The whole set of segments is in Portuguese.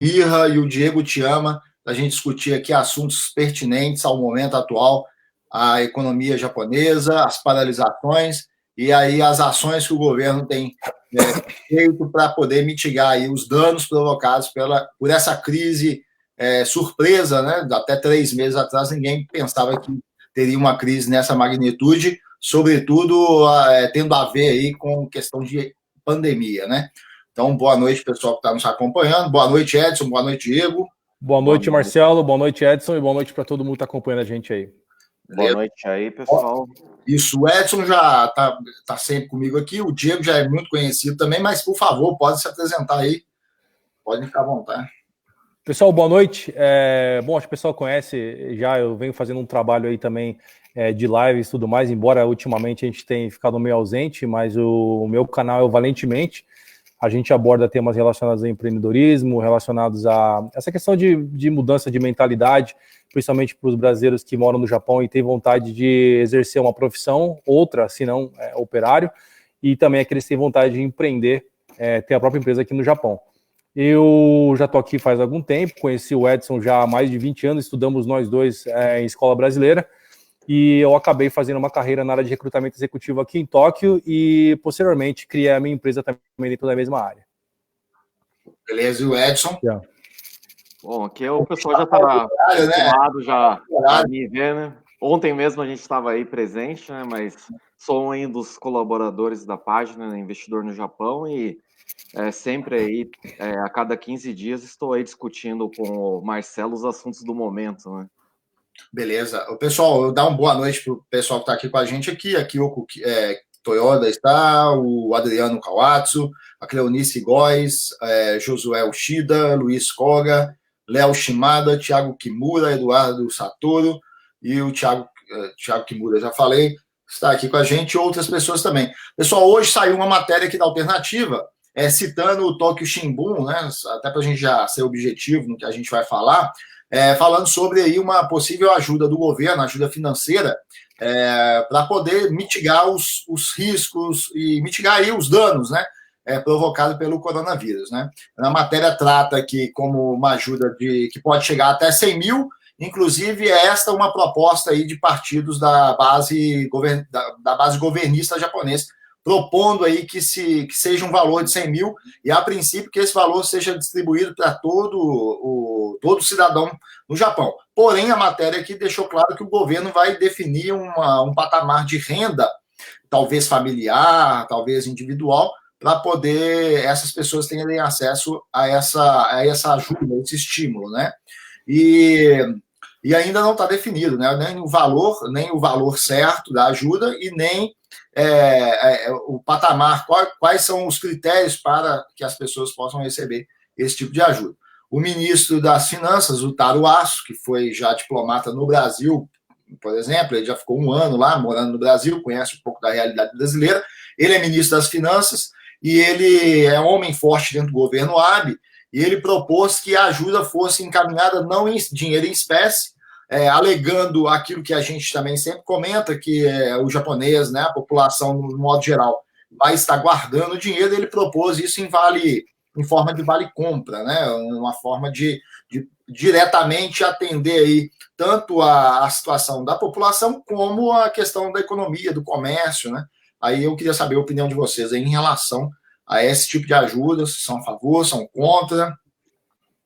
Irra e o Diego Tiama, para a gente discutir aqui assuntos pertinentes ao momento atual, a economia japonesa, as paralisações e aí as ações que o governo tem feito para poder mitigar aí os danos provocados por essa crise surpresa, né? Até 3 meses atrás ninguém pensava que teria uma crise nessa magnitude, sobretudo tendo a ver aí com questão de pandemia, né? Então, boa noite, pessoal que está nos acompanhando. Boa noite, Edson. Boa noite, Diego. Boa noite, Marcelo. Boa noite, Edson. E boa noite para todo mundo que está acompanhando a gente aí. Boa noite aí, pessoal. Isso, o Edson já tá sempre comigo aqui. O Diego já é muito conhecido também, mas, por favor, pode se apresentar aí. Pode ficar à vontade. Pessoal, boa noite. Bom, acho que o pessoal conhece já. Eu venho fazendo um trabalho aí também de lives e tudo mais, embora ultimamente a gente tenha ficado meio ausente, mas o meu canal é o Valentemente. A gente aborda temas relacionados ao empreendedorismo, relacionados a essa questão de mudança de mentalidade, principalmente para os brasileiros que moram no Japão e têm vontade de exercer uma profissão, outra, se não operário, e também aqueles que têm vontade de empreender, ter a própria empresa aqui no Japão. Eu já estou aqui faz algum tempo, conheci o Edson já há mais de 20 anos, estudamos nós dois em escola brasileira, e eu acabei fazendo uma carreira na área de recrutamento executivo aqui em Tóquio e, posteriormente, criei a minha empresa também dentro da mesma área. Beleza, e o Edson? Bom, aqui o pessoal já está acostumado já a me ver, né? Ontem mesmo a gente estava aí presente, né? Mas sou um dos colaboradores da página, né? Investidor no Japão, e sempre aí, a cada 15 dias, estou aí discutindo com o Marcelo os assuntos do momento, né? Beleza. O pessoal, eu dar uma boa noite para o pessoal que está aqui com a gente aqui. Aqui o Toyoda está, o Adriano Kawatsu, a Cleonice Góes, Josué Ushida, Luiz Koga, Léo Shimada, Thiago Kimura, Eduardo Satoru e o Thiago Kimura, já falei, está aqui com a gente, e outras pessoas também. Pessoal, hoje saiu uma matéria aqui da Alternativa, citando o Tokyo Shimbun, né, até para a gente já ser objetivo no que a gente vai falar, falando sobre aí uma possível ajuda do governo, ajuda financeira, para poder mitigar os riscos e mitigar aí os danos, né, provocados pelo coronavírus, né. A matéria trata aqui como uma ajuda que pode chegar até 100 mil, inclusive esta uma proposta aí de partidos da base governista japonesa, propondo aí que seja um valor de 100 mil e, a princípio, que esse valor seja distribuído para todo cidadão no Japão. Porém, a matéria aqui deixou claro que o governo vai definir um patamar de renda, talvez familiar, talvez individual, para poder essas pessoas terem acesso a essa ajuda, a esse estímulo, né? E ainda não está definido, né? Nem o valor certo da ajuda e nem o patamar, quais são os critérios para que as pessoas possam receber esse tipo de ajuda. O ministro das Finanças, o Taro Asso, que foi já diplomata no Brasil, por exemplo, ele já ficou 1 ano lá, morando no Brasil, conhece um pouco da realidade brasileira, ele é ministro das Finanças e ele é homem forte dentro do governo Abe, e ele propôs que a ajuda fosse encaminhada não em dinheiro em espécie, alegando aquilo que a gente também sempre comenta, que o japonês, né, a população, no modo geral, vai estar guardando dinheiro. Ele propôs isso em forma de vale-compra, né, uma forma de diretamente atender aí tanto a situação da população como a questão da economia, do comércio, né. Aí eu queria saber a opinião de vocês aí em relação a esse tipo de ajuda, se são a favor, são contra.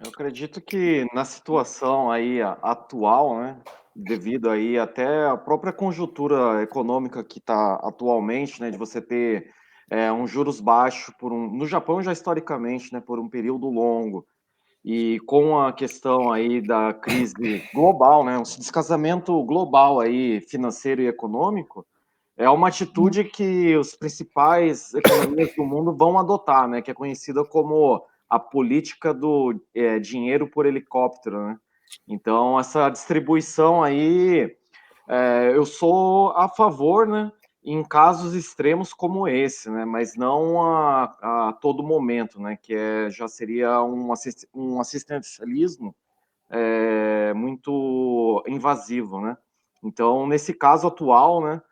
Eu acredito que na situação aí atual, né, devido aí até a própria conjuntura econômica que está atualmente, né, de você ter um juros baixos no Japão já historicamente, né, por um período longo, e com a questão aí da crise global, né, um descasamento global aí financeiro e econômico, é uma atitude que os principais economias do mundo vão adotar, né, que é conhecida como a política do dinheiro por helicóptero, né? Então, essa distribuição aí, eu sou a favor, né, em casos extremos como esse, né, mas não a todo momento, né, que já seria um assistencialismo muito invasivo, né? Então, nesse caso atual, né,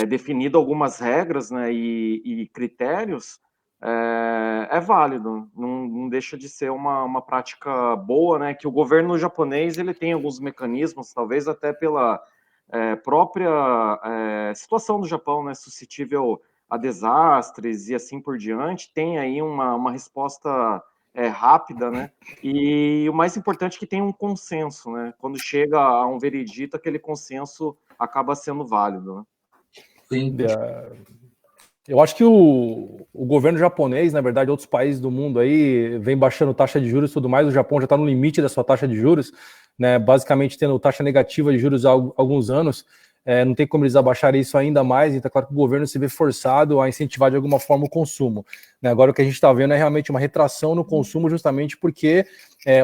definido algumas regras, né, e critérios, é válido, não deixa de ser uma prática boa, né? Que o governo japonês ele tem alguns mecanismos, talvez até pela própria situação do Japão, né? Suscetível a desastres e assim por diante, tem aí uma resposta rápida, né? E o mais importante é que tem um consenso, né? Quando chega a um veredito, aquele consenso acaba sendo válido, né? Sim. Eu acho que o governo japonês, na verdade, outros países do mundo aí, vem baixando taxa de juros e tudo mais. O Japão já está no limite da sua taxa de juros, né? Basicamente tendo taxa negativa de juros há alguns anos. Não tem como eles abaixarem isso ainda mais, então é claro que o governo se vê forçado a incentivar de alguma forma o consumo, né? Agora o que a gente está vendo é realmente uma retração no consumo, justamente porque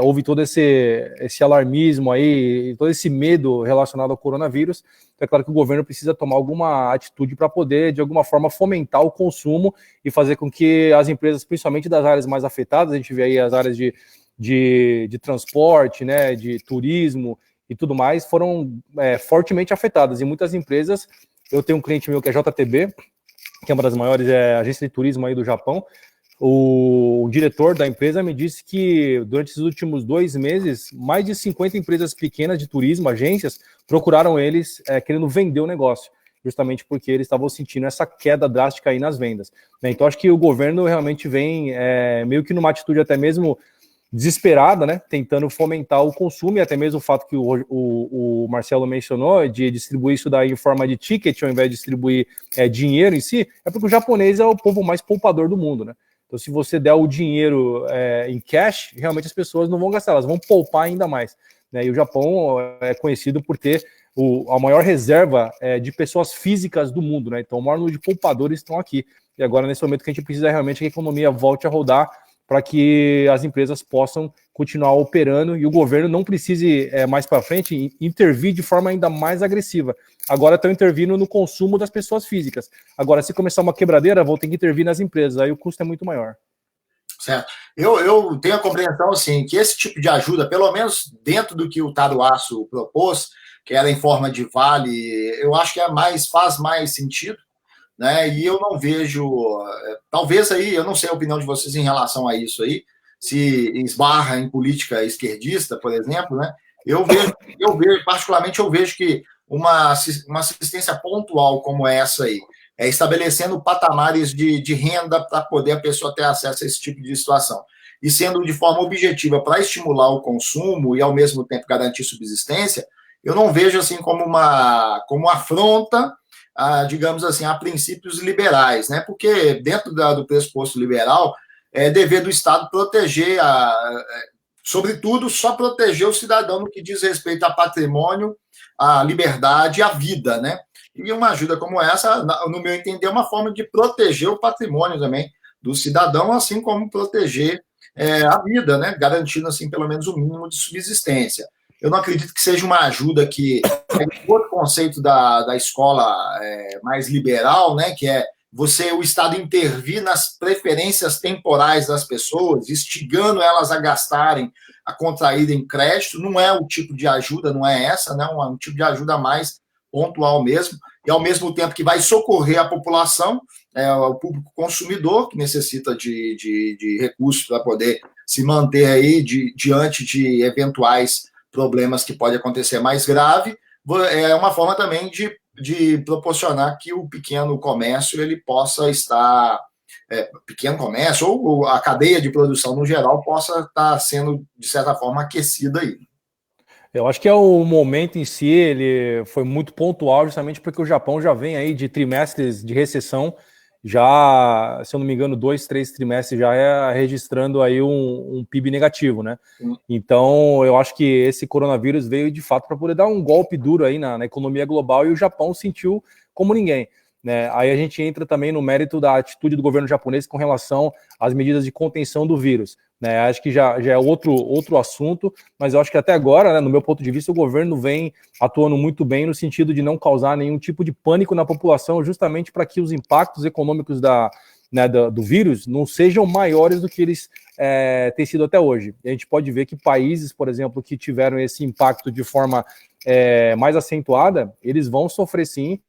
houve todo esse alarmismo aí, todo esse medo relacionado ao coronavírus. Então é claro que o governo precisa tomar alguma atitude para poder, de alguma forma, fomentar o consumo e fazer com que as empresas, principalmente das áreas mais afetadas, a gente vê aí as áreas de transporte, né, de turismo e tudo mais, foram fortemente afetadas. E muitas empresas, eu tenho um cliente meu que é JTB, que é uma das maiores agências de turismo aí do Japão. O diretor da empresa me disse que durante os últimos 2 meses, mais de 50 empresas pequenas de turismo, agências, procuraram eles querendo vender o negócio, justamente porque eles estavam sentindo essa queda drástica aí nas vendas, né? Então acho que o governo realmente vem meio que numa atitude até mesmo desesperada, né, tentando fomentar o consumo, e até mesmo o fato que o Marcelo mencionou de distribuir isso daí em forma de ticket ao invés de distribuir dinheiro em si, é porque o japonês é o povo mais poupador do mundo, né? Então, se você der o dinheiro em cash, realmente as pessoas não vão gastar, elas vão poupar ainda mais, né? E o Japão é conhecido por ter a maior reserva de pessoas físicas do mundo, né? Então, o maior número de poupadores estão aqui. E agora, nesse momento, que a gente precisa realmente que a economia volte a rodar para que as empresas possam continuar operando e o governo não precise, mais para frente, intervir de forma ainda mais agressiva. Agora estão intervindo no consumo das pessoas físicas. Agora, se começar uma quebradeira, vão ter que intervir nas empresas, aí o custo é muito maior. Certo. Eu tenho a compreensão, assim, que esse tipo de ajuda, pelo menos dentro do que o Taruaço propôs, que era em forma de vale, eu acho que faz mais sentido, né? E eu não vejo, talvez aí, eu não sei a opinião de vocês em relação a isso aí, se esbarra em política esquerdista, por exemplo, né? Particularmente, eu vejo que uma assistência pontual como essa aí, estabelecendo patamares de renda para poder a pessoa ter acesso a esse tipo de situação. E sendo de forma objetiva para estimular o consumo e, ao mesmo tempo, garantir subsistência, eu não vejo assim como uma afronta, digamos assim, a princípios liberais, né? Porque dentro do pressuposto liberal é dever do Estado proteger, sobretudo, só proteger o cidadão no que diz respeito a patrimônio, a liberdade e a vida, né? E uma ajuda como essa, no meu entender, é uma forma de proteger o patrimônio também do cidadão, assim como proteger a vida, né? Garantindo, assim, pelo menos o mínimo de subsistência. Eu não acredito que seja uma ajuda que outro conceito da escola mais liberal, né, que é o Estado intervir nas preferências temporais das pessoas, instigando elas a gastarem, a contraírem crédito, não é o tipo de ajuda, não é essa, né, é um tipo de ajuda mais pontual mesmo, e ao mesmo tempo que vai socorrer a população, o público consumidor, que necessita de recursos para poder se manter aí diante de eventuais problemas que pode acontecer mais grave, é uma forma também de proporcionar que o pequeno comércio ele possa estar, pequeno comércio ou a cadeia de produção no geral possa estar sendo, de certa forma, aquecida aí. Eu acho que o momento em si, ele foi muito pontual, justamente porque o Japão já vem aí de trimestres de recessão, já, se eu não me engano, 2, 3 trimestres já registrando aí um PIB negativo, né? Então, eu acho que esse coronavírus veio de fato para poder dar um golpe duro aí na economia global e o Japão sentiu como ninguém, né? Aí a gente entra também no mérito da atitude do governo japonês com relação às medidas de contenção do vírus, né? Acho que já é outro assunto, mas eu acho que até agora, né, no meu ponto de vista, o governo vem atuando muito bem no sentido de não causar nenhum tipo de pânico na população, justamente para que os impactos econômicos do vírus não sejam maiores do que eles têm sido até hoje. E a gente pode ver que países, por exemplo, que tiveram esse impacto de forma mais acentuada, eles vão sofrer sim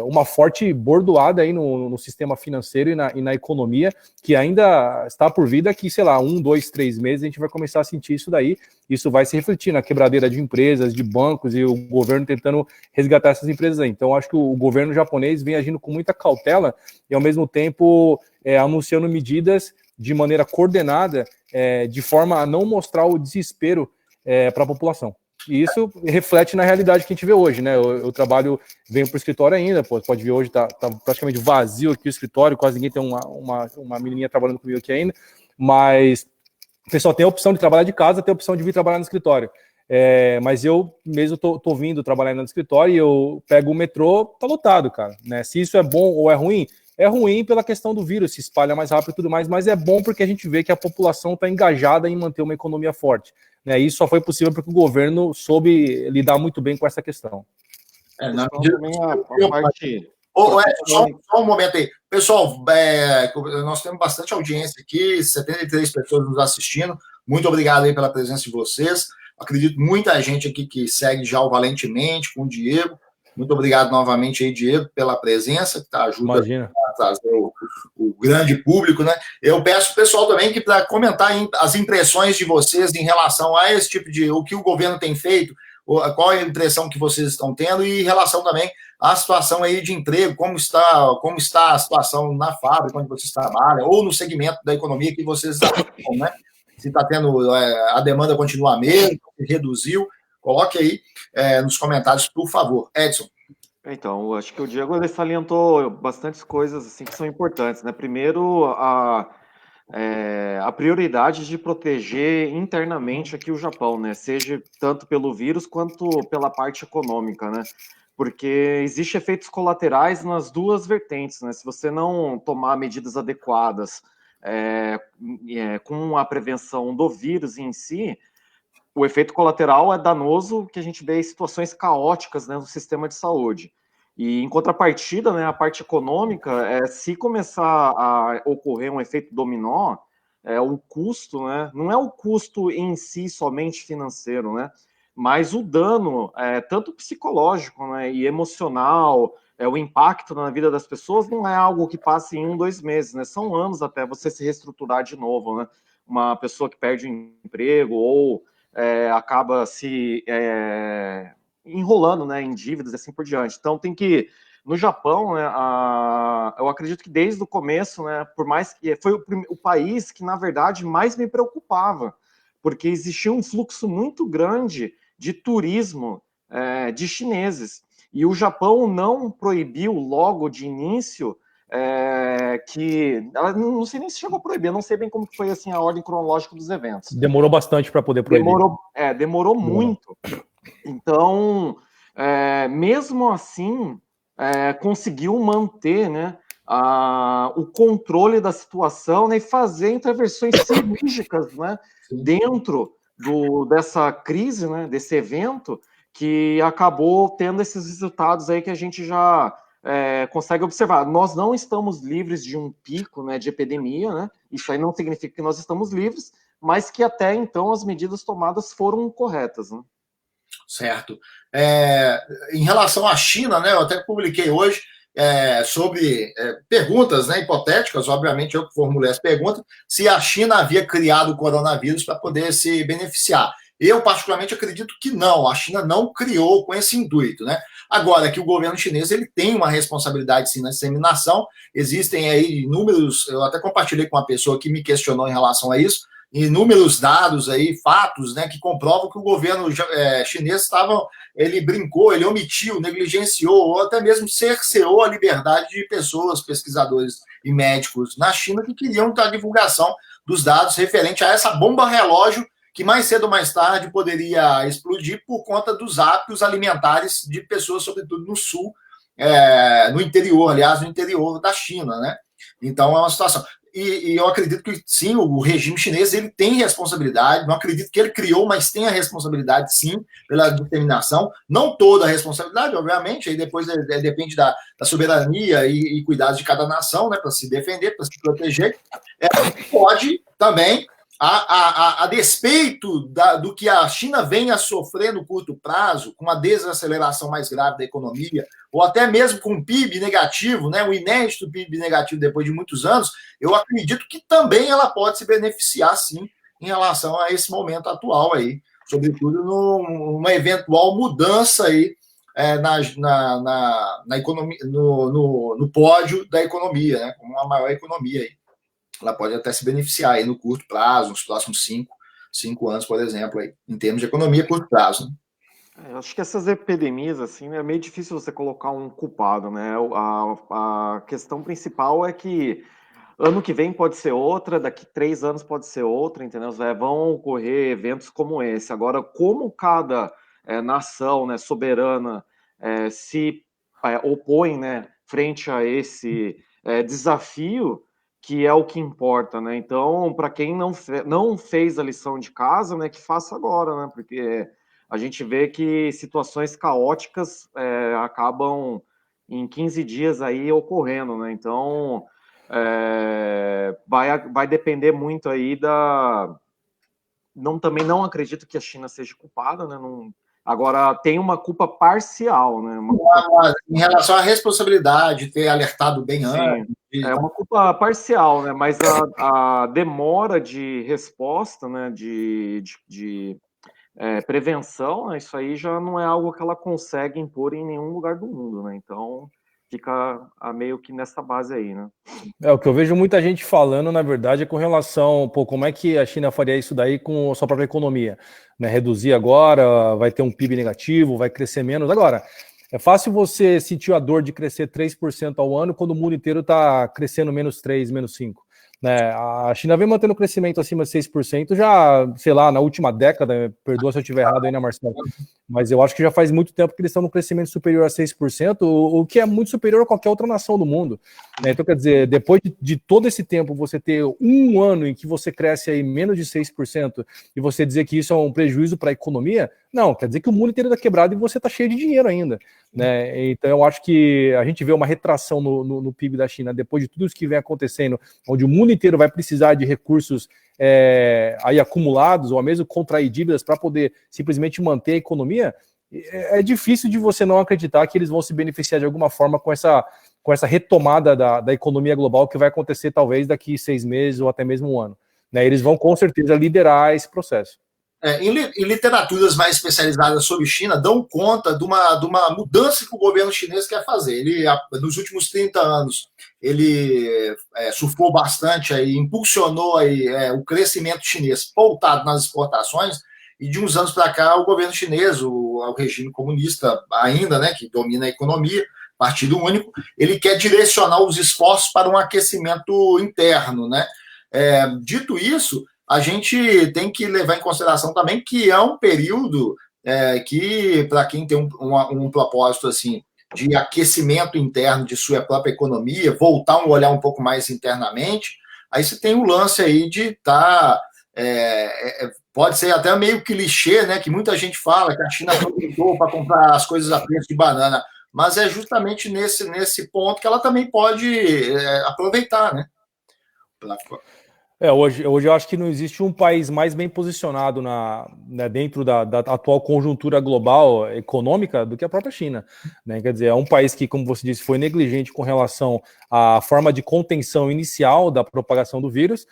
uma forte bordoada aí no sistema financeiro e na economia, que ainda está por vir daqui, sei lá, 1, 2, 3 meses, a gente vai começar a sentir isso daí. Isso vai se refletir na quebradeira de empresas, de bancos, e o governo tentando resgatar essas empresas aí. Então, acho que o governo japonês vem agindo com muita cautela e, ao mesmo tempo, anunciando medidas de maneira coordenada, de forma a não mostrar o desespero para a população. E isso reflete na realidade que a gente vê hoje, né? Eu trabalho, venho para o escritório ainda, pode ver hoje, tá praticamente vazio aqui o escritório, quase ninguém tem uma menininha trabalhando comigo aqui ainda, mas o pessoal tem a opção de trabalhar de casa, tem a opção de vir trabalhar no escritório. Mas eu mesmo tô vindo trabalhar no escritório e eu pego o metrô, tá lotado, cara, né? Se isso é bom ou é ruim pela questão do vírus, se espalha mais rápido e tudo mais, mas é bom porque a gente vê que a população está engajada em manter uma economia forte. Né? Isso só foi possível porque o governo soube lidar muito bem com essa questão. Só um momento aí. Pessoal, nós temos bastante audiência aqui, 73 pessoas nos assistindo. Muito obrigado aí pela presença de vocês. Acredito muita gente aqui que segue já o Valentemente, com o Diego. Muito obrigado novamente aí, Diego, pela presença, que ajuda a trazer o grande público, né? Eu peço ao pessoal também que para comentar as impressões de vocês em relação a esse tipo de... o que o governo tem feito, qual é a impressão que vocês estão tendo e em relação também à situação aí de emprego, como está a situação na fábrica onde vocês trabalham, ou no segmento da economia que vocês atuam, né? Se está tendo... a demanda continua a mesma, reduziu. Coloque aí nos comentários, por favor. Edson. Então, acho que o Diego ele salientou bastantes coisas assim, que são importantes, né? Primeiro, a prioridade de proteger internamente aqui o Japão, né? Seja tanto pelo vírus quanto pela parte econômica, né? Porque existem efeitos colaterais nas duas vertentes, né? Se você não tomar medidas adequadas com a prevenção do vírus em si, o efeito colateral é danoso, que a gente vê em situações caóticas, né, no sistema de saúde. E, em contrapartida, né, a parte econômica, se começar a ocorrer um efeito dominó, o custo, né, não é o custo em si somente financeiro, né, mas o dano, tanto psicológico, né, e emocional, o impacto na vida das pessoas não é algo que passa em 1, 2 meses, né, são anos até você se reestruturar de novo, né, uma pessoa que perde o emprego ou acaba se enrolando, né, em dívidas e assim por diante. Então tem que, no Japão, né, eu acredito que desde o começo, né, por mais que foi o país que na verdade mais me preocupava, porque existia um fluxo muito grande de turismo de chineses, e o Japão não proibiu logo de início que ela não sei nem se chegou a proibir, não sei bem como foi assim a ordem cronológica dos eventos. Demorou bastante para poder proibir. Demorou muito. Então, mesmo assim, conseguiu manter, né, o controle da situação, né, e fazer intervenções cirúrgicas, né, dentro dessa crise, né, desse evento, que acabou tendo esses resultados aí que a gente já consegue observar. Nós não estamos livres de um pico, né, de epidemia, né? Isso aí não significa que nós estamos livres, mas que até então as medidas tomadas foram corretas, né? Certo. Em relação à China, né, eu até publiquei hoje sobre perguntas, né, hipotéticas, obviamente eu que formulei as perguntas, se a China havia criado o coronavírus para poder se beneficiar. Eu, particularmente, acredito que não. A China não criou com esse intuito, né? Agora, que o governo chinês ele tem uma responsabilidade, sim, na disseminação. Existem aí inúmeros... Eu até compartilhei com uma pessoa que me questionou em relação a isso, inúmeros dados aí, fatos, né, que comprovam que o governo chinês ele brincou, ele omitiu, negligenciou, ou até mesmo cerceou a liberdade de pessoas, pesquisadores e médicos na China que queriam a divulgação dos dados referente a essa bomba relógio que mais cedo ou mais tarde poderia explodir por conta dos hábitos alimentares de pessoas, sobretudo no sul, no interior da China, né? Então é uma situação. E eu acredito que, sim, o regime chinês ele tem responsabilidade, não acredito que ele criou, mas tem a responsabilidade, sim, pela disseminação. Não toda a responsabilidade, obviamente, aí depois depende da soberania e cuidados de cada nação, né, para se defender, para se proteger. Pode também a despeito do que a China vem a sofrer no curto prazo, com a desaceleração mais grave da economia, ou até mesmo com o PIB negativo, né, o inédito PIB negativo depois de muitos anos, eu acredito que também ela pode se beneficiar, sim, em relação a esse momento atual aí, sobretudo numa eventual mudança aí na economia, no pódio da economia, né, como uma maior economia aí. Ela pode até se beneficiar aí no curto prazo, nos próximos cinco anos, por exemplo, aí, em termos de economia a curto prazo. Né? Eu acho que essas epidemias, assim, é meio difícil você colocar um culpado, né? A questão principal é que ano que vem pode ser outra, daqui 3 anos pode ser outra, entendeu? Vão ocorrer eventos como esse. Agora, como cada nação, né, soberana se opõe, né, frente a esse desafio, que é o que importa, né? Então, para quem não fez a lição de casa, né, que faça agora, né? Porque a gente vê que situações caóticas acabam em 15 dias aí ocorrendo, né? Então, vai depender muito aí também não acredito que a China seja culpada, né? Agora, tem uma culpa parcial, né? Em relação à responsabilidade, ter alertado bem antes. É uma culpa parcial, né? Mas a demora de resposta, né? De prevenção, né? Isso aí já não é algo que ela consegue impor em nenhum lugar do mundo, né? Então fica meio que nessa base aí, né? O que eu vejo muita gente falando, na verdade, é com relação, como é que a China faria isso daí com a sua própria economia, né? Reduzir agora, vai ter um PIB negativo, vai crescer menos. Agora, é fácil você sentir a dor de crescer 3% ao ano quando o mundo inteiro está crescendo menos 3, menos 5. Né? A China vem mantendo o crescimento acima de 6% já, sei lá, na última década, perdoa se eu estiver errado aí, né, Marcelo? Mas eu acho que já faz muito tempo que eles estão no crescimento superior a 6%, o que é muito superior a qualquer outra nação do mundo. Né? Então, quer dizer, depois de todo esse tempo, você ter um ano em que você cresce aí menos de 6% e você dizer que isso é um prejuízo para a economia, não, quer dizer que o mundo inteiro está quebrado e você está cheio de dinheiro ainda. Né? Então, eu acho que a gente vê uma retração no PIB da China depois de tudo isso que vem acontecendo, onde o mundo inteiro vai precisar de recursos aí acumulados ou mesmo contrair dívidas para poder simplesmente manter a economia. É difícil de você não acreditar que eles vão se beneficiar de alguma forma com essa retomada da economia global que vai acontecer talvez daqui 6 meses ou até mesmo um ano. Né? Eles vão com certeza liderar esse processo. Em literaturas mais especializadas sobre China, dão conta de uma mudança que o governo chinês quer fazer. Ele, nos últimos 30 anos, ele surfou bastante, aí, impulsionou aí, o crescimento chinês pautado nas exportações, e de uns anos para cá, o governo chinês, o regime comunista ainda, né, que domina a economia, partido único, ele quer direcionar os esforços para um aquecimento interno. Né? Dito isso, a gente tem que levar em consideração também que é um período que, para quem tem um propósito assim de aquecimento interno de sua própria economia, voltar a olhar um pouco mais internamente, aí você tem o lance aí de estar... pode ser até meio clichê, né, que muita gente fala que a China aproveitou para comprar as coisas a preço de banana, mas é justamente nesse ponto que ela também pode aproveitar, né? Hoje eu acho que não existe um país mais bem posicionado dentro da atual conjuntura global econômica do que a própria China. Né? Quer dizer, é um país que, como você disse, foi negligente com relação à forma de contenção inicial da propagação do vírus.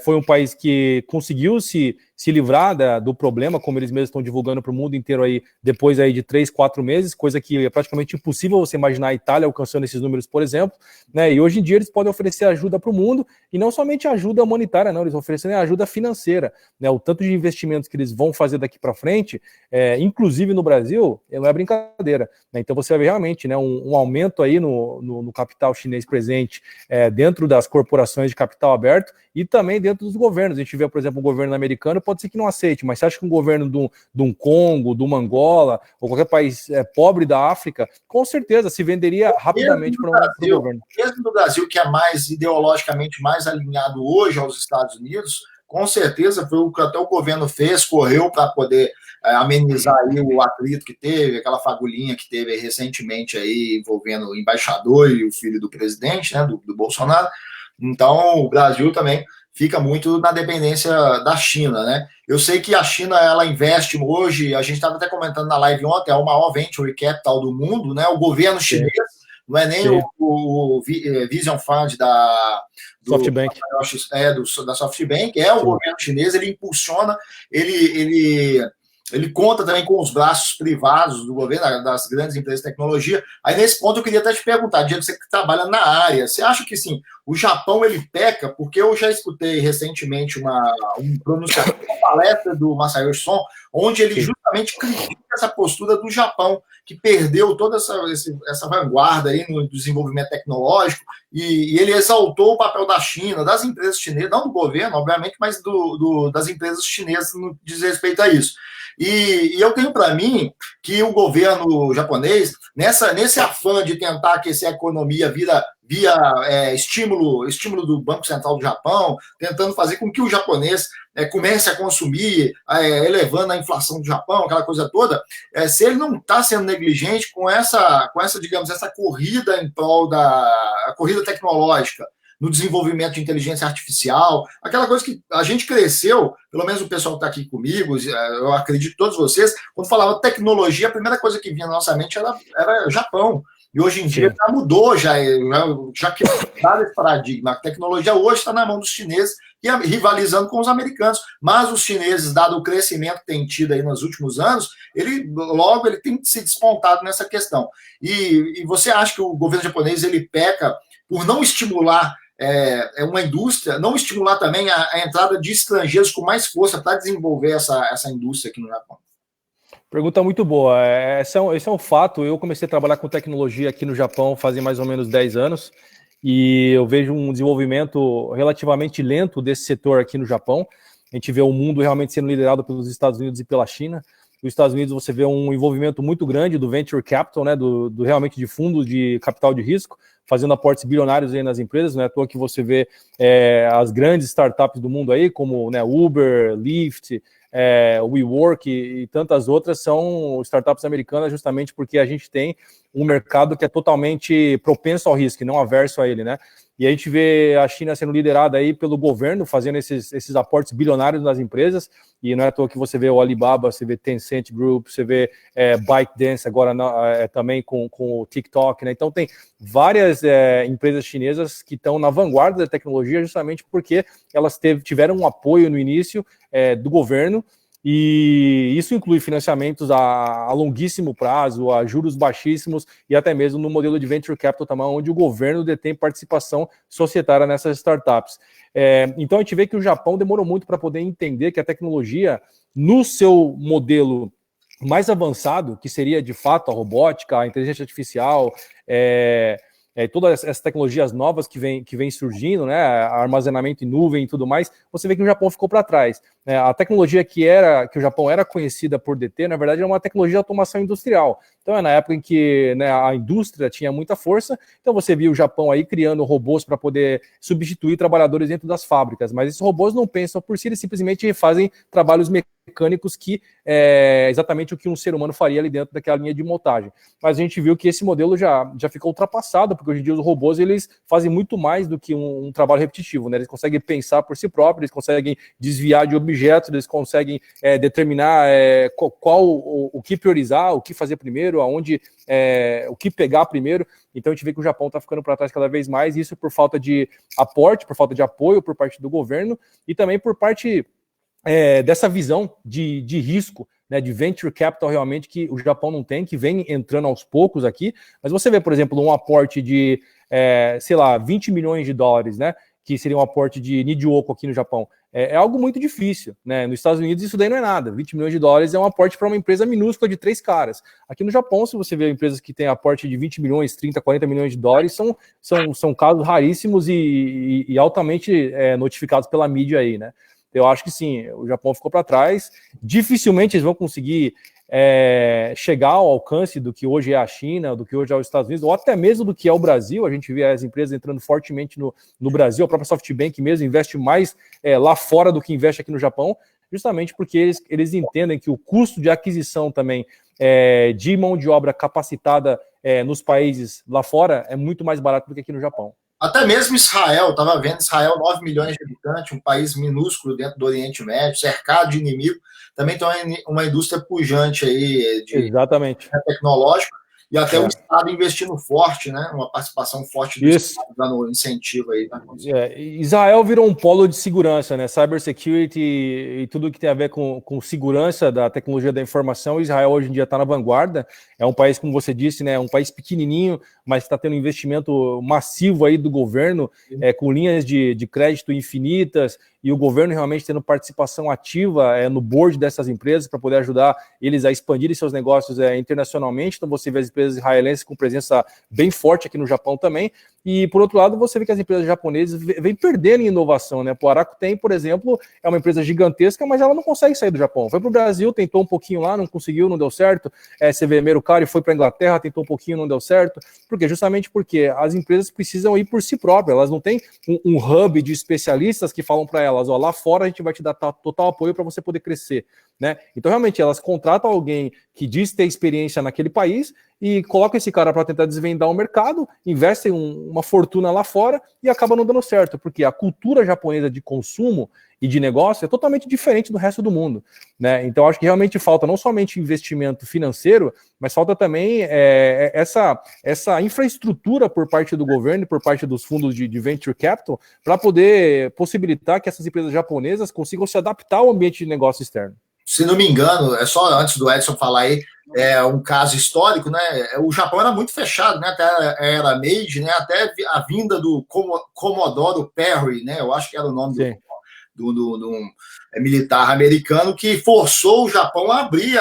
Foi um país que conseguiu se livrar do problema, como eles mesmos estão divulgando para o mundo inteiro aí, depois aí de 3, 4 meses, coisa que é praticamente impossível você imaginar a Itália alcançando esses números, por exemplo. Né? E hoje em dia eles podem oferecer ajuda para o mundo, e não somente ajuda humanitária, não, eles oferecem ajuda financeira. Né? O tanto de investimentos que eles vão fazer daqui para frente, inclusive no Brasil, não é brincadeira. Né? Então você vai ver realmente, né, um aumento aí no capital chinês presente dentro das corporações de capital aberto e também dentro dos governos. A gente vê, por exemplo, o governo americano pode ser que não aceite, mas você acha que um governo de um Congo, de uma Angola, ou qualquer país pobre da África, com certeza se venderia rapidamente para um governo. Mesmo no Brasil, que é mais ideologicamente mais alinhado hoje aos Estados Unidos, com certeza foi o que até o governo fez, correu para poder amenizar aí o atrito que teve, aquela fagulhinha que teve aí recentemente aí envolvendo o embaixador e o filho do presidente, né, do Bolsonaro. Então, o Brasil também fica muito na dependência da China, né? Eu sei que a China, ela investe hoje, a gente estava até comentando na live ontem, é o maior venture capital do mundo, né? O governo chinês, não é nem o Vision Fund SoftBank. Da SoftBank, é o governo chinês, ele impulsiona, ele conta também com os braços privados do governo, das grandes empresas de tecnologia. Aí, nesse ponto, eu queria até te perguntar, Diego, você que trabalha na área, você acha que, sim, o Japão, ele peca? Porque eu já escutei recentemente um pronunciamento, uma palestra do Masayoshi Son, onde ele justamente critica essa postura do Japão, que perdeu toda essa vanguarda aí no desenvolvimento tecnológico, e ele exaltou o papel da China, das empresas chinesas, não do governo, obviamente, mas das empresas chinesas no diz respeito a isso. E eu tenho para mim que o governo japonês, nesse afã de tentar aquecer a economia via estímulo do Banco Central do Japão, tentando fazer com que o japonês comece a consumir, elevando a inflação do Japão, aquela coisa toda, se ele não está sendo negligente com essa, digamos, essa corrida em prol da corrida tecnológica, no desenvolvimento de inteligência artificial, aquela coisa que a gente cresceu, pelo menos o pessoal que está aqui comigo, eu acredito todos vocês, quando falava tecnologia, a primeira coisa que vinha na nossa mente era Japão. E hoje em dia já mudou, já quebrou esse paradigma. A tecnologia hoje está na mão dos chineses e rivalizando com os americanos. Mas os chineses, dado o crescimento que tem tido aí nos últimos anos, ele tem se despontado nessa questão. E você acha que o governo japonês ele peca por não estimular uma indústria, não estimular também a entrada de estrangeiros com mais força para desenvolver essa indústria aqui no Japão? Pergunta muito boa. Esse é um fato. Eu comecei a trabalhar com tecnologia aqui no Japão fazem mais ou menos 10 anos e eu vejo um desenvolvimento relativamente lento desse setor aqui no Japão. A gente vê o mundo realmente sendo liderado pelos Estados Unidos e pela China. Nos Estados Unidos você vê um envolvimento muito grande do venture capital, né, do realmente de fundos de capital de risco, fazendo aportes bilionários aí nas empresas. Não é à toa que você vê as grandes startups do mundo aí, como, né, Uber, Lyft, WeWork e tantas outras, são startups americanas, justamente porque a gente tem um mercado que é totalmente propenso ao risco e não averso a ele, né? E a gente vê a China sendo liderada aí pelo governo, fazendo esses aportes bilionários nas empresas, e não é à toa que você vê o Alibaba, você vê Tencent Group, você vê ByteDance agora também com o TikTok, né? Então tem várias empresas chinesas que estão na vanguarda da tecnologia justamente porque elas tiveram um apoio no início do governo, e isso inclui financiamentos a longuíssimo prazo, a juros baixíssimos e até mesmo no modelo de venture capital também, onde o governo detém participação societária nessas startups. Então a gente vê que o Japão demorou muito para poder entender que a tecnologia, no seu modelo mais avançado, que seria de fato a robótica, a inteligência artificial, todas essas tecnologias novas que vem surgindo, né, armazenamento em nuvem e tudo mais, você vê que o Japão ficou para trás. A tecnologia que o Japão era conhecida por deter, na verdade, era uma tecnologia de automação industrial. Então, é na época em que, né, a indústria tinha muita força, então você via o Japão aí criando robôs para poder substituir trabalhadores dentro das fábricas, mas esses robôs não pensam por si, eles simplesmente fazem trabalhos mecânicos que é exatamente o que um ser humano faria ali dentro daquela linha de montagem. Mas a gente viu que esse modelo já ficou ultrapassado, porque hoje em dia os robôs eles fazem muito mais do que um trabalho repetitivo, né? Eles conseguem pensar por si próprios, eles conseguem desviar de objetos, eles conseguem determinar o que priorizar, o que fazer primeiro, o que pegar primeiro. Então a gente vê que o Japão está ficando para trás cada vez mais, isso por falta de aporte, por falta de apoio por parte do governo e também por parte dessa visão de risco, né, de venture capital realmente que o Japão não tem, que vem entrando aos poucos aqui. Mas você vê, por exemplo, um aporte de, sei lá, 20 milhões de dólares, né, que seria um aporte de Nidioco aqui no Japão. É algo muito difícil, né? Nos Estados Unidos isso daí não é nada. 20 milhões de dólares é um aporte para uma empresa minúscula de 3 caras. Aqui no Japão, se você vê empresas que têm aporte de 20 milhões, 30, 40 milhões de dólares, são casos raríssimos e altamente notificados pela mídia aí, né? Eu acho que sim, o Japão ficou para trás. Dificilmente eles vão conseguir chegar ao alcance do que hoje é a China, do que hoje é os Estados Unidos, ou até mesmo do que é o Brasil. A gente vê as empresas entrando fortemente no Brasil. A própria SoftBank mesmo investe mais lá fora do que investe aqui no Japão, justamente porque eles entendem que o custo de aquisição também de mão de obra capacitada nos países lá fora é muito mais barato do que aqui no Japão. Até mesmo Israel, estava vendo Israel, 9 milhões de habitantes, um país minúsculo dentro do Oriente Médio, cercado de inimigo, também tem uma indústria pujante aí de Exatamente. tecnológico, e até o É. Estado investindo forte, né? Uma participação forte do Isso. Estado, dando incentivo aí. Tá? Israel virou um polo de segurança, né? Cybersecurity e tudo que tem a ver com segurança da tecnologia da informação. Israel hoje em dia está na vanguarda. É um país, como você disse, né? Um país pequenininho, mas está tendo um investimento massivo aí do governo, com linhas de crédito infinitas, e o governo realmente tendo participação ativa no board dessas empresas para poder ajudar eles a expandirem seus negócios internacionalmente. Então você vê as empresas israelenses com presença bem forte aqui no Japão também. E, por outro lado, você vê que as empresas japonesas vêm perdendo em inovação, né? O Rakuten, por exemplo, é uma empresa gigantesca, mas ela não consegue sair do Japão. Foi para o Brasil, tentou um pouquinho lá, não conseguiu, não deu certo. Você vê Mercari foi para a Inglaterra, tentou um pouquinho, não deu certo. Por quê? Justamente porque as empresas precisam ir por si próprias. Elas não têm um hub de especialistas que falam para elas, ó, lá fora a gente vai te dar total apoio para você poder crescer, né? Então, realmente, elas contratam alguém que diz ter experiência naquele país e coloca esse cara para tentar desvendar o mercado, investem uma fortuna lá fora e acaba não dando certo, porque a cultura japonesa de consumo e de negócio é totalmente diferente do resto do mundo, né? Então acho que realmente falta não somente investimento financeiro, mas falta também essa infraestrutura por parte do governo e por parte dos fundos de venture capital para poder possibilitar que essas empresas japonesas consigam se adaptar ao ambiente de negócio externo. Se não me engano, é só antes do Edson falar aí, é um caso histórico, né? O Japão era muito fechado, né? Até era Meiji, né? Até a vinda do Commodore Perry, né? Eu acho que era o nome do militar americano que forçou o Japão a abrir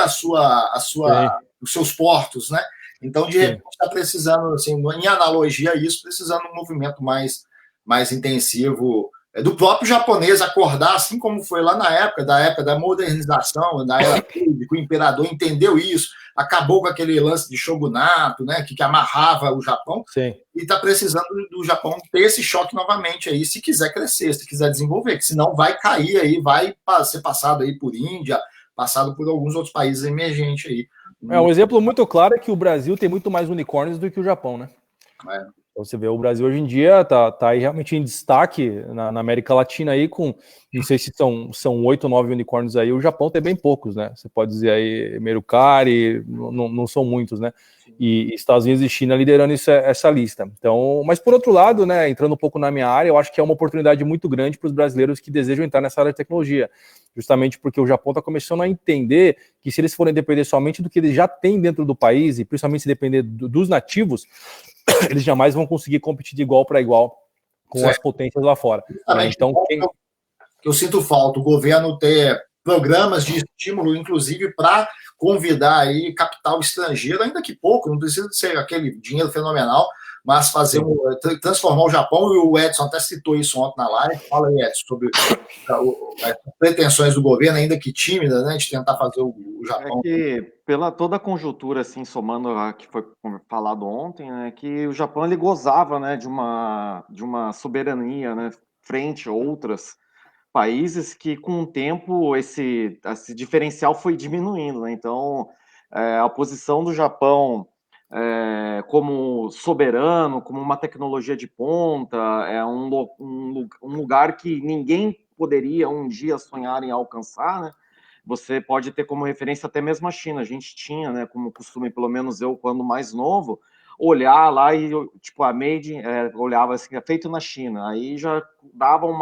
os seus portos, né? Então, de repente, está precisando, assim, em analogia a isso, precisando de um movimento mais intensivo do próprio japonês acordar, assim como foi lá na época da modernização, da era que o imperador entendeu isso, acabou com aquele lance de shogunato, né, que amarrava o Japão, Sim. E está precisando do Japão ter esse choque novamente aí, se quiser crescer, se quiser desenvolver, que senão vai cair aí, vai ser passado aí por Índia, passado por alguns outros países emergentes aí. Um exemplo muito claro é que o Brasil tem muito mais unicórnios do que o Japão, né? É. Então você vê, o Brasil hoje em dia tá aí realmente em destaque na América Latina aí com, não sei se são 8 ou 9 unicórnios aí, o Japão tem bem poucos, né? Você pode dizer aí, Mercari, não são muitos, né? E Estados Unidos e China liderando essa lista. Então, mas por outro lado, né, entrando um pouco na minha área, eu acho que é uma oportunidade muito grande para os brasileiros que desejam entrar nessa área de tecnologia, justamente porque o Japão está começando a entender que se eles forem depender somente do que eles já têm dentro do país, e principalmente se depender dos nativos, eles jamais vão conseguir competir de igual para igual com as potências lá fora. Né? Então, eu sinto falta o governo ter programas de estímulo, inclusive para convidar aí capital estrangeiro, ainda que pouco, não precisa ser aquele dinheiro fenomenal, mas transformar o Japão, e o Edson até citou isso ontem na live. Fala aí, Edson, sobre as pretensões do governo, ainda que tímida, né, de tentar fazer o Japão. É que, pela toda a conjuntura, assim, somando a que foi falado ontem, né, que o Japão ele gozava, né, de uma soberania, né, frente a outros países que, com o tempo, esse diferencial foi diminuindo, né? Então, a posição do Japão como soberano, como uma tecnologia de ponta, é um lugar que ninguém poderia um dia sonhar em alcançar, né? Você pode ter como referência até mesmo a China. A gente tinha, né, como costume, pelo menos eu, quando mais novo, olhar lá e, tipo, a Made, olhava assim, é feito na China. Aí já dava um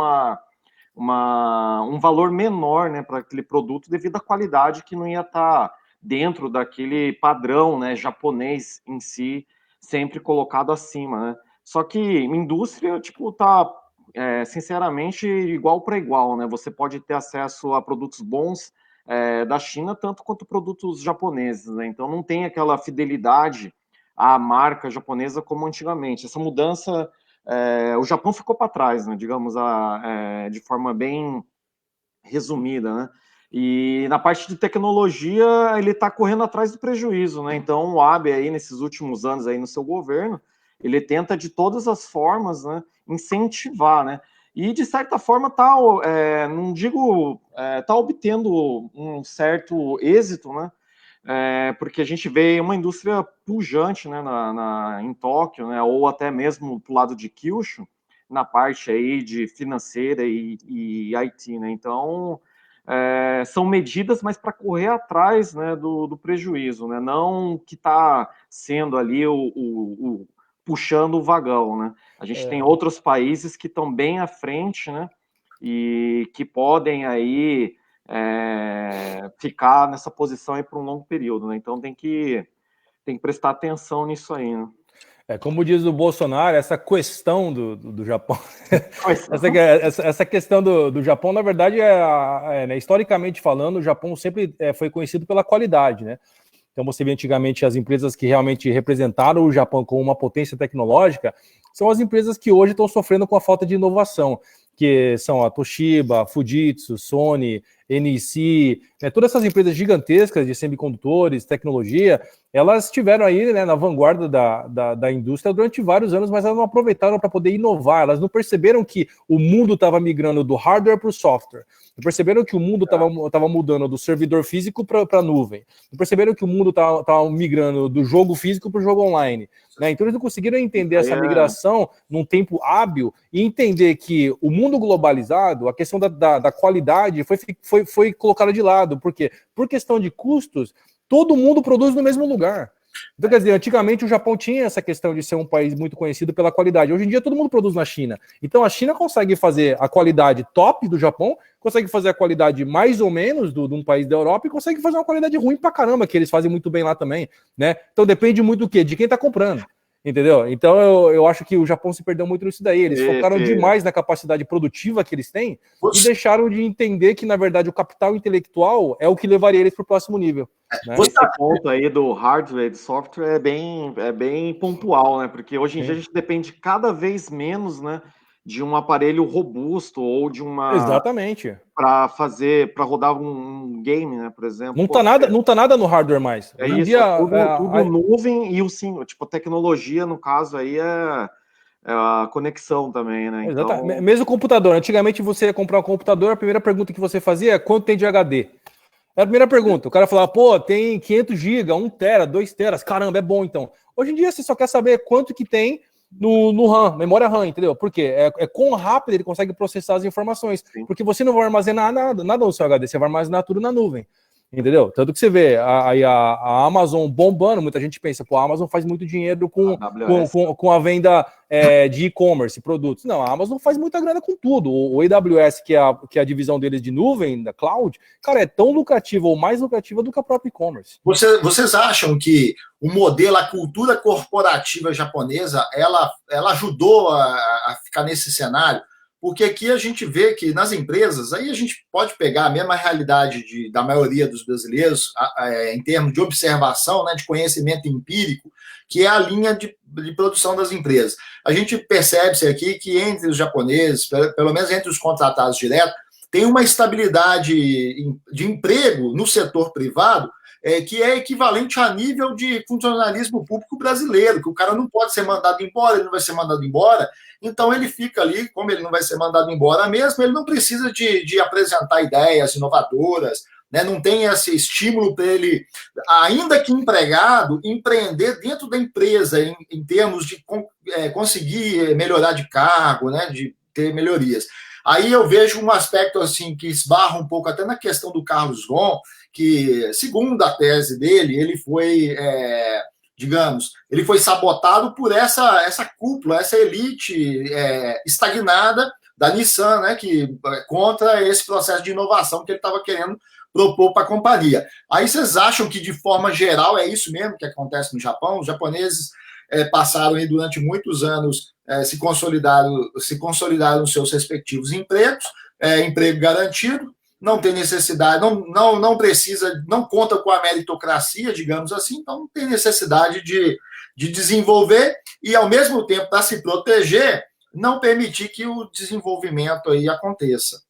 valor menor, né, para aquele produto devido à qualidade que não ia estar dentro daquele padrão, né, japonês em si, sempre colocado acima, né? Só que indústria, tipo, tá sinceramente igual para igual, né? Você pode ter acesso a produtos bons da China tanto quanto produtos japoneses, né? Então não tem aquela fidelidade à marca japonesa como antigamente. Essa mudança o Japão ficou para trás, né, digamos, de forma bem resumida, né? E na parte de tecnologia, ele está correndo atrás do prejuízo, né? Então, o Abe aí, nesses últimos anos aí no seu governo, ele tenta de todas as formas, né, incentivar, né? E, de certa forma, não digo, tá obtendo um certo êxito, né? porque a gente vê uma indústria pujante, né, em Tóquio, né, ou até mesmo pro lado de Kyushu, na parte aí de financeira e IT, né? Então, são medidas, mas para correr atrás, né, do prejuízo, né? Não que está sendo ali puxando o vagão, né? A gente tem outros países que estão bem à frente, né? E que podem aí ficar nessa posição aí por um longo período, né? Então tem que prestar atenção nisso aí, né? Como diz o Bolsonaro, essa questão do Japão, essa questão do Japão, na verdade, né, historicamente falando, o Japão sempre foi conhecido pela qualidade, né? Então você vê antigamente as empresas que realmente representaram o Japão como uma potência tecnológica, são as empresas que hoje estão sofrendo com a falta de inovação, que são a Toshiba, Fujitsu, Sony, NEC, né, todas essas empresas gigantescas de semicondutores, tecnologia, elas estiveram aí, né, na vanguarda da indústria durante vários anos, mas elas não aproveitaram para poder inovar, elas não perceberam que o mundo estava migrando do hardware para o software, não perceberam que o mundo estava mudando do servidor físico para a nuvem, não perceberam que o mundo estava migrando do jogo físico para o jogo online, né? Então eles não conseguiram entender essa migração num tempo hábil e entender que o mundo globalizado, a questão da qualidade foi colocada de lado. Por quê? Por questão de custos, todo mundo produz no mesmo lugar. Então, quer dizer, antigamente o Japão tinha essa questão de ser um país muito conhecido pela qualidade. Hoje em dia todo mundo produz na China. Então a China consegue fazer a qualidade top do Japão, consegue fazer a qualidade mais ou menos de um país da Europa e consegue fazer uma qualidade ruim pra caramba, que eles fazem muito bem lá também, né? Então depende muito do quê? De quem tá comprando. Entendeu? Então eu acho que o Japão se perdeu muito nisso daí. Eles focaram demais na capacidade produtiva que eles têm e deixaram de entender que, na verdade, o capital intelectual é o que levaria eles para o próximo nível. Né? Esse ponto aí do hardware e do software é bem pontual, né? Porque hoje em dia a gente depende cada vez menos, né, de um aparelho robusto ou de uma... Exatamente. Para rodar um game, né, por exemplo. Não tá nada no hardware mais. Hoje em dia, tudo nuvem e tipo, tecnologia, no caso aí, é a conexão também, né? Então... Mesmo o computador. Antigamente você ia comprar um computador, a primeira pergunta que você fazia é quanto tem de HD? Era a primeira pergunta. O cara falava, pô, tem 500 GB, 1 tera, 2 teras, caramba, é bom então. Hoje em dia você só quer saber quanto que tem no RAM, memória RAM, entendeu? Por quê? Quão rápido ele consegue processar as informações. Sim. Porque você não vai armazenar nada no seu HD, você vai armazenar tudo na nuvem. Entendeu? Tanto que você vê a Amazon bombando, muita gente pensa, pô, a Amazon faz muito dinheiro com a venda de e-commerce, produtos. Não, a Amazon faz muita grana com tudo. O AWS, que é a divisão deles de nuvem, da cloud, cara, é tão lucrativa ou mais lucrativa do que a própria e-commerce. Vocês acham que o modelo, a cultura corporativa japonesa, ela ajudou a ficar nesse cenário? Porque aqui a gente vê que nas empresas, aí a gente pode pegar a mesma realidade da maioria dos brasileiros, em termos de observação, né, de conhecimento empírico, que é a linha de produção das empresas. A gente percebe-se aqui que entre os japoneses, pelo menos entre os contratados diretos, tem uma estabilidade de emprego no setor privado que é equivalente a nível de funcionalismo público brasileiro, que o cara não pode ser mandado embora, ele não vai ser mandado embora, então ele fica ali, como ele não vai ser mandado embora mesmo, ele não precisa de apresentar ideias inovadoras, né? Não tem esse estímulo para ele, ainda que empregado, empreender dentro da empresa, em termos de conseguir melhorar de cargo, né? De ter melhorias. Aí eu vejo um aspecto assim que esbarra um pouco até na questão do Carlos Ghosn, que, segundo a tese dele, ele foi, digamos, ele foi sabotado por essa cúpula, essa elite estagnada da Nissan, né, que contra esse processo de inovação que ele estava querendo propor para a companhia. Aí vocês acham que, de forma geral, é isso mesmo que acontece no Japão? Os japoneses passaram aí durante muitos anos se consolidaram nos seus respectivos empregos, emprego garantido, não tem necessidade, não precisa, não conta com a meritocracia, digamos assim, então não tem necessidade de desenvolver e, ao mesmo tempo, para se proteger, não permitir que o desenvolvimento aí aconteça.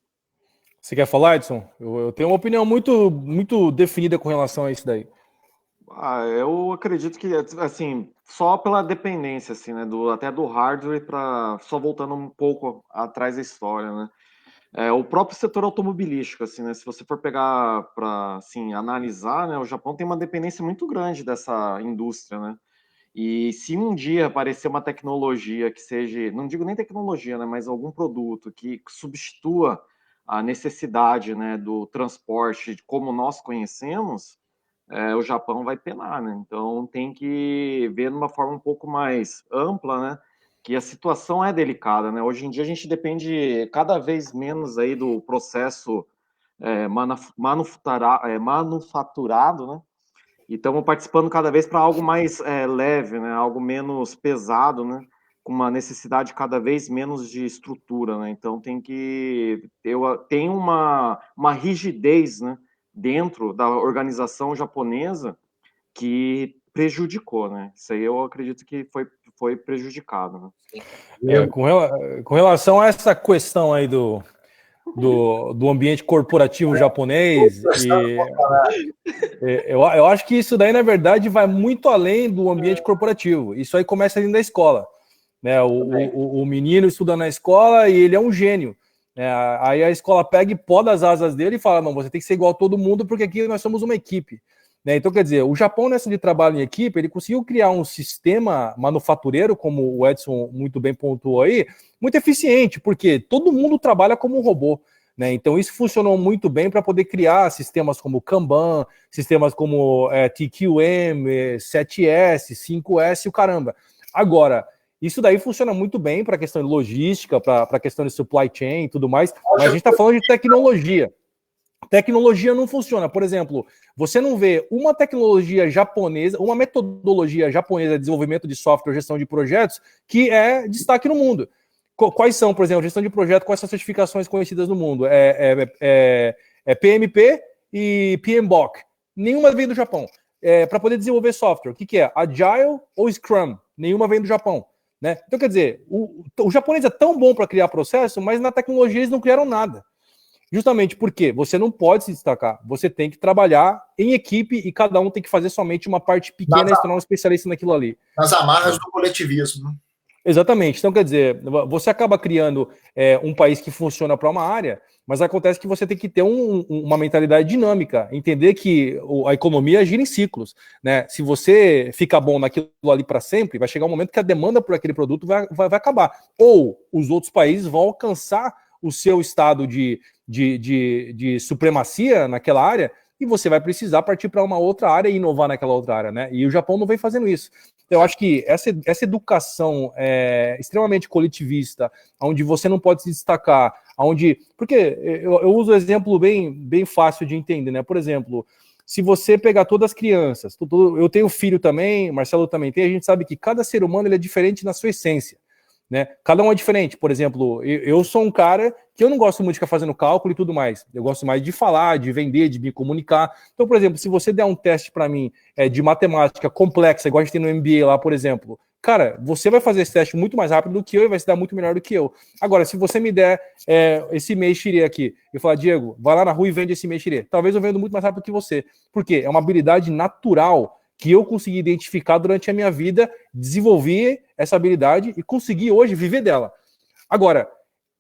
Você quer falar, Edson? Eu tenho uma opinião muito, muito definida com relação a isso daí. Eu acredito que, assim, só pela dependência, assim, né, até do hardware, só voltando um pouco atrás da história, né, O próprio setor automobilístico, assim, né? Se você for pegar para, assim, analisar, né? O Japão tem uma dependência muito grande dessa indústria, né? E se um dia aparecer uma tecnologia que seja, não digo nem tecnologia, né? Mas algum produto que substitua a necessidade, né? Do transporte como nós conhecemos, o Japão vai penar, né? Então tem que ver de uma forma um pouco mais ampla, né? Que a situação é delicada, né? Hoje em dia a gente depende cada vez menos aí do processo manufaturado, né? E estamos participando cada vez para algo mais leve, né? Algo menos pesado, né? Com uma necessidade cada vez menos de estrutura, né? Então tem uma rigidez, né? Dentro da organização japonesa que prejudicou, né? Isso aí eu acredito que foi prejudicado, né? Com relação a essa questão aí do ambiente corporativo japonês, eu acho que isso daí, na verdade, vai muito além do ambiente corporativo. Isso aí começa dentro da escola. Né? O menino estuda na escola e ele é um gênio. Né? Aí a escola pega e poda as asas dele e fala, não, você tem que ser igual a todo mundo porque aqui nós somos uma equipe. Né? Então, quer dizer, o Japão, nessa de trabalho em equipe, ele conseguiu criar um sistema manufatureiro, como o Edson muito bem pontuou aí, muito eficiente, porque todo mundo trabalha como um robô. Né? Então, isso funcionou muito bem para poder criar sistemas como Kanban, sistemas como TQM, 7S, 5S e o caramba. Agora, isso daí funciona muito bem para a questão de logística, para a questão de supply chain e tudo mais, mas a gente está falando de tecnologia. Tecnologia não funciona. Por exemplo, você não vê uma tecnologia japonesa, uma metodologia japonesa de desenvolvimento de software, gestão de projetos, que é destaque no mundo. Quais são, por exemplo, gestão de projeto, quais são as certificações conhecidas no mundo? PMP e PMBOK. Nenhuma vem do Japão. Para poder desenvolver software, o que é? Agile ou Scrum? Nenhuma vem do Japão. Né? Então, quer dizer, o japonês é tão bom para criar processo, mas na tecnologia eles não criaram nada. Justamente porque você não pode se destacar. Você tem que trabalhar em equipe e cada um tem que fazer somente uma parte pequena e se tornar um especialista naquilo ali. Nas amarras do coletivismo. Exatamente. Então, quer dizer, você acaba criando um país que funciona para uma área, mas acontece que você tem que ter uma mentalidade dinâmica, entender que a economia gira em ciclos. Né? Se você ficar bom naquilo ali para sempre, vai chegar um momento que a demanda por aquele produto vai acabar. Ou os outros países vão alcançar o seu estado de supremacia naquela área e você vai precisar partir para uma outra área e inovar naquela outra área. Né? E o Japão não vem fazendo isso. Eu acho que essa educação extremamente coletivista, onde você não pode se destacar, porque eu uso um exemplo bem fácil de entender, né? Por exemplo, se você pegar todas as crianças, eu tenho filho também, Marcelo também tem, a gente sabe que cada ser humano ele é diferente na sua essência. Né? Cada um é diferente. Por exemplo, eu sou um cara que eu não gosto muito de ficar fazendo cálculo e tudo mais. Eu gosto mais de falar, de vender, de me comunicar. Então, por exemplo, se você der um teste para mim de matemática complexa, igual a gente tem no MBA lá, por exemplo, cara, você vai fazer esse teste muito mais rápido do que eu e vai se dar muito melhor do que eu. Agora, se você me der esse meixirê aqui e falar, Diego, vai lá na rua e vende esse meixirê, talvez eu venda muito mais rápido que você. Por quê? É uma habilidade natural que eu consegui identificar durante a minha vida, desenvolvi essa habilidade e consegui hoje viver dela. Agora,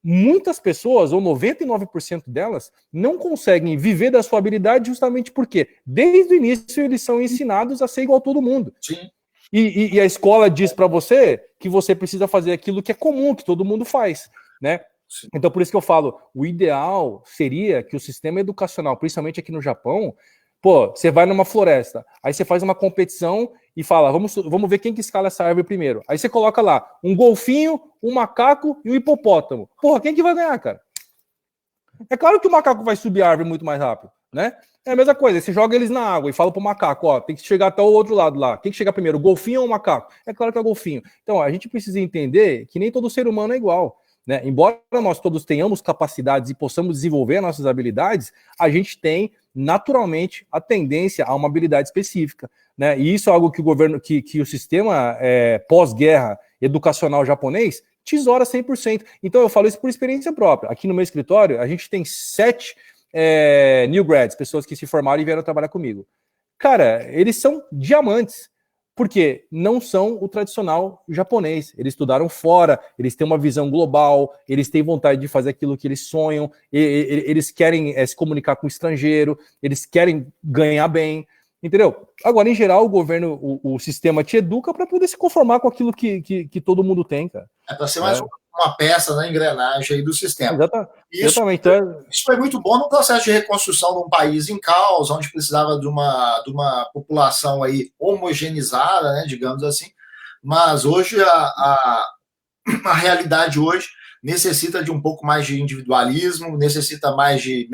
muitas pessoas, ou 99% delas, não conseguem viver da sua habilidade justamente porque, desde o início, eles são ensinados a ser igual a todo mundo. Sim. E a escola diz para você que você precisa fazer aquilo que é comum, que todo mundo faz, né? Sim. Então, por isso que eu falo, o ideal seria que o sistema educacional, principalmente aqui no Japão, você vai numa floresta, aí você faz uma competição e fala, vamos ver quem que escala essa árvore primeiro. Aí você coloca lá um golfinho, um macaco e um hipopótamo. Quem que vai ganhar, cara? É claro que o macaco vai subir a árvore muito mais rápido, né? É a mesma coisa, você joga eles na água e fala pro macaco, tem que chegar até o outro lado lá. Quem que chega primeiro, o golfinho ou o macaco? É claro que é o golfinho. Então, a gente precisa entender que nem todo ser humano é igual. Né? Embora nós todos tenhamos capacidades e possamos desenvolver nossas habilidades, a gente tem naturalmente a tendência a uma habilidade específica. Né? E isso é algo que o governo, que o sistema pós-guerra educacional japonês tesoura 100%. Então eu falo isso por experiência própria. Aqui no meu escritório, a gente tem 7 new grads, pessoas que se formaram e vieram trabalhar comigo. Cara, eles são diamantes. Porque não são o tradicional japonês. Eles estudaram fora, eles têm uma visão global, eles têm vontade de fazer aquilo que eles sonham, eles querem se comunicar com o estrangeiro, eles querem ganhar bem, entendeu? Agora, em geral, o governo, o sistema te educa para poder se conformar com aquilo que todo mundo tem, cara. É para ser mais uma peça na engrenagem aí do sistema. Exatamente. Isso foi muito bom no processo de reconstrução de um país em caos, onde precisava de uma população aí homogeneizada, né, digamos assim. Mas hoje a realidade hoje necessita de um pouco mais de individualismo, necessita mais de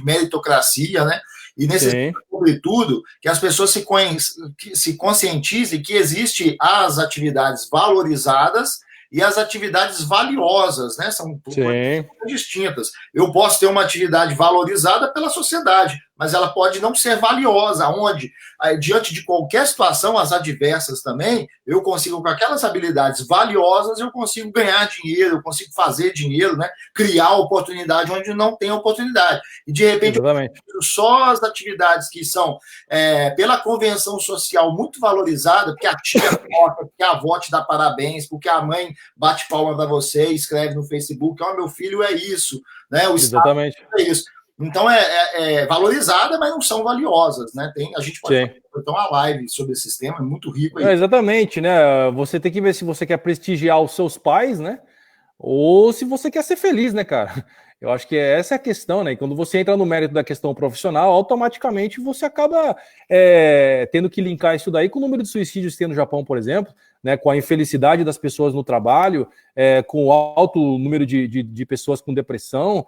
meritocracia, né? E necessita, sobretudo, que as pessoas se conscientizem que existem as atividades valorizadas e as atividades valiosas, né? São coisas distintas. Eu posso ter uma atividade valorizada pela sociedade, mas ela pode não ser valiosa, onde, diante de qualquer situação, as adversas também, eu consigo, com aquelas habilidades valiosas, eu consigo ganhar dinheiro, eu consigo fazer dinheiro, né? Criar oportunidade onde não tem oportunidade. E, de repente, só as atividades que são, pela convenção social, muito valorizadas, porque a tia toca, porque a avó te dá parabéns, porque a mãe bate palma para você, escreve no Facebook, meu filho é isso, né? O Exatamente. Estado é isso. Então, é valorizada, mas não são valiosas, né? A gente pode fazer uma live sobre esse sistema, é muito rico aí. Exatamente, né? Você tem que ver se você quer prestigiar os seus pais, né? Ou se você quer ser feliz, né, cara? Eu acho que essa é a questão, né? E quando você entra no mérito da questão profissional, automaticamente você acaba tendo que linkar isso daí com o número de suicídios que tem no Japão, por exemplo, né? Com a infelicidade das pessoas no trabalho, com o alto número de pessoas com depressão,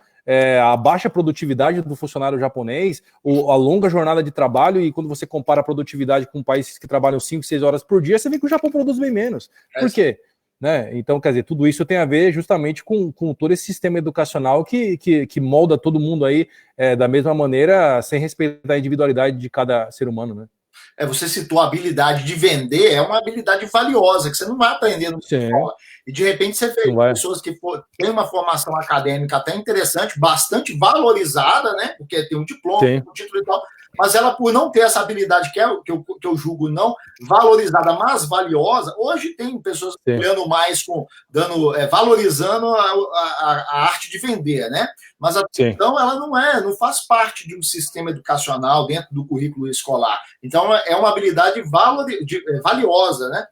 a baixa produtividade do funcionário japonês, a longa jornada de trabalho, e quando você compara a produtividade com países que trabalham 5, 6 horas por dia, você vê que o Japão produz bem menos. Por quê? Né? Então, quer dizer, tudo isso tem a ver justamente com todo esse sistema educacional que molda todo mundo aí da mesma maneira, sem respeitar a individualidade de cada ser humano, né? Você citou a habilidade de vender, é uma habilidade valiosa, que você não vai aprender no escola. E, de repente, você vê pessoas que têm uma formação acadêmica até interessante, bastante valorizada, né? Porque tem um diploma, tem um título e tal, mas ela, por não ter essa habilidade que eu julgo não valorizada, mas valiosa, hoje tem pessoas olhando mais, valorizando a arte de vender, né? Mas então ela não faz parte de um sistema educacional dentro do currículo escolar. Então é uma habilidade valiosa, né?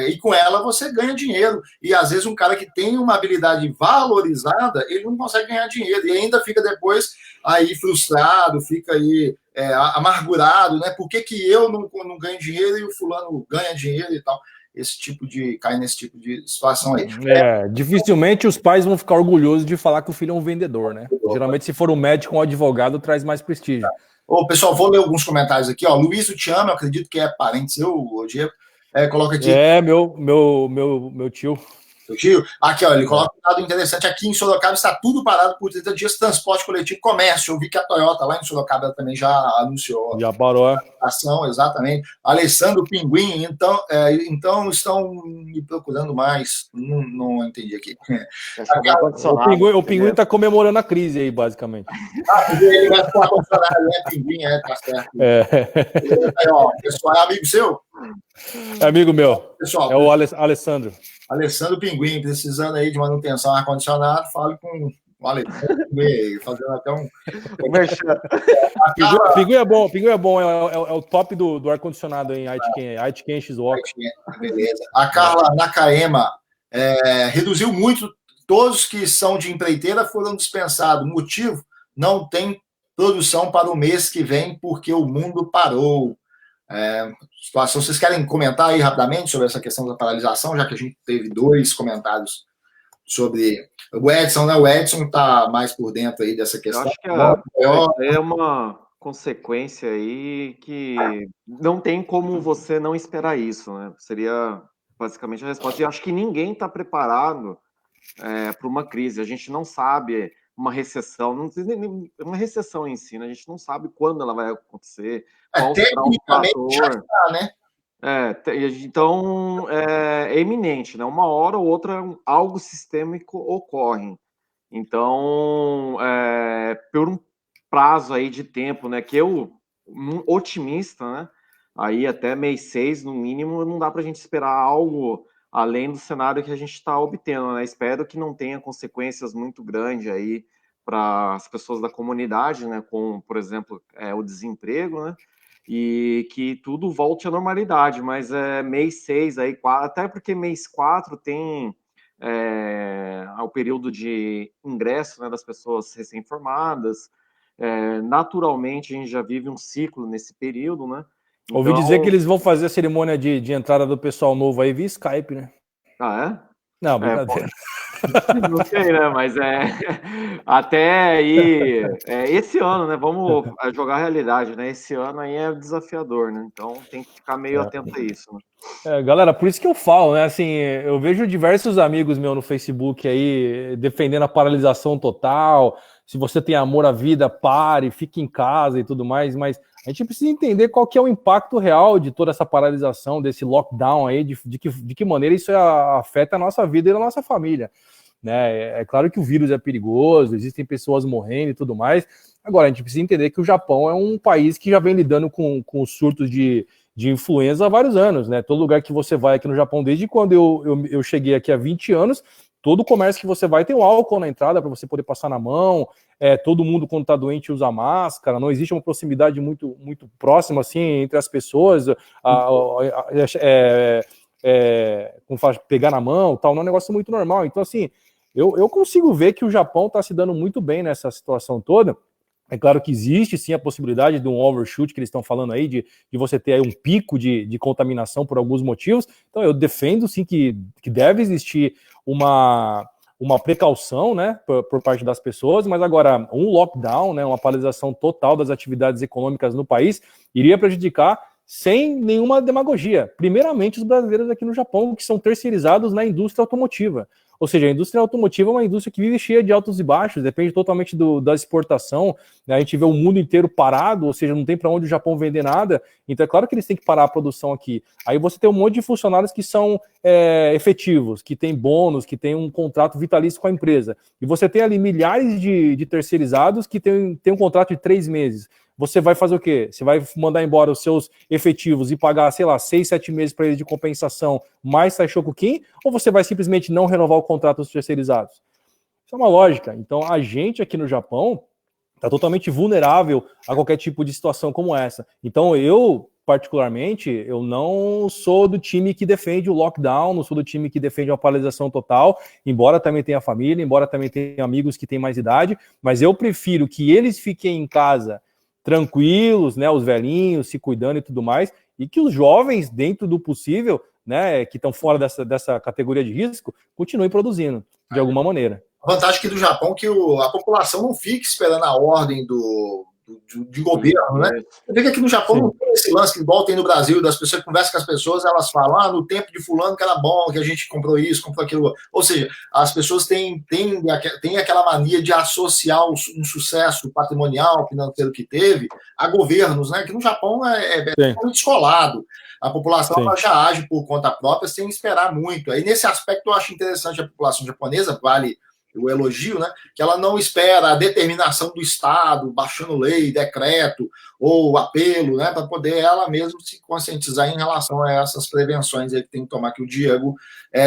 E com ela você ganha dinheiro. E às vezes um cara que tem uma habilidade valorizada, ele não consegue ganhar dinheiro e ainda fica depois aí frustrado, fica aí amargurado, né? Por que eu não ganho dinheiro e o fulano ganha dinheiro e tal? Cai nesse tipo de situação aí. Dificilmente os pais vão ficar orgulhosos de falar que o filho é um vendedor, né? Geralmente, se for um médico ou um advogado, traz mais prestígio. Pessoal, vou ler alguns comentários aqui. Luiz, eu te amo, eu acredito que é parente seu, Diego. Coloca aqui. Meu tio. Seu tio? Aqui, ele coloca um dado interessante. Aqui em Sorocaba está tudo parado por 30 dias, transporte coletivo, comércio. Eu vi que a Toyota lá em Sorocaba também já anunciou. Já parou, ação, exatamente. Alessandro Pinguim, então estão me procurando mais. Não entendi aqui. O Pinguim está comemorando a crise aí, basicamente. Ele vai ficar condicionado, né? Pinguim, tá certo. Pessoal, é amigo seu? É amigo meu. Pessoal, é o Alessandro. Alessandro Pinguim, precisando aí de manutenção ar-condicionado, fale com o Alessandro Pinguim, fazendo até um... Pinguim é bom, é o top do ar-condicionado em Aitken Shizuoka. Beleza. A Carla Nakaema reduziu muito, todos que são de empreiteira foram dispensados. Motivo, não tem produção para o mês que vem, porque o mundo parou. Situação. Vocês querem comentar aí rapidamente sobre essa questão da paralisação, já que a gente teve 2 comentários sobre o Edson, né? O Edson está mais por dentro aí dessa questão. Eu acho que é uma consequência aí que não tem como você não esperar isso, né? Seria basicamente a resposta. E eu acho que ninguém está preparado para uma crise. A gente não sabe uma recessão, não tem nem uma recessão em si, né? A gente não sabe quando ela vai acontecer, qual será o fator. Né? Então é iminente, né? Uma hora ou outra algo sistêmico ocorre. Então, por um prazo aí de tempo, né? Que eu, otimista, né? aí até mês 6, no mínimo, não dá para a gente esperar algo além do cenário que a gente está obtendo, né? Espero que não tenha consequências muito grandes aí para as pessoas da comunidade, né? Com, por exemplo, o desemprego, né? E que tudo volte à normalidade, mas mês 6 aí, até porque mês 4 tem o período de ingresso, né, das pessoas recém-formadas. Naturalmente, a gente já vive um ciclo nesse período, né? Ouvi dizer que Então, eles vão fazer a cerimônia de entrada do pessoal novo aí via Skype, né? Não, brincadeira. Não sei, né? Mas até aí, esse ano, né? Vamos jogar a realidade, né? Esse ano aí é desafiador, né? Então tem que ficar meio atento a isso, né? Galera, por isso que eu falo, né? Assim, eu vejo diversos amigos meus no Facebook aí defendendo a paralisação total. Se você tem amor à vida, pare, fique em casa e tudo mais, mas a gente precisa entender qual que é o impacto real de toda essa paralisação, desse lockdown aí, de que maneira isso afeta a nossa vida e a nossa família. Né? É claro que o vírus é perigoso, existem pessoas morrendo e tudo mais. Agora, a gente precisa entender que o Japão é um país que já vem lidando com surtos de influenza há vários anos, né? Todo lugar que você vai aqui no Japão, desde quando eu cheguei aqui há 20 anos, todo comércio que você vai tem um álcool na entrada para você poder passar na mão, todo mundo quando está doente usa máscara, não existe uma proximidade muito, muito próxima assim entre as pessoas, pegar na mão, tal, não é um negócio muito normal. Então, assim, eu consigo ver que o Japão está se dando muito bem nessa situação toda. É claro que existe sim a possibilidade de um overshoot que eles estão falando aí, de você ter aí um pico de contaminação por alguns motivos. Então eu defendo sim que deve existir uma precaução, né, por parte das pessoas, mas agora um lockdown, né, uma paralisação total das atividades econômicas no país iria prejudicar sem nenhuma demagogia. Primeiramente os brasileiros aqui no Japão, que são terceirizados na indústria automotiva. Ou seja, a indústria automotiva é uma indústria que vive cheia de altos e baixos, depende totalmente da exportação, né? A gente vê o mundo inteiro parado, ou seja, não tem para onde o Japão vender nada, então é claro que eles têm que parar a produção aqui. Aí você tem um monte de funcionários que são efetivos, que têm bônus, que têm um contrato vitalício com a empresa. E você tem ali milhares de terceirizados que têm um contrato de 3 meses. Você vai fazer o quê? Você vai mandar embora os seus efetivos e pagar, sei lá, 6, 7 meses para eles de compensação, mais Taishokukin, ou você vai simplesmente não renovar o contrato dos terceirizados? Isso é uma lógica. Então, a gente aqui no Japão está totalmente vulnerável a qualquer tipo de situação como essa. Então, eu, particularmente, eu não sou do time que defende o lockdown, não sou do time que defende uma paralisação total, embora também tenha família, embora também tenha amigos que têm mais idade, mas eu prefiro que eles fiquem em casa tranquilos, né, os velhinhos se cuidando e tudo mais, e que os jovens, dentro do possível, né, que estão fora dessa categoria de risco, continuem produzindo, de alguma maneira. A vantagem aqui do Japão é que a população não fica esperando a ordem de governo, né? Você vê que aqui no Japão não tem esse lance que igual tem no Brasil, das pessoas que conversam com as pessoas, elas falam, no tempo de fulano que era bom, que a gente comprou isso, comprou aquilo. Ou seja, as pessoas têm aquela mania de associar um sucesso patrimonial, financeiro que teve, a governos, né? Que no Japão é muito descolado. A população já age por conta própria sem esperar muito. Aí, nesse aspecto, eu acho interessante a população japonesa, vale o elogio, né, que ela não espera a determinação do Estado, baixando lei, decreto ou apelo, né, para poder ela mesma se conscientizar em relação a essas prevenções aí que tem que tomar, que o Diego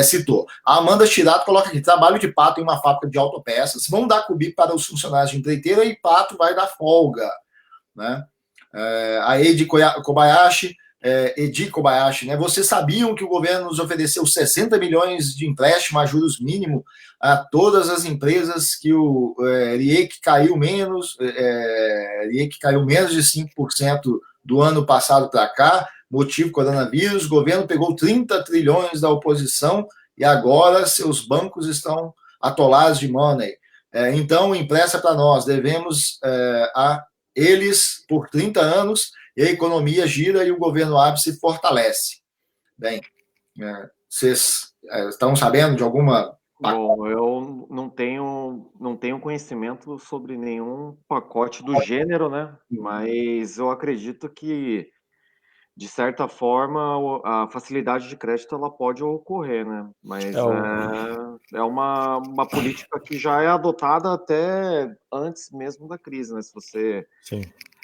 citou. A Amanda Chirato coloca aqui, trabalho de pato em uma fábrica de autopeças, vão dar cubi para os funcionários de empreiteira e pato vai dar folga. Né? A Edi Kobayashi, Edi Kobayashi, né? Vocês sabiam que o governo nos ofereceu 60 milhões de empréstimo a juros mínimo a todas as empresas que o RIEC caiu menos de 5% do ano passado para cá, motivo coronavírus, o governo pegou 30 trilhões da oposição e agora seus bancos estão atolados de money. Então, empresta para nós, devemos a eles por 30 anos, e a economia gira e o governo abre se fortalece. Bem, vocês estão sabendo de alguma... Bom, eu não tenho conhecimento sobre nenhum pacote do gênero, né? Mas eu acredito que, de certa forma, a facilidade de crédito ela pode ocorrer, né? Mas é uma política que já é adotada até antes mesmo da crise, né? Se você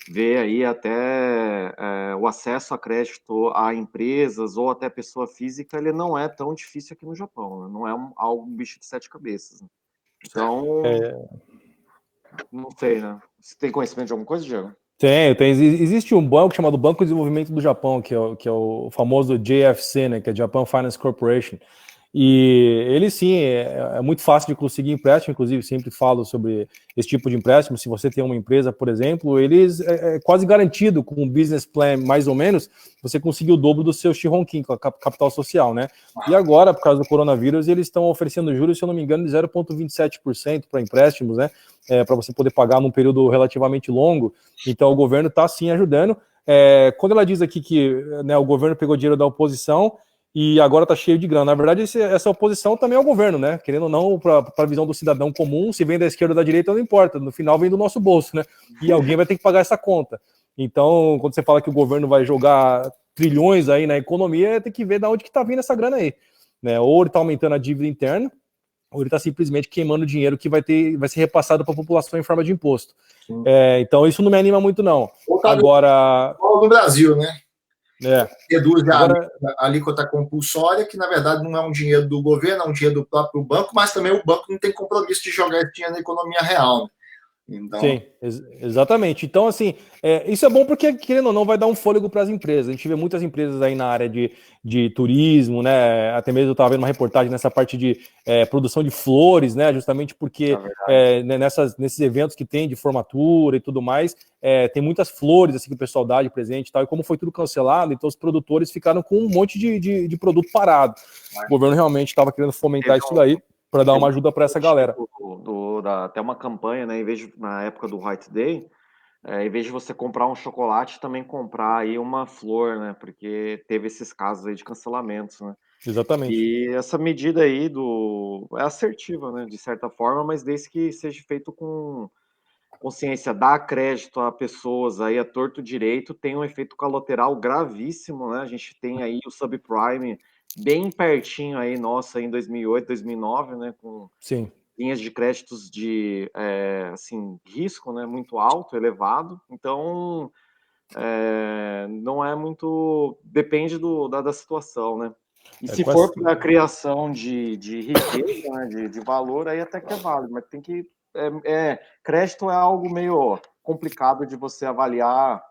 vê aí até o acesso a crédito a empresas ou até pessoa física, ele não é tão difícil aqui no Japão, né? Não é algo um bicho de sete cabeças, né? Então, não sei, né? Você tem conhecimento de alguma coisa, Diego? Tem. Existe um banco chamado Banco de Desenvolvimento do Japão, que é o famoso JFC, né, que é Japan Finance Corporation. E ele sim, é muito fácil de conseguir empréstimo, inclusive sempre falo sobre esse tipo de empréstimo. Se você tem uma empresa, por exemplo, eles é quase garantido com um business plan mais ou menos, você conseguir o dobro do seu Shihonkin, com a capital social, né? E agora, por causa do coronavírus, eles estão oferecendo juros, se eu não me engano, de 0,27% para empréstimos, né? Para você poder pagar num período relativamente longo. Então o governo está sim ajudando. Quando ela diz aqui que, né, o governo pegou dinheiro da oposição e agora está cheio de grana. Na verdade, essa oposição também é o governo, né? Querendo ou não, para a visão do cidadão comum, se vem da esquerda ou da direita, não importa. No final vem do nosso bolso, né? E alguém vai ter que pagar essa conta. Então, quando você fala que o governo vai jogar trilhões aí na economia, tem que ver de onde que está vindo essa grana aí, né? Ou ele está aumentando a dívida interna, ou ele está simplesmente queimando dinheiro que vai ser repassado para a população em forma de imposto. Então, isso não me anima muito, não. Agora, no Brasil, né? Reduz a alíquota compulsória, que na verdade não é um dinheiro do governo, é um dinheiro do próprio banco, mas também o banco não tem compromisso de jogar esse dinheiro na economia real, né? Então... Sim, exatamente. Então, assim, isso é bom porque, querendo ou não, vai dar um fôlego para as empresas. A gente vê muitas empresas aí na área de turismo, né? Até mesmo eu estava vendo uma reportagem nessa parte de produção de flores, né? Justamente porque nesses eventos que tem de formatura e tudo mais, tem muitas flores assim, que o pessoal dá de presente e tal. E como foi tudo cancelado, então os produtores ficaram com um monte de produto parado. O governo realmente estava querendo fomentar isso daí para dar uma ajuda para essa galera. Até uma campanha, né? Em vez de, na época do White Day, em vez de você comprar um chocolate, também comprar aí uma flor, né? Porque teve esses casos aí de cancelamentos, né? Exatamente. E essa medida aí é assertiva, né? De certa forma, mas desde que seja feito com consciência, dar crédito a pessoas aí a torto direito, tem um efeito colateral gravíssimo, né? A gente tem aí o subprime bem pertinho aí, nossa, em 2008, 2009, né? Com Sim. linhas de créditos de assim, risco, né, muito alto, elevado. Então, não é muito... Depende da situação, né? E se for para a criação de riqueza, né, de valor, aí até que é válido, mas tem que... crédito é algo meio complicado de você avaliar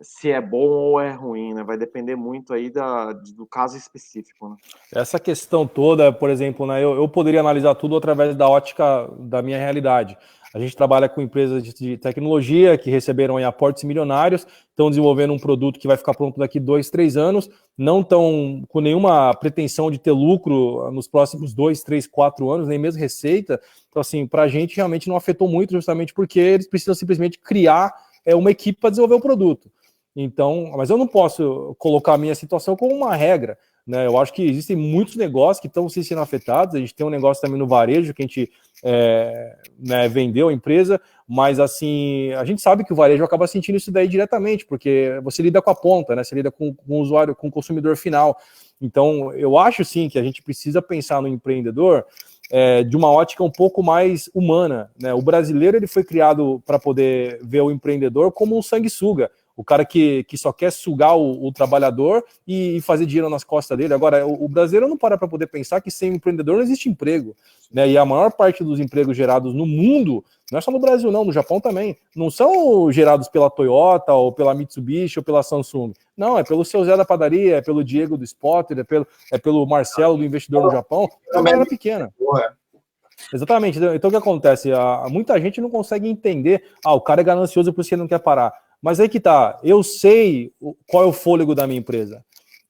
se é bom ou é ruim, né? Vai depender muito aí do caso específico, né? Essa questão toda, por exemplo, né, eu poderia analisar tudo através da ótica da minha realidade. A gente trabalha com empresas de tecnologia que receberam aí aportes milionários, estão desenvolvendo um produto que vai ficar pronto daqui 2, 3 anos, não estão com nenhuma pretensão de ter lucro nos próximos 2, 3, 4 anos, nem mesmo receita. Então, assim, para a gente realmente não afetou muito, justamente porque eles precisam simplesmente criar uma equipe para desenvolver o produto. Então, mas eu não posso colocar a minha situação como uma regra, né? Eu acho que existem muitos negócios que estão sendo afetados. A gente tem um negócio também no varejo que a gente vendeu a empresa, mas assim, a gente sabe que o varejo acaba sentindo isso daí diretamente, porque você lida com a ponta, né? Você lida com o usuário, com o consumidor final. Então, eu acho sim que a gente precisa pensar no empreendedor de uma ótica um pouco mais humana, né? O brasileiro ele foi criado para poder ver o empreendedor como um sanguessuga. O cara que só quer sugar o trabalhador e fazer dinheiro nas costas dele. Agora, o brasileiro não para poder pensar que sem empreendedor não existe emprego, né? E a maior parte dos empregos gerados no mundo, não é só no Brasil não, no Japão também, não são gerados pela Toyota ou pela Mitsubishi ou pela Samsung. Não, é pelo seu Zé da padaria, é pelo Diego do Spotter, é pelo Marcelo do investidor no Japão, é uma galera pequena. Exatamente. Então o que acontece? Muita gente não consegue entender, o cara é ganancioso por isso que ele não quer parar. Mas aí que tá, eu sei qual é o fôlego da minha empresa.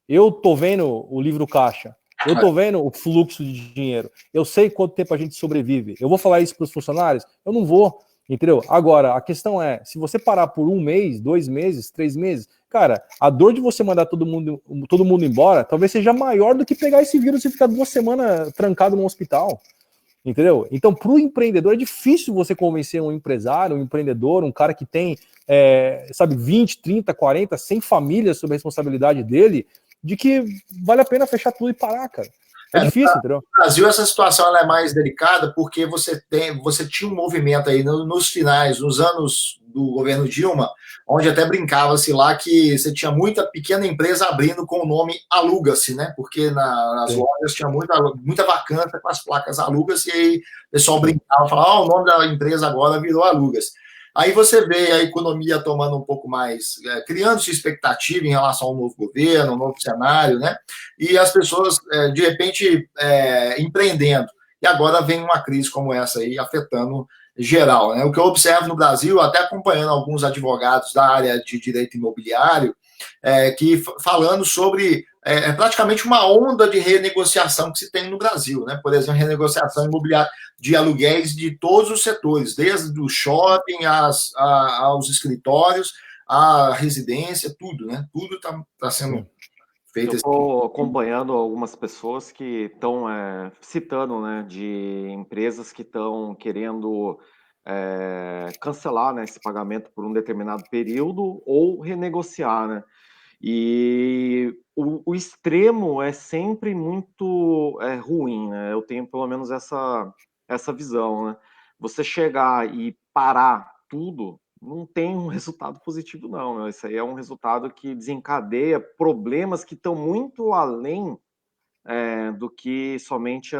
Eu tô vendo o livro caixa, eu tô vendo o fluxo de dinheiro, eu sei quanto tempo a gente sobrevive. Eu vou falar isso para os funcionários? Eu não vou, entendeu? Agora, a questão é, se você parar por 1 mês, 2 meses, 3 meses, cara, a dor de você mandar todo mundo embora talvez seja maior do que pegar esse vírus e ficar 2 semanas trancado no hospital. Entendeu? Então, para o empreendedor, é difícil você convencer um empresário, um empreendedor, um cara que tem, 20, 30, 40, 100 famílias sob a responsabilidade dele, de que vale a pena fechar tudo e parar, cara. É difícil, entendeu? No Brasil, essa situação ela é mais delicada porque você tinha um movimento aí nos finais, nos anos do governo Dilma, onde até brincava-se lá que você tinha muita pequena empresa abrindo com o nome Aluga-se, né? Porque nas lojas tinha muita vacância com as placas Aluga-se, e aí o pessoal brincava, falava, o nome da empresa agora virou Aluga-se. Aí você vê a economia tomando um pouco mais, criando-se expectativa em relação ao novo governo, ao novo cenário, né? E as pessoas, de repente, empreendendo. E agora vem uma crise como essa aí, afetando geral, né? O que eu observo no Brasil, até acompanhando alguns advogados da área de direito imobiliário, que falando sobre praticamente uma onda de renegociação que se tem no Brasil, né? Por exemplo, renegociação imobiliária de aluguéis de todos os setores, desde o shopping aos escritórios, a residência, tudo, né? Tudo está sendo feito. Eu estou acompanhando algumas pessoas que estão citando, né, de empresas que estão querendo cancelar, né, esse pagamento por um determinado período ou renegociar, né? E o extremo é sempre muito ruim, né? Eu tenho pelo menos essa visão, né? Você chegar e parar tudo não tem um resultado positivo, não, né? Isso aí é um resultado que desencadeia problemas que estão muito além do que somente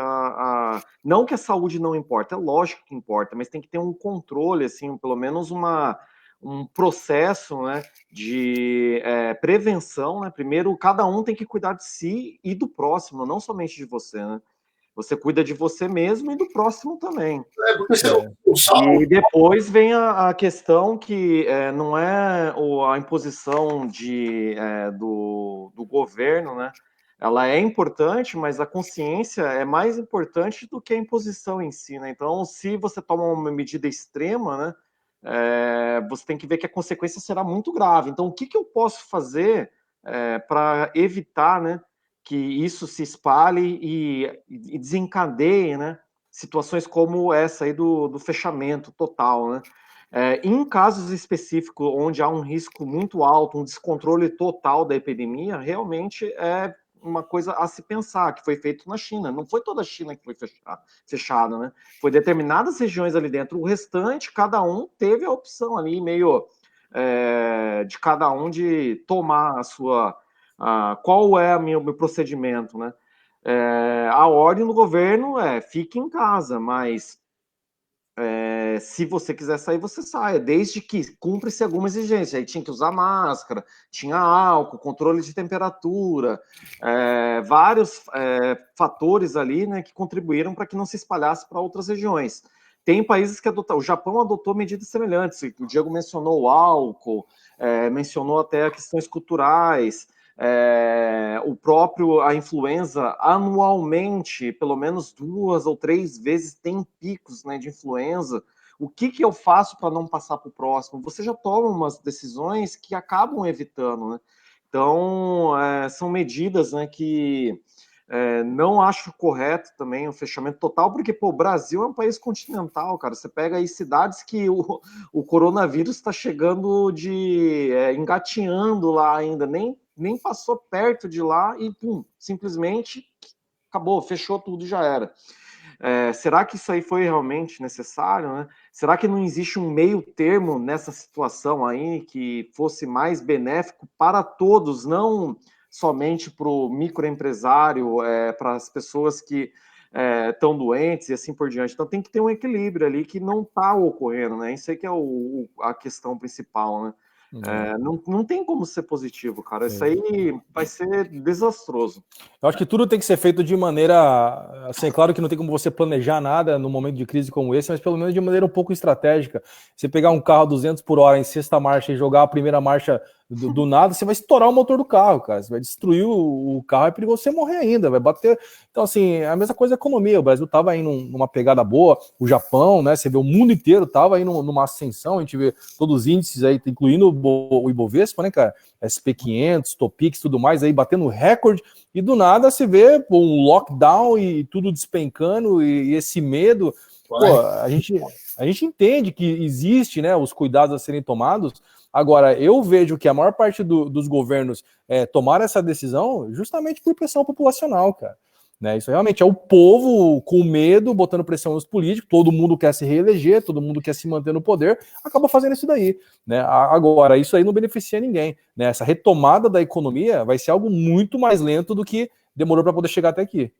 Não que a saúde não importa, é lógico que importa, mas tem que ter um controle, assim, pelo menos um processo, né, de prevenção, né? Primeiro, cada um tem que cuidar de si e do próximo, não somente de você, né? Você cuida de você mesmo e do próximo também. E depois vem a questão que não é a imposição do governo, né? Ela é importante, mas a consciência é mais importante do que a imposição em si, né? Então, se você toma uma medida extrema, né, você tem que ver que a consequência será muito grave. Então, o que eu posso fazer para evitar, né, que isso se espalhe e desencadeie, né, situações como essa aí do fechamento total, né? Em casos específicos onde há um risco muito alto, um descontrole total da epidemia, realmente é uma coisa a se pensar, que foi feito na China. Não foi toda a China que foi fechada, né? Foi determinadas regiões ali dentro. O restante, cada um teve a opção ali, meio de cada um de tomar qual é o meu procedimento, né? A ordem do governo fique em casa, mas se você quiser sair, você saia, desde que cumpra-se alguma exigência. Aí tinha que usar máscara, tinha álcool, controle de temperatura, vários fatores ali, né, que contribuíram para que não se espalhasse para outras regiões. Tem países que adotaram, o Japão adotou medidas semelhantes, o Diego mencionou o álcool, mencionou até questões culturais, a influenza anualmente, pelo menos 2 ou 3 vezes tem picos, né, de influenza. O que eu faço para não passar para o próximo? Você já toma umas decisões que acabam evitando, né? Então, são medidas, né, que não acho correto também o fechamento total, porque o Brasil é um país continental, cara. Você pega aí cidades que o coronavírus está chegando engatinhando lá ainda, nem passou perto de lá e, pum, simplesmente acabou, fechou tudo e já era. Será que isso aí foi realmente necessário, né? Será que não existe um meio termo nessa situação aí que fosse mais benéfico para todos, não somente para o microempresário, para as pessoas que estão doentes e assim por diante? Então tem que ter um equilíbrio ali que não está ocorrendo, né? Isso aí que é a questão principal, né? Não tem como ser positivo, cara. Isso aí vai ser desastroso. Eu acho que tudo tem que ser feito de maneira, assim, claro que não tem como você planejar nada num momento de crise como esse, mas pelo menos de maneira um pouco estratégica. Você pegar um carro a 200 por hora em sexta marcha e jogar a primeira marcha do nada, você vai estourar o motor do carro, cara. Você vai destruir o carro, é perigoso você morrer ainda, vai bater. Então, assim, a mesma coisa a economia. O Brasil estava aí numa pegada boa, o Japão, né? Você vê o mundo inteiro estava aí numa ascensão, a gente vê todos os índices aí, incluindo o Ibovespa, né, cara? SP500, Topix, tudo mais aí, batendo recorde, e do nada se vê um lockdown e tudo despencando, e esse medo. Pô, a gente entende que existe, né, os cuidados a serem tomados. Agora, eu vejo que a maior parte dos governos tomaram essa decisão justamente por pressão populacional, cara. né? Isso realmente é o povo com medo, botando pressão nos políticos, todo mundo quer se reeleger, todo mundo quer se manter no poder, acaba fazendo isso daí, né? Agora, isso aí não beneficia ninguém, né? Essa retomada da economia vai ser algo muito mais lento do que demorou para poder chegar até aqui.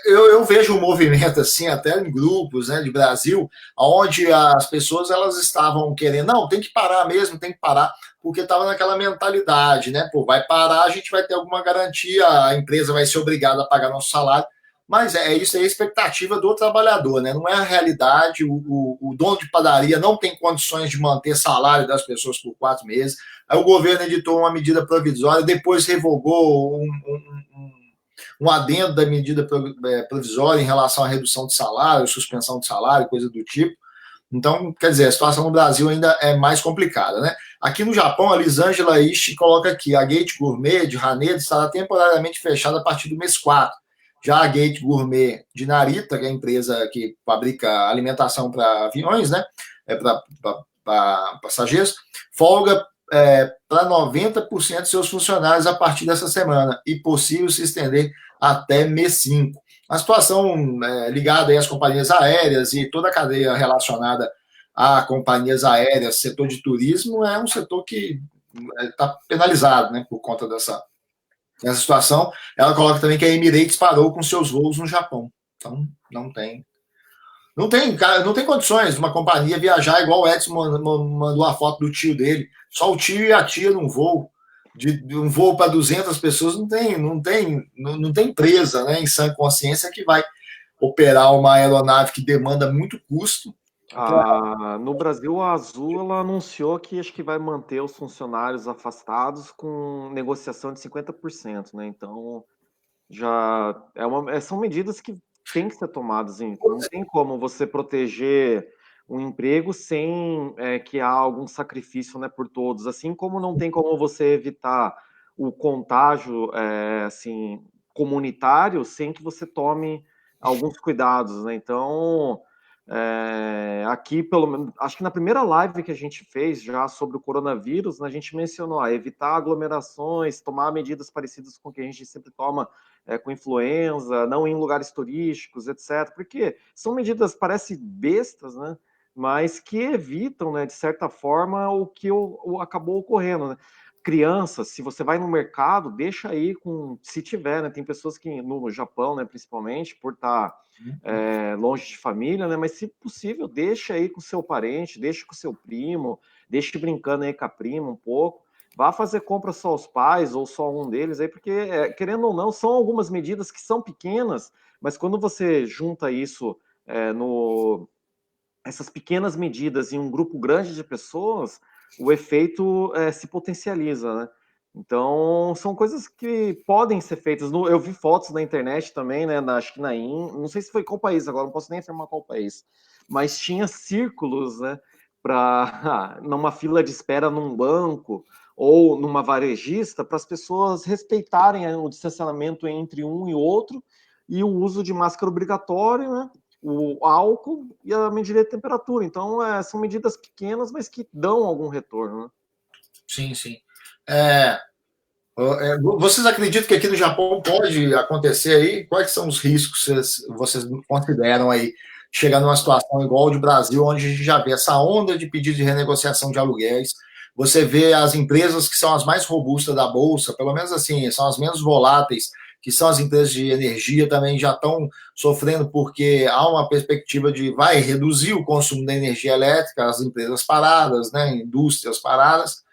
Eu vejo um movimento assim, até em grupos, né, de Brasil, onde as pessoas elas estavam querendo, não, tem que parar mesmo, tem que parar, porque estava naquela mentalidade, né? Pô, vai parar, a gente vai ter alguma garantia, a empresa vai ser obrigada a pagar nosso salário, mas isso aí é a expectativa do trabalhador, né? Não é a realidade, o dono de padaria não tem condições de manter salário das pessoas por 4 meses, aí o governo editou uma medida provisória, depois revogou um adendo da medida provisória em relação à redução de salário, suspensão de salário, coisa do tipo. Então, quer dizer, a situação no Brasil ainda é mais complicada, né? Aqui no Japão, a Lisângela Ishi coloca aqui, a Gate Gourmet de Haneda estará temporariamente fechada a partir do mês 4. Já a Gate Gourmet de Narita, que é a empresa que fabrica alimentação para aviões, né? Para passageiros, folga para 90% de seus funcionários a partir dessa semana e possível se estender até mês 5. A situação ligada às companhias aéreas e toda a cadeia relacionada a companhias aéreas, setor de turismo, é um setor que está penalizado, né, por conta dessa situação. Ela coloca também que a Emirates parou com seus voos no Japão. Então, não tem condições de uma companhia viajar igual o Edson mandou a foto do tio dele. Só o tio e a tia num voo. De um voo para 200 pessoas não tem empresa, né, em sã consciência que vai operar uma aeronave que demanda muito custo. No Brasil, a Azul ela anunciou que acho que vai manter os funcionários afastados com negociação de 50%, né? Então já são medidas que têm que ser tomadas. Não tem como você proteger um emprego sem que há algum sacrifício, né, por todos. Assim como não tem como você evitar o contágio assim, comunitário sem que você tome alguns cuidados, né? Então, aqui, pelo menos, acho que na primeira live que a gente fez já sobre o coronavírus, né, a gente mencionou evitar aglomerações, tomar medidas parecidas com o que a gente sempre toma com influenza, não ir em lugares turísticos, etc. Porque são medidas, parecem bestas, né? Mas que evitam, né, de certa forma, o que acabou ocorrendo, né? Crianças, se você vai no mercado, deixa aí se tiver, né? Tem pessoas que no Japão, né, principalmente, por estar longe de família, né? Mas se possível, deixa aí com seu parente, deixa com seu primo, deixa brincando aí com a prima um pouco. Vá fazer compra só aos pais ou só um deles aí, porque, querendo ou não, são algumas medidas que são pequenas, mas quando você junta isso essas pequenas medidas em um grupo grande de pessoas, o efeito se potencializa, né? Então, são coisas que podem ser feitas. Eu vi fotos na internet também, né? Acho que não sei se foi qual país agora, não posso nem afirmar qual país, mas tinha círculos, né? Numa fila de espera num banco ou numa varejista, para as pessoas respeitarem o distanciamento entre um e outro e o uso de máscara obrigatório, né? O álcool e a medida de temperatura. Então, são medidas pequenas, mas que dão algum retorno, né? Sim, sim. Vocês acreditam que aqui no Japão pode acontecer aí? Quais são os riscos que vocês consideram aí? Chegar numa situação igual ao do Brasil, onde a gente já vê essa onda de pedido de renegociação de aluguéis, você vê as empresas que são as mais robustas da Bolsa, pelo menos assim, são as menos voláteis, que são as empresas de energia, também já estão sofrendo porque há uma perspectiva de vai reduzir o consumo da energia elétrica, as empresas paradas, né, indústrias paradas,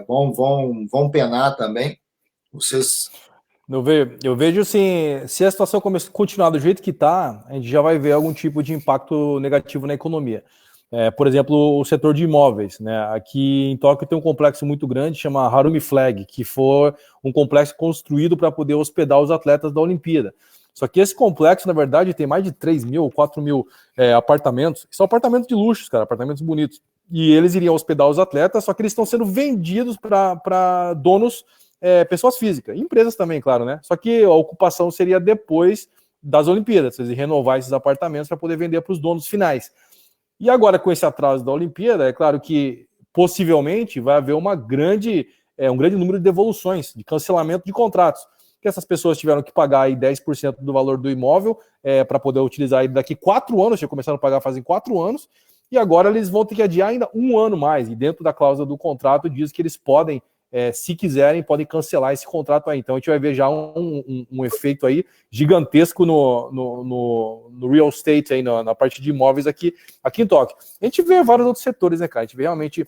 vão penar também. Vocês... Eu vejo assim, se a situação continuar do jeito que está, a gente já vai ver algum tipo de impacto negativo na economia. Por exemplo, o setor de imóveis, né? Aqui em Tóquio tem um complexo muito grande, chama Harumi Flag, que foi um complexo construído para poder hospedar os atletas da Olimpíada. Só que esse complexo, na verdade, tem mais de 3 mil, 4 mil apartamentos. São apartamentos de luxo, cara, apartamentos bonitos. E eles iriam hospedar os atletas, só que eles estão sendo vendidos para donos, pessoas físicas. Empresas também, claro, né? Só que a ocupação seria depois das Olimpíadas. Eles renovar esses apartamentos para poder vender para os donos finais. E agora, com esse atraso da Olimpíada, é claro que possivelmente vai haver um grande número de devoluções, de cancelamento de contratos. que essas pessoas tiveram que pagar aí 10% do valor do imóvel para poder utilizar aí daqui 4 anos, já começaram a pagar fazem 4 anos, e agora eles vão ter que adiar ainda 1 ano mais, e dentro da cláusula do contrato diz que eles podem, se quiserem, podem cancelar esse contrato aí. Então a gente vai ver já um efeito aí gigantesco no real estate, aí, na parte de imóveis aqui em Tóquio. A gente vê vários outros setores, né, cara? A gente vê realmente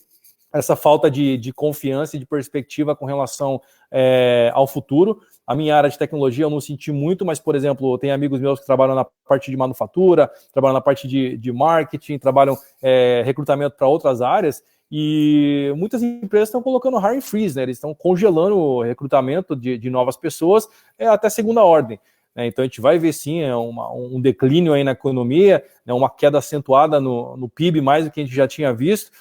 essa falta de confiança e de perspectiva com relação ao futuro. A minha área de tecnologia eu não senti muito, mas, por exemplo, tem amigos meus que trabalham na parte de manufatura, trabalham na parte de marketing, trabalham recrutamento para outras áreas, e muitas empresas estão colocando hiring freeze, né? Eles estão congelando o recrutamento de novas pessoas até segunda ordem. Então a gente vai ver sim um declínio aí na economia, né? Uma queda acentuada no PIB, mais do que a gente já tinha visto.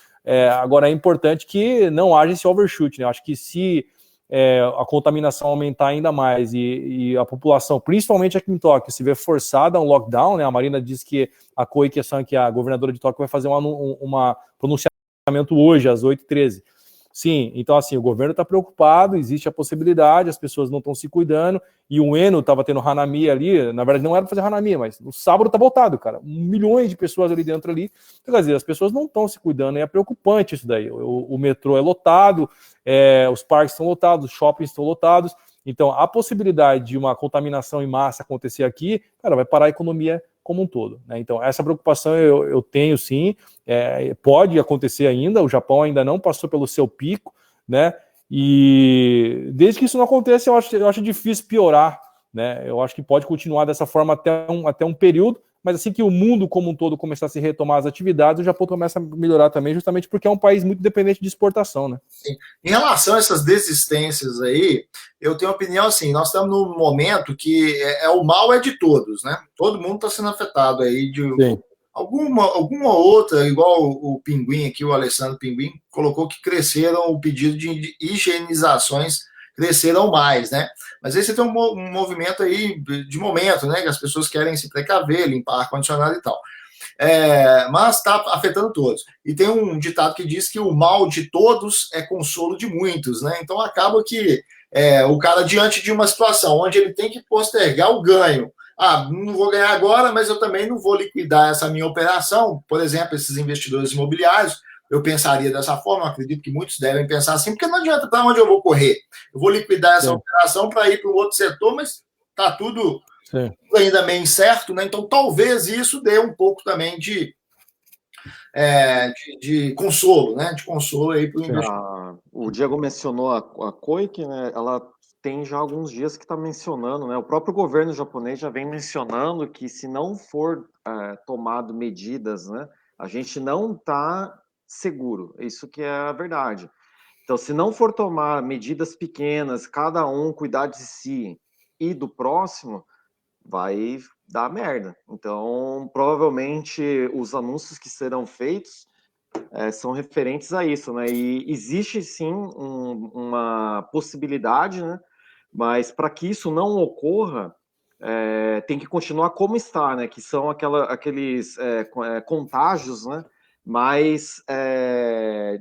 Agora é importante que não haja esse overshoot, né? Eu acho que se a contaminação aumentar ainda mais e a população, principalmente aqui em Tóquio, se vê forçada a um lockdown, né? A Marina diz que a Koike-san, que é a governadora de Tóquio, vai fazer uma pronunciamento hoje, às 8h13. Sim, então assim, o governo está preocupado, existe a possibilidade, as pessoas não estão se cuidando, e o Eno estava tendo Hanami ali, na verdade não era para fazer Hanami, mas no sábado está voltado, cara, milhões de pessoas ali dentro ali, então, quer dizer, as pessoas não estão se cuidando, e é preocupante isso daí, o metrô é lotado, os parques estão lotados, os shoppings estão lotados, então a possibilidade de uma contaminação em massa acontecer aqui, cara, vai parar a economia como um todo, né? Então essa preocupação eu tenho sim, pode acontecer ainda, o Japão ainda não passou pelo seu pico, né? E desde que isso não aconteça, eu acho difícil piorar, né? Eu acho que pode continuar dessa forma até um período, mas assim que o mundo como um todo começar a se retomar as atividades, o Japão começa a melhorar também, justamente porque é um país muito dependente de exportação, né? Sim. Em relação a essas desistências aí, eu tenho a opinião assim, nós estamos num momento que o mal é de todos, né? Todo mundo está sendo afetado aí de alguma outra, igual o Pinguim aqui, o Alessandro Pinguim, colocou que cresceram, o pedido de higienizações cresceram mais, né? Mas aí você tem um movimento aí de momento, né? Que as pessoas querem se precaver, limpar ar-condicionado e tal. Mas está afetando todos. E tem um ditado que diz que o mal de todos é consolo de muitos, né? Então acaba que o cara, diante de uma situação onde ele tem que postergar o ganho, não vou ganhar agora, mas eu também não vou liquidar essa minha operação, por exemplo, esses investidores imobiliários, eu pensaria dessa forma, eu acredito que muitos devem pensar assim, porque não adianta para onde eu vou correr. Eu vou liquidar essa operação para ir para um outro setor, mas está tudo ainda meio incerto, né? Então talvez isso dê um pouco também de consolo, né? De consolo aí para o investidor. O Diego mencionou a Koike, né? Ela tem já alguns dias que está mencionando, né? O próprio governo japonês já vem mencionando que se não for tomado medidas, né? A gente não está seguro. Isso que é a verdade. Então, se não for tomar medidas pequenas, cada um cuidar de si e do próximo, vai dar merda. Então, provavelmente, os anúncios que serão feitos são referentes a isso, né? E existe, sim, uma possibilidade, né? Mas para que isso não ocorra, tem que continuar como está, né? Que são aqueles contágios, né? Mais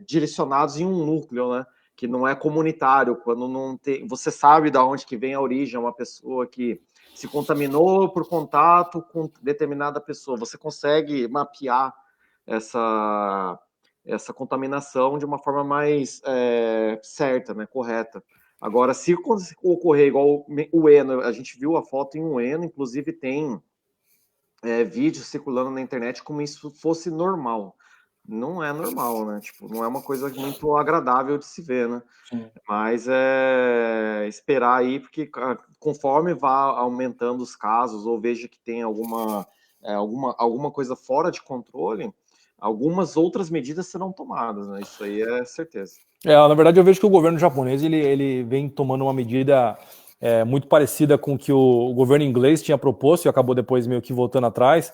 direcionados em um núcleo, né? Que não é comunitário, quando não tem... Você sabe de onde que vem a origem, uma pessoa que se contaminou por contato com determinada pessoa. Você consegue mapear essa contaminação de uma forma mais certa, né? Correta. Agora, se ocorrer igual o Eno, a gente viu a foto em um Eno, inclusive tem vídeos circulando na internet como isso fosse normal. Não é normal, né? Tipo, não é uma coisa muito agradável de se ver, né? Sim. Mas esperar aí, porque conforme vá aumentando os casos, ou veja que tem alguma coisa fora de controle, algumas outras medidas serão tomadas, né? Isso aí é certeza. Na verdade, eu vejo que o governo japonês ele vem tomando uma medida muito parecida com o que o governo inglês tinha proposto e acabou depois meio que voltando atrás.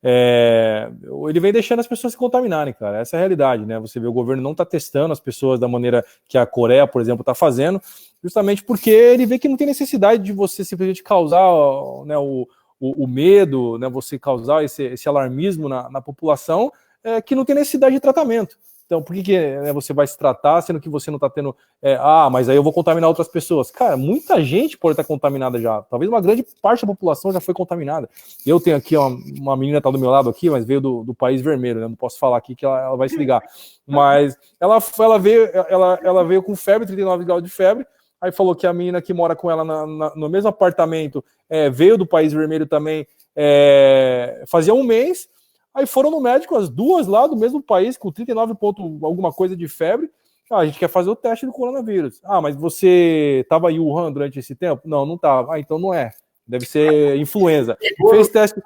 Ele vem deixando as pessoas se contaminarem, cara. Essa é a realidade, né? Você vê, o governo não está testando as pessoas da maneira que a Coreia, por exemplo, está fazendo, justamente porque ele vê que não tem necessidade de você simplesmente causar, né, o medo, né? Você causar esse alarmismo na população, que não tem necessidade de tratamento. Então, por que né, você vai se tratar, sendo que você não está tendo... mas aí eu vou contaminar outras pessoas. Cara, muita gente pode estar contaminada já. Talvez uma grande parte da população já foi contaminada. Eu tenho aqui uma menina que está do meu lado aqui, mas veio do país vermelho, né? Não posso falar aqui que ela vai se ligar. Mas ela veio com febre, 39 graus de febre, aí falou que a menina que mora com ela no mesmo apartamento veio do país vermelho também, fazia um mês. Aí foram no médico, as duas lá do mesmo país, com 39 ponto alguma coisa de febre. A gente quer fazer o teste do coronavírus. Mas você estava em Wuhan durante esse tempo? Não estava. Então não é. Deve ser influenza. Fez teste.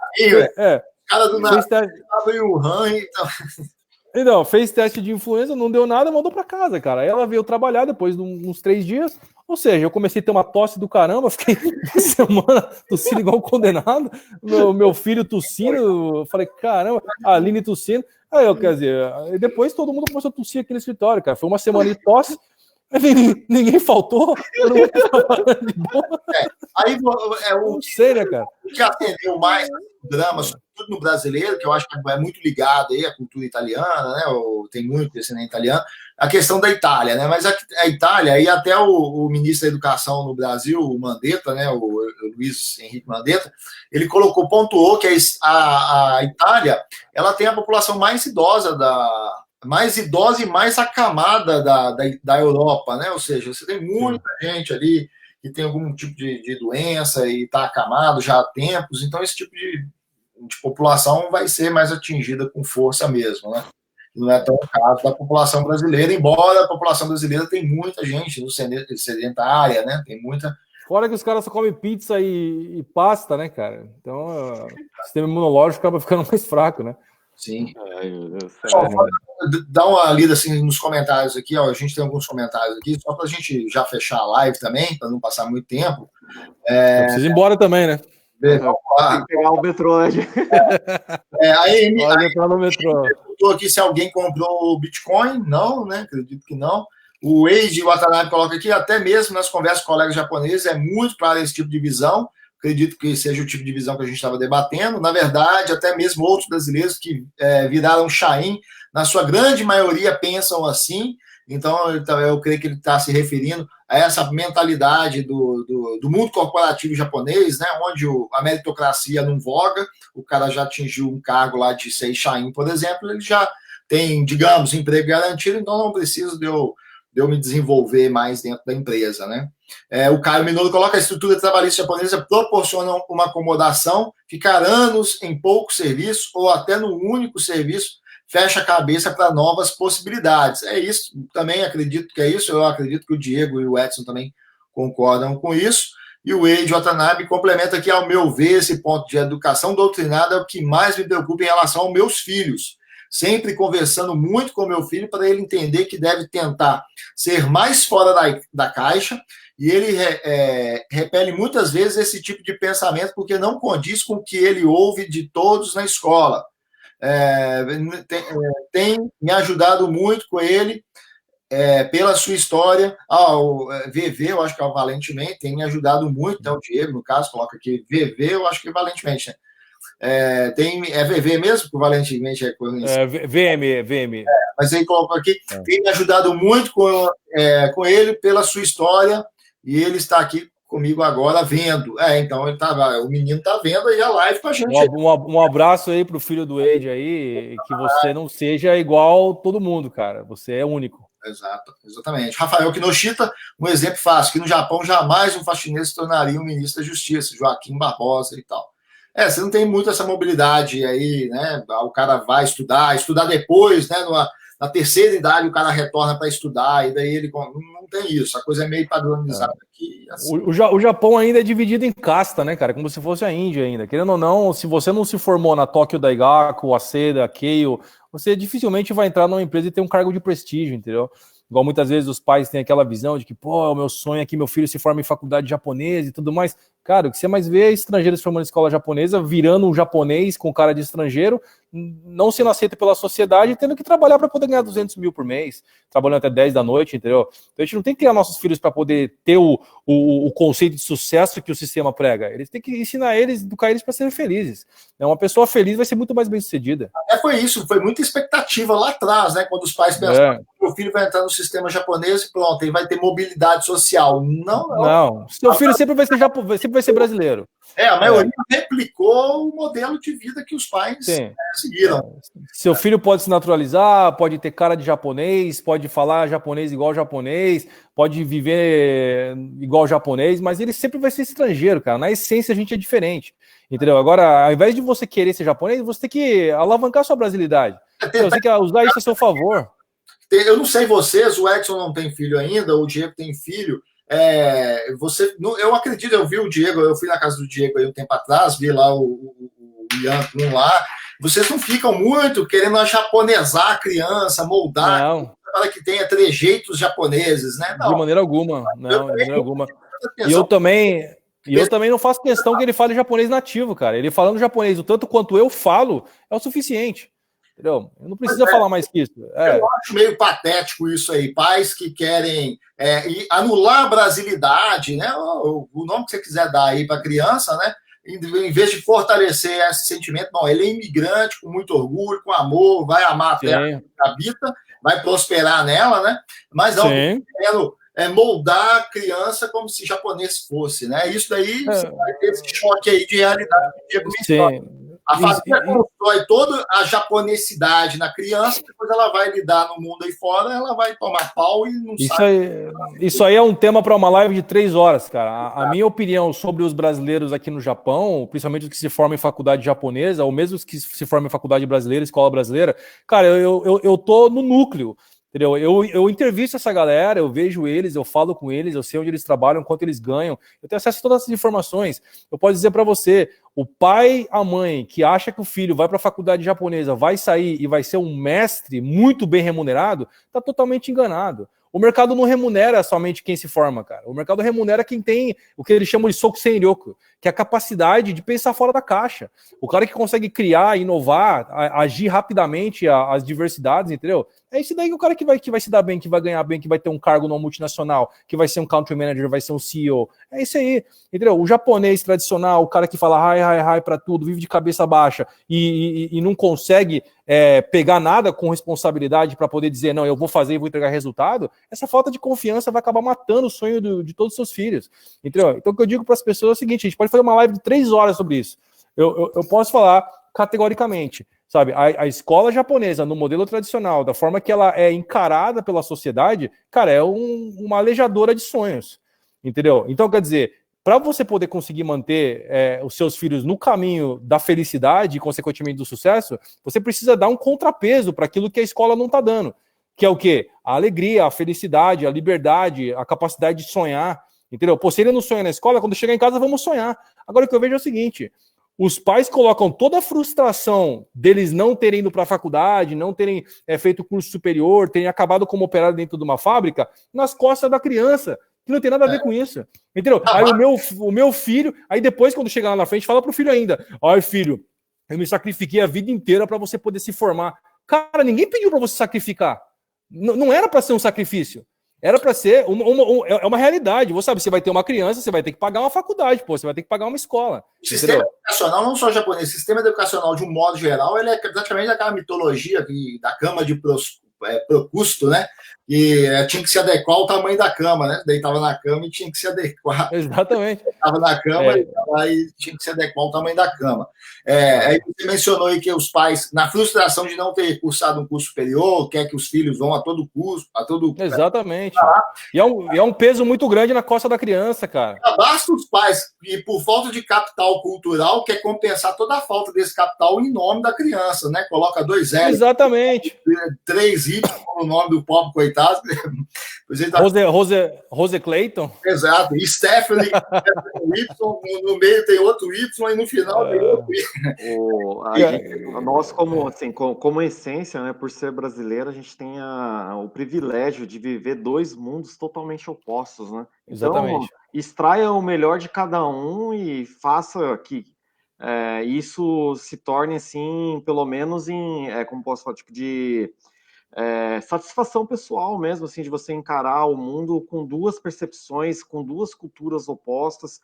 Cara do nada estava em Wuhan, então... Então, fez teste de influenza, não deu nada, mandou para casa, cara. Aí ela veio trabalhar depois de uns 3 dias. Ou seja, eu comecei a ter uma tosse do caramba, fiquei uma semana tossindo igual um condenado. Meu filho tossindo, eu falei, caramba, a Aline tossindo. Quer dizer, depois todo mundo começou a tossir aqui no escritório, cara. Foi uma semana de tosse, ninguém faltou, todo mundo trabalhando de boa. Aí não sei, né, cara? O que atendeu mais drama, sobretudo no brasileiro, que eu acho que é muito ligado aí à cultura italiana, né? Tem muito descendente italiano, a questão da Itália, né? Mas a Itália, aí até o ministro da Educação no Brasil, o Mandetta, né? O Luiz Henrique Mandetta, ele pontuou que a Itália, ela tem a população mais idosa e mais acamada da Europa, né? Ou seja, você tem muita gente ali que tem algum tipo de doença e está acamado já há tempos, então esse tipo de população vai ser mais atingida com força mesmo, né? Não é tão o caso da população brasileira, embora a população brasileira tem muita gente sedentária, né? Tem muita... Fora que os caras só comem pizza e pasta, né, cara? Então, o sistema imunológico acaba ficando mais fraco, né? Sim. Pessoal, dá uma lida assim nos comentários aqui, ó. A gente tem alguns comentários aqui, só para a gente já fechar a live também, para não passar muito tempo. Eu preciso ir embora também, né? Tem que pegar o metrô, né? Aí entrar no metrô. Perguntou aqui se alguém comprou o Bitcoin. Não, né? Acredito que não. O Eiji Watanabe coloca aqui, até mesmo nas conversas com colegas japoneses, é muito claro esse tipo de visão. Acredito que seja o tipo de visão que a gente estava debatendo. Na verdade, até mesmo outros brasileiros que viraram Chain, na sua grande maioria, pensam assim. Então, eu creio que ele está se referindo a essa mentalidade do mundo corporativo japonês, né, onde a meritocracia não voga, o cara já atingiu um cargo lá de ser Chain, por exemplo, ele já tem, digamos, emprego garantido, então não preciso de eu me desenvolver mais dentro da empresa, né? O Caio Minoro coloca: a estrutura trabalhista japonesa proporciona uma acomodação, ficar anos em pouco serviço ou até no único serviço fecha a cabeça para novas possibilidades. É isso, também acredito que é isso, eu acredito que o Diego e o Edson também concordam com isso. E o Eiji Watanabe complementa aqui, ao meu ver, esse ponto de educação doutrinada é o que mais me preocupa em relação aos meus filhos. Sempre conversando muito com meu filho para ele entender que deve tentar ser mais fora da caixa, e ele repele muitas vezes esse tipo de pensamento porque não condiz com o que ele ouve de todos na escola. Tem me ajudado muito com ele, pela sua história. O VV, eu acho que é o Valentemente, tem me ajudado muito, então o Diego, no caso, coloca aqui VV, eu acho que é Valentemente, né? É VV mesmo, que o Valentemente é conhecido. VM. Mas ele colocou aqui, tem me ajudado muito com ele pela sua história, e ele está aqui comigo agora vendo. Então o menino está vendo aí a live com a gente. Um abraço aí pro filho do Eiji aí, que você não seja igual todo mundo, cara. Você é único. Exatamente. Rafael Kinoshita, um exemplo fácil, que no Japão jamais um faxineiro se tornaria um ministro da Justiça, Joaquim Barbosa e tal. Você não tem muito essa mobilidade aí, né? O cara vai estudar depois, né? Na terceira idade o cara retorna para estudar, e daí ele não tem isso, a coisa é meio padronizada aqui. Assim. O Japão ainda é dividido em casta, né, cara? Como se fosse a Índia ainda. Querendo ou não, se você não se formou na Tokyo Daigaku, Waseda, Keio, você dificilmente vai entrar numa empresa e ter um cargo de prestígio, entendeu? Igual muitas vezes os pais têm aquela visão de que, o meu sonho é que meu filho se forme em faculdade japonesa e tudo mais. Cara, o que você mais vê é estrangeiros formando escola japonesa, virando um japonês com cara de estrangeiro, não sendo aceito pela sociedade, tendo que trabalhar para poder ganhar 200 mil por mês, trabalhando até 10 da noite, entendeu? Então a gente não tem que criar nossos filhos para poder ter o conceito de sucesso que o sistema prega. Eles têm que ensinar eles, educar eles para serem felizes. Uma pessoa feliz vai ser muito mais bem sucedida. Foi isso, foi muita expectativa lá atrás, né? Quando os pais pensaram que o filho vai entrar no sistema japonês e pronto, ele vai ter mobilidade social. Não. Seu filho sempre vai ser brasileiro. A maioria replicou o modelo de vida que os pais seguiram. Seu filho pode se naturalizar, pode ter cara de japonês, pode falar japonês igual japonês, pode viver igual japonês, mas ele sempre vai ser estrangeiro, cara. Na essência, a gente é diferente. Entendeu? Agora, ao invés de você querer ser japonês, você tem que alavancar sua brasilidade. Você tem que usar isso a seu favor. Eu não sei vocês, o Edson não tem filho ainda, o Diego tem filho. Eu acredito, eu vi o Diego, eu fui na casa do Diego aí um tempo atrás, vi lá o Ian lá. Vocês não ficam muito querendo japonesar a criança, moldar para que tenha trejeitos japoneses, né? Não. De maneira alguma. Não, de maneira alguma. E eu também não faço questão que ele fale japonês nativo, cara. Ele falando japonês o tanto quanto eu falo é o suficiente. Entendeu? Eu não precisa falar mais que isso. Eu acho meio patético isso aí. Pais que querem anular a brasilidade, né? O nome que você quiser dar aí para a criança, né? Em vez de fortalecer esse sentimento, não, ele é imigrante com muito orgulho, com amor, vai amar a terra que habita, vai prosperar nela, né? Mas não, querendo moldar a criança como se japonês fosse, né? Isso daí você vai ter esse choque aí de realidade. A família constrói toda a japonesicidade na criança, depois ela vai lidar no mundo aí fora, ela vai tomar pau e não sabe. Isso aí é um tema para uma live de 3 horas, cara. A minha opinião sobre os brasileiros aqui no Japão, principalmente os que se formam em faculdade japonesa, ou mesmo os que se formam em faculdade brasileira, escola brasileira, cara, eu tô no núcleo. Entendeu? Eu entrevisto essa galera, eu vejo eles, eu falo com eles, eu sei onde eles trabalham, quanto eles ganham, eu tenho acesso a todas essas informações. Eu posso dizer para você, o pai, a mãe que acha que o filho vai para a faculdade japonesa, vai sair e vai ser um mestre muito bem remunerado, está totalmente enganado. O mercado não remunera somente quem se forma, cara. O mercado remunera quem tem o que eles chamam de soku senryoku, que é a capacidade de pensar fora da caixa. O cara que consegue criar, inovar, agir rapidamente as diversidades, entendeu? É isso daí que o cara que vai se dar bem, que vai ganhar bem, que vai ter um cargo numa multinacional, que vai ser um country manager, vai ser um CEO. É isso aí, entendeu? O japonês tradicional, o cara que fala hi pra tudo, vive de cabeça baixa e não consegue pegar nada com responsabilidade para poder dizer, não, eu vou fazer e vou entregar resultado, essa falta de confiança vai acabar matando o sonho de todos os seus filhos. Entendeu? Então o que eu digo para as pessoas é o seguinte, a gente pode fazer uma live de 3 horas sobre isso. Eu posso falar categoricamente, sabe, a escola japonesa, no modelo tradicional, da forma que ela é encarada pela sociedade, cara, é uma alejadora de sonhos, entendeu? Então, quer dizer, para você poder conseguir manter os seus filhos no caminho da felicidade e, consequentemente, do sucesso, você precisa dar um contrapeso para aquilo que a escola não está dando, que é o quê? A alegria, a felicidade, a liberdade, a capacidade de sonhar, entendeu? Pô, se ele não sonha na escola, quando chegar em casa, vamos sonhar. Agora, o que eu vejo é o seguinte... Os pais colocam toda a frustração deles não terem ido para a faculdade, não terem feito curso superior, terem acabado como operário dentro de uma fábrica, nas costas da criança, que não tem nada a ver com isso. Entendeu? Aí o meu filho, aí depois, quando chegar lá na frente, fala pro filho ainda: olha, filho, eu me sacrifiquei a vida inteira para você poder se formar. Cara, ninguém pediu para você sacrificar. Não era para ser um sacrifício. Era para ser uma realidade. Você sabe, você vai ter uma criança, você vai ter que pagar uma faculdade, pô, você vai ter que pagar uma escola. O sistema educacional, não só japonês, o sistema educacional, de um modo geral, ele é praticamente aquela mitologia da cama de Procusto, né? E tinha que se adequar ao tamanho da cama, né? Deitava na cama e tinha que se adequar. Exatamente. Estava na cama e tinha que se adequar ao tamanho da cama. Aí você mencionou aí que os pais, na frustração de não ter cursado um curso superior, quer que os filhos vão a todo custo, Exatamente. E é um peso muito grande na costa da criança, cara. Basta os pais, e por falta de capital cultural, quer compensar toda a falta desse capital em nome da criança, né? Coloca 2 L. Exatamente. 3 Y no nome do pobre coitado. Rose Clayton. Exato. E Stephanie Y, no meio tem outro Y e no final tem outro Y. Nós, como essência, né, por ser brasileiro, a gente tem o privilégio de viver 2 mundos totalmente opostos, né? Então, Exatamente. extraia o melhor de cada um e faça que isso se torne, assim, pelo menos como posso falar, tipo de satisfação pessoal mesmo, assim, de você encarar o mundo com duas percepções, com duas culturas opostas,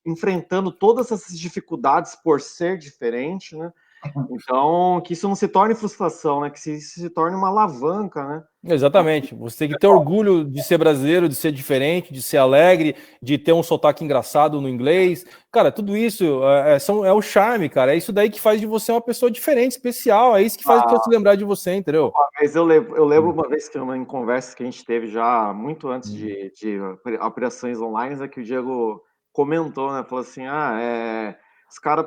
enfrentando todas essas dificuldades por ser diferente, né? Então, que isso não se torne frustração, né? Que isso se torne uma alavanca, né? Exatamente. Você tem que ter orgulho de ser brasileiro, de ser diferente, de ser alegre, de ter um sotaque engraçado no inglês. Cara, tudo isso é o charme, cara. É isso daí que faz de você uma pessoa diferente, especial. É isso que faz eu se lembrar de você, entendeu? Mas eu lembro uma vez que em conversas que a gente teve já muito antes de operações online, que o Diego comentou, né? Falou assim: os caras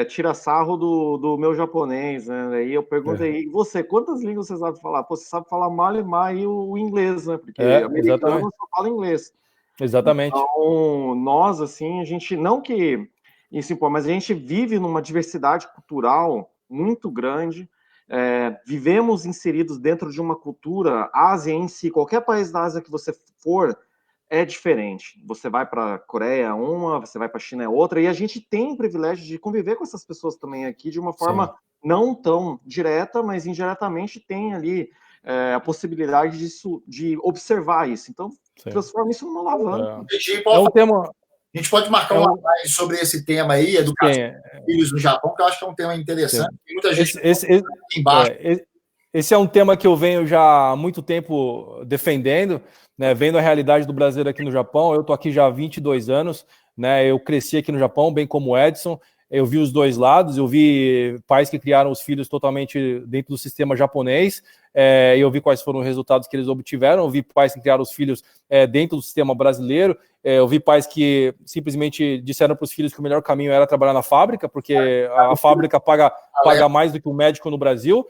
tira sarro do meu japonês, né? Aí eu perguntei, e você, quantas línguas você sabe falar? Pô, você sabe falar mal e o inglês, né? Porque americano só fala inglês. Exatamente. Então, nós, assim, a gente, não que isso importa, mas a gente vive numa diversidade cultural muito grande, vivemos inseridos dentro de uma cultura, Ásia em si, qualquer país da Ásia que você for, é diferente. Você vai para a Coreia uma, você vai para a China é outra, e a gente tem o privilégio de conviver com essas pessoas também aqui de uma forma não tão direta, mas indiretamente tem ali a possibilidade de observar isso. Então, transforma isso numa alavanca. É um tema... A gente pode marcar uma live sobre esse tema aí, educação dos filhos no Japão, que eu acho que é um tema interessante. Tem muita gente aqui embaixo. Esse é um tema que eu venho já há muito tempo defendendo, né, vendo a realidade do brasileiro aqui no Japão. Eu estou aqui já há 22 anos, né, eu cresci aqui no Japão, bem como o Edson. Eu vi os dois lados, eu vi pais que criaram os filhos totalmente dentro do sistema japonês, e eu vi quais foram os resultados que eles obtiveram. Eu vi pais que criaram os filhos dentro do sistema brasileiro. Eu vi pais que simplesmente disseram para os filhos que o melhor caminho era trabalhar na fábrica, porque a fábrica paga mais do que o médico no Brasil.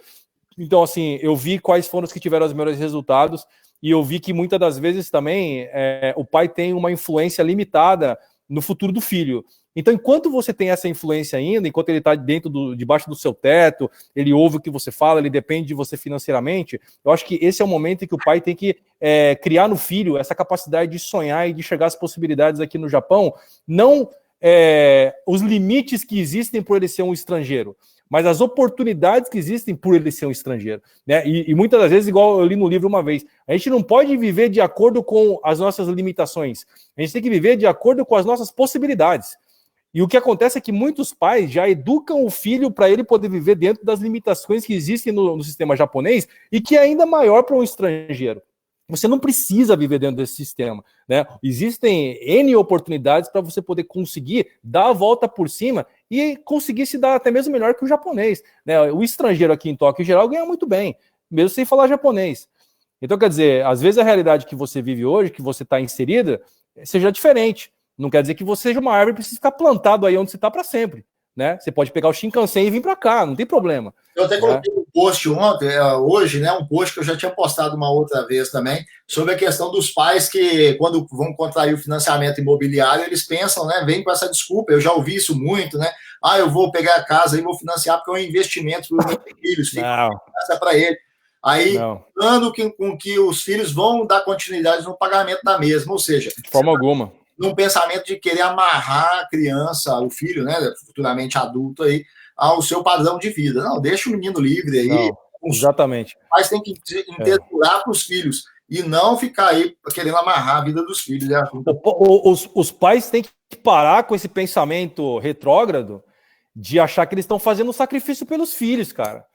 Então, assim, eu vi quais foram os que tiveram os melhores resultados, e eu vi que muitas das vezes também o pai tem uma influência limitada no futuro do filho. Então, enquanto você tem essa influência ainda, enquanto ele está debaixo do seu teto, ele ouve o que você fala, ele depende de você financeiramente, eu acho que esse é o momento em que o pai tem que criar no filho essa capacidade de sonhar e de chegar às possibilidades aqui no Japão, não os limites que existem por ele ser um estrangeiro, mas as oportunidades que existem por ele ser um estrangeiro, né? E muitas das vezes, igual eu li no livro uma vez, a gente não pode viver de acordo com as nossas limitações, a gente tem que viver de acordo com as nossas possibilidades. E o que acontece é que muitos pais já educam o filho para ele poder viver dentro das limitações que existem no sistema japonês e que é ainda maior para um estrangeiro. Você não precisa viver dentro desse sistema, né? Existem N oportunidades para você poder conseguir dar a volta por cima e conseguir se dar até mesmo melhor que o japonês, né? O estrangeiro aqui em Tóquio, em geral, ganha muito bem, mesmo sem falar japonês. Então, quer dizer, às vezes a realidade que você vive hoje, que você está inserida, seja diferente. Não quer dizer que você seja uma árvore e precisa ficar plantado aí onde você está para sempre, né? Você pode pegar o Shinkansen e vir para cá, não tem problema. Eu até coloquei um post hoje, né? Um post que eu já tinha postado uma outra vez também, sobre a questão dos pais que, quando vão contrair o financiamento imobiliário, eles pensam, né? Vem com essa desculpa. Eu já ouvi isso muito, né? Eu vou pegar a casa e vou financiar porque é um investimento para os meus filhos, fica para ele. Aí, dando com que os filhos vão dar continuidade no pagamento da mesma, ou seja, de forma alguma. Num pensamento de querer amarrar a criança, o filho, né, futuramente adulto aí, ao seu padrão de vida. Não, deixa o menino livre aí. Não, exatamente. Os pais têm que interiorar para os filhos e não ficar aí querendo amarrar a vida dos filhos. Né? Os pais têm que parar com esse pensamento retrógrado de achar que eles estão fazendo um sacrifício pelos filhos, cara.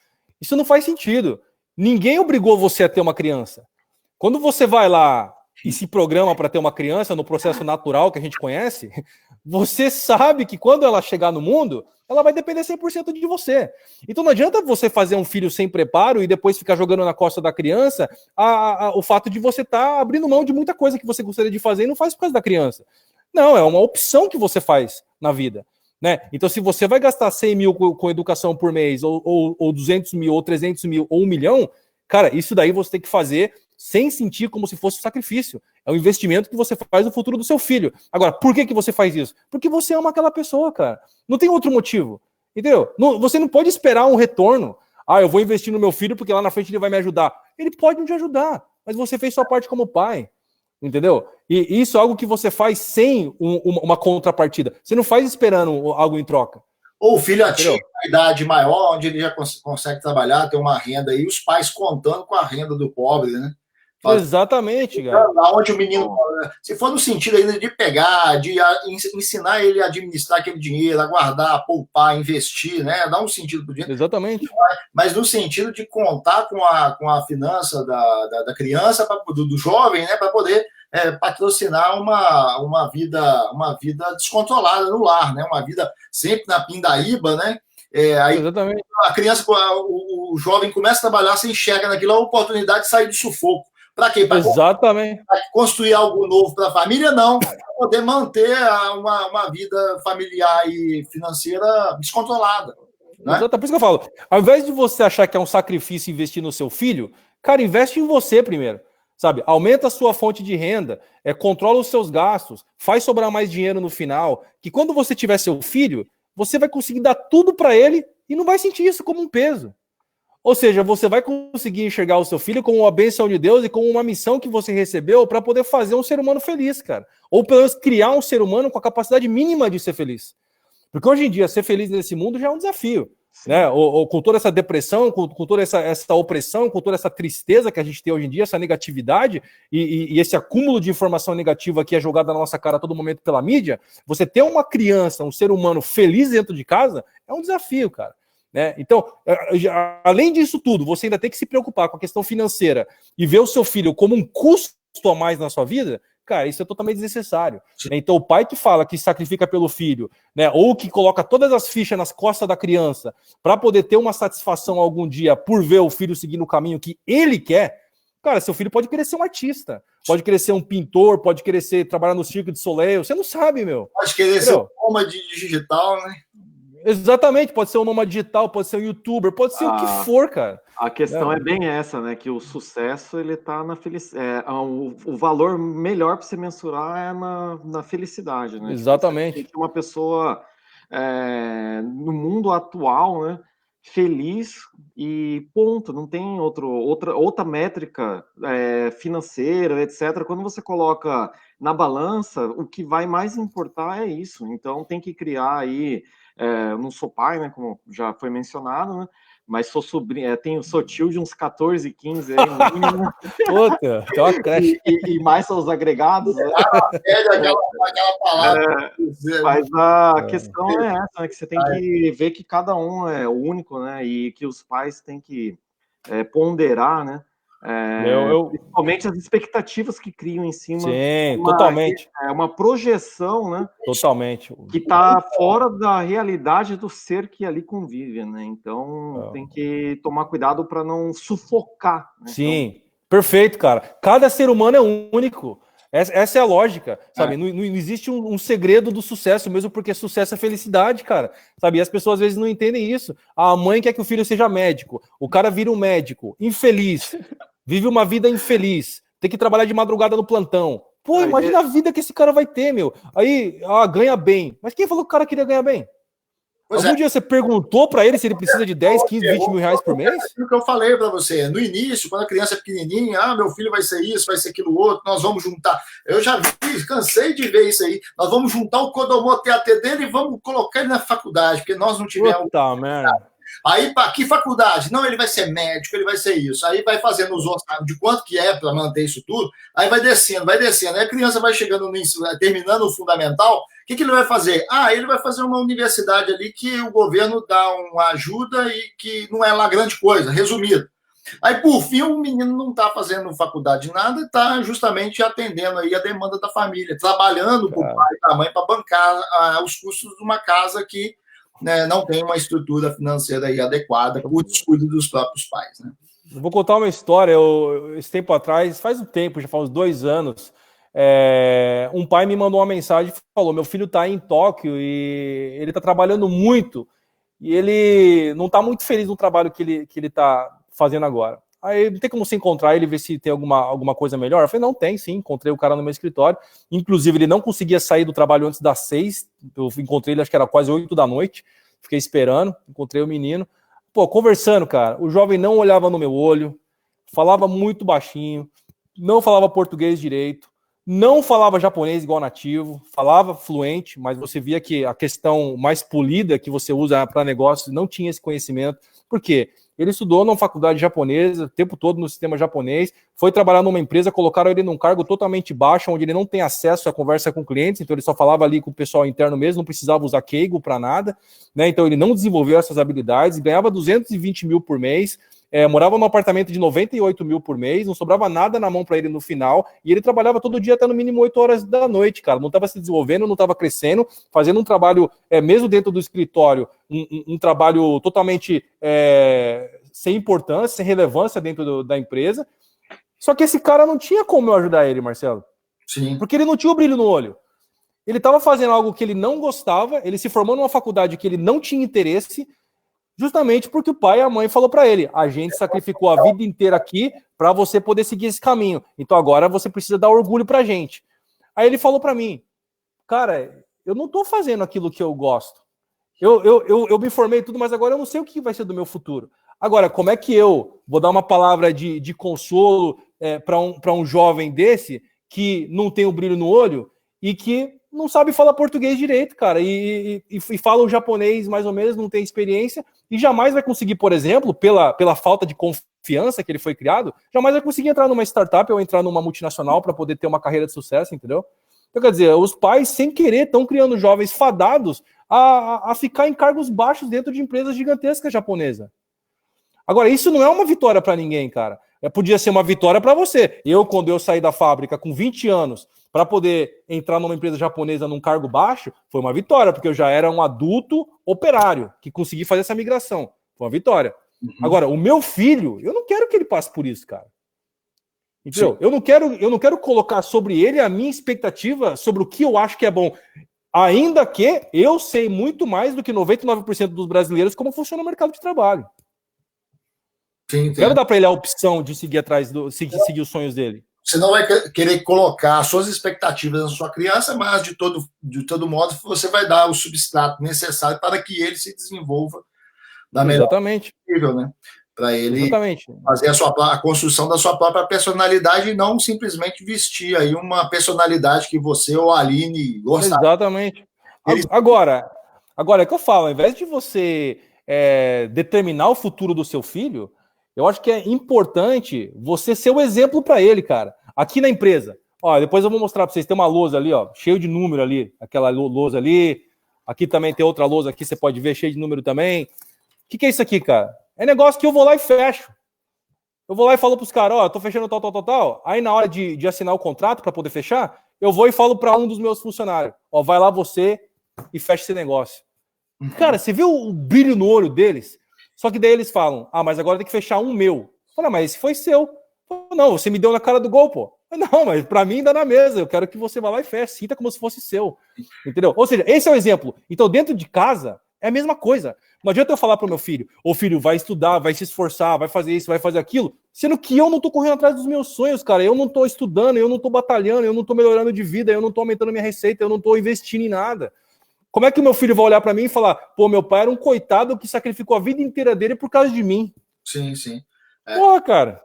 Isso não faz sentido. Ninguém obrigou você a ter uma criança. Quando você vai lá e se programa para ter uma criança no processo natural que a gente conhece, você sabe que quando ela chegar no mundo, ela vai depender 100% de você. Então não adianta você fazer um filho sem preparo e depois ficar jogando na costa da criança o fato de você estar abrindo mão de muita coisa que você gostaria de fazer e não faz por causa da criança. Não, é uma opção que você faz na vida. Né? Então, se você vai gastar 100 mil com educação por mês, ou 200 mil, ou 300 mil, ou 1 milhão, cara, isso daí você tem que fazer sem sentir como se fosse um sacrifício. É um investimento que você faz no futuro do seu filho. Agora, por que você faz isso? Porque você ama aquela pessoa, cara. Não tem outro motivo. Entendeu? Você não pode esperar um retorno. Eu vou investir no meu filho porque lá na frente ele vai me ajudar. Ele pode não te ajudar, mas você fez sua parte como pai. Entendeu? E isso é algo que você faz sem uma contrapartida. Você não faz esperando algo em troca. Ou o filho atinge uma idade maior, onde ele já consegue trabalhar, ter uma renda, e os pais contando com a renda do pobre, né? Exatamente, cara. Onde o menino, se for no sentido ainda de pegar, de ensinar ele a administrar aquele dinheiro, a guardar, a poupar, investir, né? Dá um sentido pro dinheiro. Exatamente. Mas no sentido de contar com a finança da criança, do jovem, né? Para poder patrocinar uma vida descontrolada no lar, né? Uma vida sempre na pindaíba, né? Aí exatamente. A criança, o jovem começa a trabalhar, você enxerga naquilo a oportunidade de sair do sufoco. Para quê? Para construir algo novo para a família? Não. Para poder manter uma vida familiar e financeira descontrolada. Né? Exato, por isso que eu falo. Ao invés de você achar que é um sacrifício investir no seu filho, cara, investe em você primeiro. Sabe? Aumenta a sua fonte de renda, controla os seus gastos, faz sobrar mais dinheiro no final, que quando você tiver seu filho, você vai conseguir dar tudo para ele e não vai sentir isso como um peso. Ou seja, você vai conseguir enxergar o seu filho como uma bênção de Deus e como uma missão que você recebeu para poder fazer um ser humano feliz, cara. Ou pelo menos criar um ser humano com a capacidade mínima de ser feliz. Porque hoje em dia, ser feliz nesse mundo já é um desafio. Né? Ou com toda essa depressão, com toda essa opressão, com toda essa tristeza que a gente tem hoje em dia, essa negatividade e esse acúmulo de informação negativa que é jogada na nossa cara a todo momento pela mídia, você ter uma criança, um ser humano feliz dentro de casa, é um desafio, cara. Né? Então, além disso tudo, você ainda tem que se preocupar com a questão financeira e ver o seu filho como um custo a mais na sua vida, cara, isso é totalmente desnecessário. Então, o pai que fala que sacrifica pelo filho, né, ou que coloca todas as fichas nas costas da criança para poder ter uma satisfação algum dia por ver o filho seguir no caminho que ele quer, cara, seu filho pode querer ser um artista, pode querer ser um pintor, pode querer trabalhar no Cirque du Soleil, você não sabe, meu. Pode querer ser um nômade digital, né? Exatamente, pode ser um nômade digital, pode ser um youtuber, pode ser o que for, cara. A questão é bem essa, né? Que o sucesso, ele tá na felicidade. O valor melhor para você mensurar é na felicidade, né? Exatamente. Tipo, uma pessoa no mundo atual, né? Feliz e ponto. Não tem outra métrica financeira, etc. Quando você coloca na balança, o que vai mais importar é isso. Então tem que criar aí. Não sou pai, né? Como já foi mencionado, né? Mas sou sobrinho, sou tio de uns 14, 15 aí, no mínimo. Puta, tem uma creche. E mais são os agregados. Né? Aquela palavra. Mas a questão é essa, né? Que você tem que ver que cada um é único, né? E que os pais têm que ponderar, né? Principalmente as expectativas que criam em cima. Sim, totalmente. É uma projeção, né? Totalmente. Que está fora da realidade do ser que ali convive, né? Então tem que tomar cuidado para não sufocar. Né? Sim, então... perfeito, cara. Cada ser humano é único. Essa é a lógica, sabe? Não existe um segredo do sucesso, mesmo porque sucesso é felicidade, cara. Sabe? E as pessoas às vezes não entendem isso. A mãe quer que o filho seja médico. O cara vira um médico, infeliz, vive uma vida infeliz, tem que trabalhar de madrugada no plantão. Pô, imagina a vida que esse cara vai ter, meu. Aí, ganha bem. Mas quem falou que o cara queria ganhar bem? Algum dia você perguntou para ele se ele precisa de 10, 15, 20 mil reais por mês? É o que eu falei para você. No início, quando a criança é pequenininha, meu filho vai ser isso, vai ser aquilo outro, nós vamos juntar. Eu já vi, cansei de ver isso aí. Nós vamos juntar o Kodomo TAT dele e vamos colocar ele na faculdade, porque nós não tivemos... Puta merda. Aí, para que faculdade? Não, ele vai ser médico, ele vai ser isso. Aí vai fazendo os outros, de quanto que é para manter isso tudo. Aí vai descendo. Aí a criança vai chegando terminando o fundamental. O que ele vai fazer? Ele vai fazer uma universidade ali que o governo dá uma ajuda e que não é lá grande coisa, resumido. Aí, por fim, o menino não está fazendo faculdade de nada, está justamente atendendo aí a demanda da família, trabalhando com o pai e a mãe para bancar os custos de uma casa que não tem uma estrutura financeira aí adequada para o descuido dos próprios pais. Né? Eu vou contar uma história. Esse tempo atrás, faz um tempo, já faz uns 2 anos, um pai me mandou uma mensagem e falou: meu filho está em Tóquio e ele está trabalhando muito e ele não está muito feliz no trabalho que ele está fazendo agora. Aí não tem como você encontrar ele, ver se tem alguma coisa melhor? Eu falei, não, tem sim, encontrei o cara no meu escritório. Inclusive, ele não conseguia sair do trabalho antes das 6. Eu encontrei ele, acho que era quase 8 da noite. Fiquei esperando, encontrei o menino. Pô, conversando, cara, o jovem não olhava no meu olho, falava muito baixinho, não falava português direito, não falava japonês igual nativo, falava fluente, mas você via que a questão mais polida que você usa para negócios não tinha esse conhecimento. Por quê? Ele estudou numa faculdade japonesa, o tempo todo no sistema japonês, foi trabalhar numa empresa, colocaram ele num cargo totalmente baixo, onde ele não tem acesso à conversa com clientes, então ele só falava ali com o pessoal interno mesmo, não precisava usar Keigo para nada, né? Então ele não desenvolveu essas habilidades, ganhava 220 mil por mês, morava num apartamento de 98 mil por mês, não sobrava nada na mão para ele no final, e ele trabalhava todo dia até no mínimo 8 horas da noite, cara, não estava se desenvolvendo, não estava crescendo, fazendo um trabalho, mesmo dentro do escritório, um trabalho totalmente sem importância, sem relevância dentro da empresa, só que esse cara não tinha como eu ajudar ele, Marcelo. Sim. Porque ele não tinha o brilho no olho. Ele estava fazendo algo que ele não gostava, ele se formou numa faculdade que ele não tinha interesse, justamente porque o pai e a mãe falou para ele, a gente sacrificou a vida inteira aqui para você poder seguir esse caminho, então agora você precisa dar orgulho pra gente. Aí ele falou para mim, cara, eu não tô fazendo aquilo que eu gosto, eu me formei e tudo, mas agora eu não sei o que vai ser do meu futuro. Agora, como é que eu vou dar uma palavra de consolo para um jovem desse que não tem o brilho no olho e que não sabe falar português direito, cara, e fala o japonês mais ou menos, não tem experiência, e jamais vai conseguir, por exemplo, pela falta de confiança que ele foi criado, jamais vai conseguir entrar numa startup ou entrar numa multinacional para poder ter uma carreira de sucesso, entendeu? Então, quer dizer, os pais, sem querer, estão criando jovens fadados a ficar em cargos baixos dentro de empresas gigantescas japonesas. Agora, isso não é uma vitória para ninguém, cara. Podia ser uma vitória para você. Quando eu saí da fábrica com 20 anos para poder entrar numa empresa japonesa num cargo baixo, foi uma vitória, porque eu já era um adulto operário que consegui fazer essa migração. Foi uma vitória. Uhum. Agora, o meu filho, eu não quero que ele passe por isso, cara. Entendeu? Eu não quero colocar sobre ele a minha expectativa sobre o que eu acho que é bom. Ainda que eu sei muito mais do que 99% dos brasileiros como funciona o mercado de trabalho. Sim, quero dar para ele a opção de seguir atrás seguir os sonhos dele. Você não vai querer colocar suas expectativas na sua criança, mas de todo modo você vai dar o substrato necessário para que ele se desenvolva da melhor possível, né? Para ele fazer a construção da sua própria personalidade e não simplesmente vestir aí uma personalidade que você ou a Aline gostaram. Exatamente. Agora é que eu falo, ao invés de você determinar o futuro do seu filho, eu acho que é importante você ser o exemplo para ele, cara. Aqui na empresa, ó, depois eu vou mostrar para vocês, tem uma lousa ali, ó, cheio de número ali, aquela lousa ali, aqui também tem outra lousa aqui, você pode ver, cheio de número também. O que é isso aqui, cara? É negócio que eu vou lá e fecho. Eu vou lá e falo pros caras, ó, eu tô fechando tal. Aí na hora de assinar o contrato para poder fechar, eu vou e falo para um dos meus funcionários, ó, vai lá você e fecha esse negócio. Cara, você viu o brilho no olho deles? Só que daí eles falam, mas agora tem que fechar um meu. Fala, mas esse foi seu. Não, você me deu na cara do gol, pô. Não, mas pra mim dá na mesa. Eu quero que você vá lá e feche, sinta como se fosse seu. Entendeu? Ou seja, esse é o exemplo. Então, dentro de casa, é a mesma coisa. Não adianta eu falar pro meu filho, filho, vai estudar, vai se esforçar, vai fazer isso, vai fazer aquilo, sendo que eu não tô correndo atrás dos meus sonhos, cara. Eu não tô estudando, eu não tô batalhando, eu não tô melhorando de vida, eu não tô aumentando minha receita, eu não tô investindo em nada. Como é que o meu filho vai olhar para mim e falar, pô, meu pai era um coitado que sacrificou a vida inteira dele por causa de mim? Sim. Porra, cara.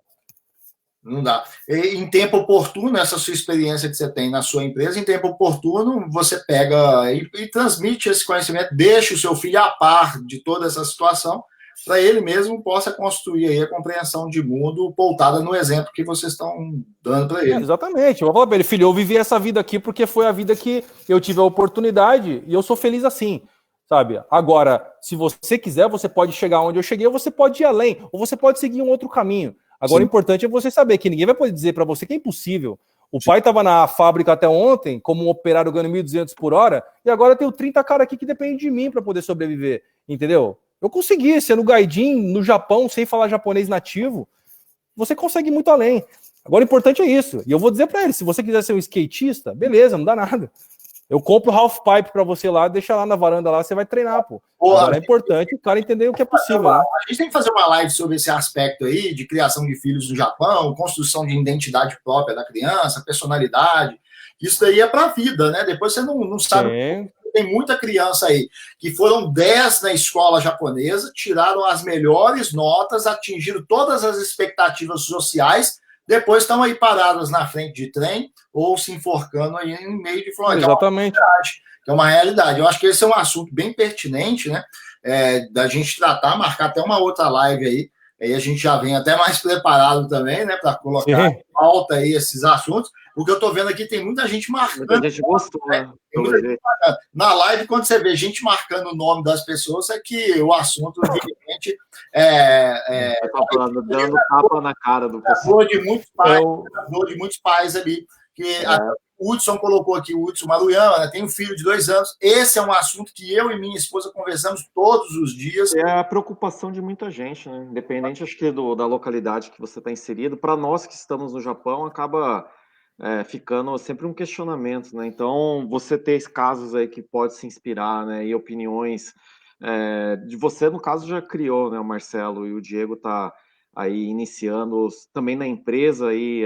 Não dá. Em tempo oportuno, essa sua experiência que você tem na sua empresa, em tempo oportuno, você pega e transmite esse conhecimento, deixa o seu filho a par de toda essa situação, para ele mesmo possa construir aí a compreensão de mundo pautada no exemplo que vocês estão dando para ele. Exatamente. Eu vou falar para ele, filho, eu vivi essa vida aqui porque foi a vida que eu tive a oportunidade e eu sou feliz assim, sabe? Agora, se você quiser, você pode chegar onde eu cheguei, ou você pode ir além, ou você pode seguir um outro caminho. Agora, o importante é você saber que ninguém vai poder dizer para você que é impossível. O pai estava na fábrica até ontem, como um operário ganhando 1.200 por hora, e agora eu tenho 30 caras aqui que dependem de mim para poder sobreviver, entendeu? Eu consegui, sendo gaijin no Japão, sem falar japonês nativo, você consegue ir muito além. Agora, o importante é isso. E eu vou dizer para ele, se você quiser ser um skatista, beleza, não dá nada. Eu compro o half pipe para você lá, deixa lá na varanda lá, você vai treinar, pô. Agora é importante o cara entender o que é possível, né? A gente tem que fazer uma live sobre esse aspecto aí, de criação de filhos no Japão, construção de identidade própria da criança, personalidade. Isso daí é para a vida, né? Depois você não sabe... Tem muita criança aí que foram 10 na escola japonesa, tiraram as melhores notas, atingiram todas as expectativas sociais, depois estão aí paradas na frente de trem ou se enforcando aí em meio de floresta. Exatamente. Que é uma realidade. Eu acho que esse é um assunto bem pertinente, né? Da gente tratar, marcar até uma outra live aí a gente já vem até mais preparado também, né? Para colocar em pauta aí esses assuntos. O que eu estou vendo aqui, tem muita gente marcando. Muita gente gostou, né? Na live, quando você vê gente marcando o nome das pessoas, é que o assunto, evidentemente, dando tapa na cara do pessoal. Dor de muitos pais ali. O Hudson colocou aqui, o Hudson Maruyama, né, tem um filho de 2 anos. Esse é um assunto que eu e minha esposa conversamos todos os dias. É a preocupação de muita gente, né? Independente, acho que da localidade que você está inserido. Para nós que estamos no Japão, acaba ficando sempre um questionamento, né? Então, você ter casos aí que pode se inspirar, né? E opiniões de você, no caso, já criou, né? O Marcelo e o Diego tá aí iniciando também na empresa aí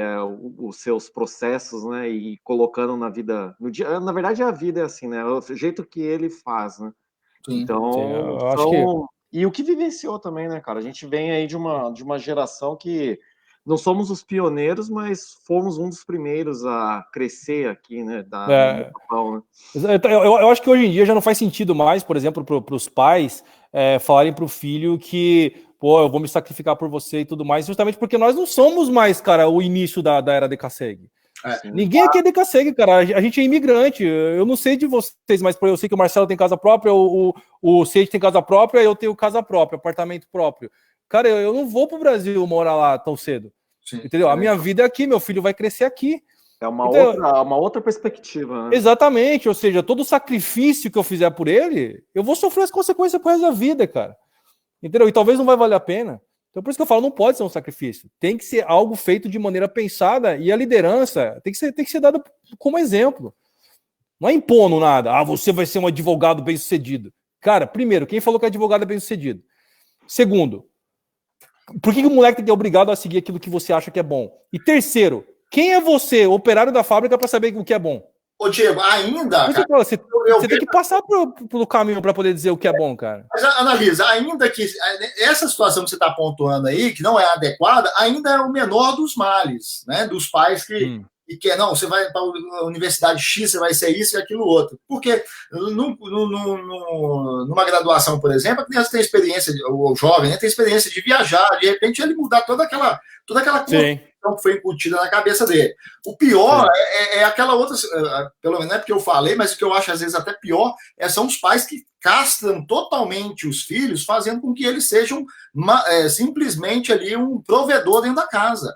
os seus processos, né? E colocando na vida, no dia, na verdade a vida é assim, né? O jeito que ele faz, né? Sim, então, eu acho que... E o que vivenciou também, né, cara? A gente vem aí de uma geração que não somos os pioneiros, mas fomos um dos primeiros a crescer aqui, né? No Japão, né? Eu acho que hoje em dia já não faz sentido mais, por exemplo, para os pais falarem para o filho que, pô, eu vou me sacrificar por você e tudo mais, justamente porque nós não somos mais, cara, o início da era DKSEG. Ninguém aqui é DKSEG, cara. A gente é imigrante. Eu não sei de vocês, mas eu sei que o Marcelo tem casa própria, o Sage tem casa própria, eu tenho casa própria, apartamento próprio. Cara, eu não vou pro Brasil morar lá tão cedo. Sim, entendeu? A minha vida é aqui, meu filho vai crescer aqui. É uma outra perspectiva, né? Exatamente, ou seja, todo sacrifício que eu fizer por ele, eu vou sofrer as consequências pro resto da vida, cara. Entendeu? E talvez não vai valer a pena. Então, por isso que eu falo, não pode ser um sacrifício. Tem que ser algo feito de maneira pensada e a liderança tem que ser dada como exemplo. Não é impondo nada. Você vai ser um advogado bem-sucedido. Cara, primeiro, quem falou que advogado é bem-sucedido? Segundo, por que o moleque tem que ser obrigado a seguir aquilo que você acha que é bom? E terceiro, quem é você, operário da fábrica, para saber o que é bom? Ô, Diego, ainda... Cara, você tem que passar pelo caminho para poder dizer o que é bom, cara. Mas, analisa, ainda que essa situação que você está pontuando aí, que não é adequada, ainda é o menor dos males, né? Dos pais que quer, não, você vai para a universidade X, você vai ser isso e aquilo outro. Porque numa graduação, por exemplo, a criança tem experiência, o jovem, né, tem experiência de viajar, de repente ele mudar toda aquela coisa que foi incutida na cabeça dele. O pior é aquela outra, pelo menos não é porque eu falei, mas o que eu acho às vezes até pior são os pais que castram totalmente os filhos, fazendo com que eles sejam simplesmente ali um provedor dentro da casa.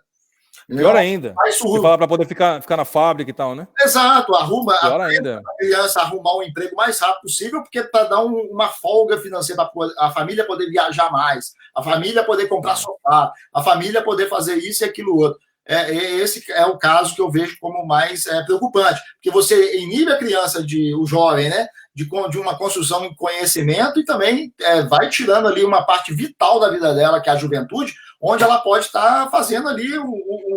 Pior ainda. Você fala para poder ficar na fábrica e tal, né? Exato, arruma ainda. A criança arrumar um emprego mais rápido possível, porque para dar uma folga financeira para a família poder viajar mais, a família poder comprar sofá, a família poder fazer isso e aquilo outro. Esse é o caso que eu vejo como mais preocupante, porque você inibe a criança, o jovem, né, de uma construção em conhecimento e também vai tirando ali uma parte vital da vida dela, que é a juventude, onde ela pode estar fazendo ali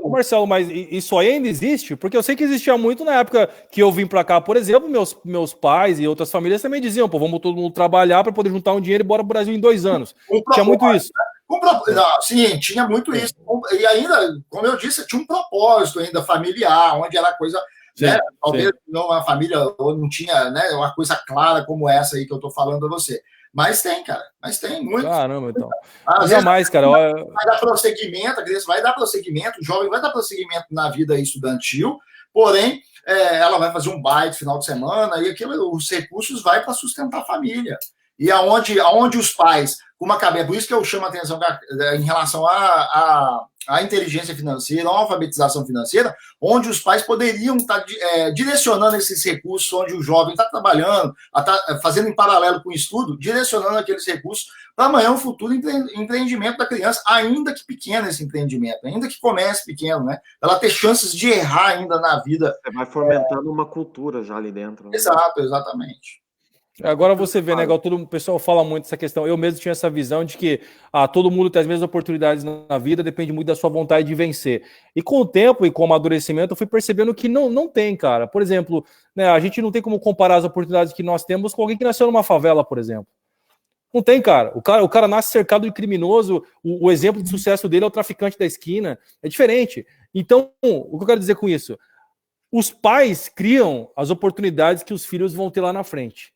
Marcelo, mas isso aí ainda existe? Porque eu sei que existia muito na época que eu vim para cá, por exemplo, meus pais e outras famílias também diziam, pô, vamos todo mundo trabalhar para poder juntar um dinheiro e bora pro Brasil em 2 anos. Tinha muito isso. Não, sim, tinha muito isso. E ainda, como eu disse, tinha um propósito ainda familiar, onde era coisa... Sim, né? Talvez não uma família não tinha, né, uma coisa clara como essa aí que eu estou falando a você. Mas tem, cara. Mas tem muito. Caramba, então. Às vezes, mais, cara. Vai dar prosseguimento, a criança vai dar prosseguimento, o jovem vai dar prosseguimento na vida estudantil, porém, ela vai fazer um baile final de semana e os recursos vai para sustentar a família. E aonde os pais, com uma cabeça, por isso que eu chamo a atenção em relação à inteligência financeira, à alfabetização financeira, onde os pais poderiam estar direcionando esses recursos, onde o jovem está trabalhando, fazendo em paralelo com o estudo, direcionando aqueles recursos para amanhã um futuro empreendimento da criança, ainda que pequeno esse empreendimento, ainda que comece pequeno, né? Ela ter chances de errar ainda na vida. Você vai fomentando uma cultura já ali dentro. Né? Exato, exatamente. Agora você vê, né, igual o pessoal fala muito dessa questão. Eu mesmo tinha essa visão de que todo mundo tem as mesmas oportunidades na vida, depende muito da sua vontade de vencer. E com o tempo e com o amadurecimento, eu fui percebendo que não tem, cara. Por exemplo, né, a gente não tem como comparar as oportunidades que nós temos com alguém que nasceu numa favela, por exemplo. Não tem, cara. O cara nasce cercado de criminoso, o exemplo de sucesso dele é o traficante da esquina. É diferente. Então, o que eu quero dizer com isso? Os pais criam as oportunidades que os filhos vão ter lá na frente.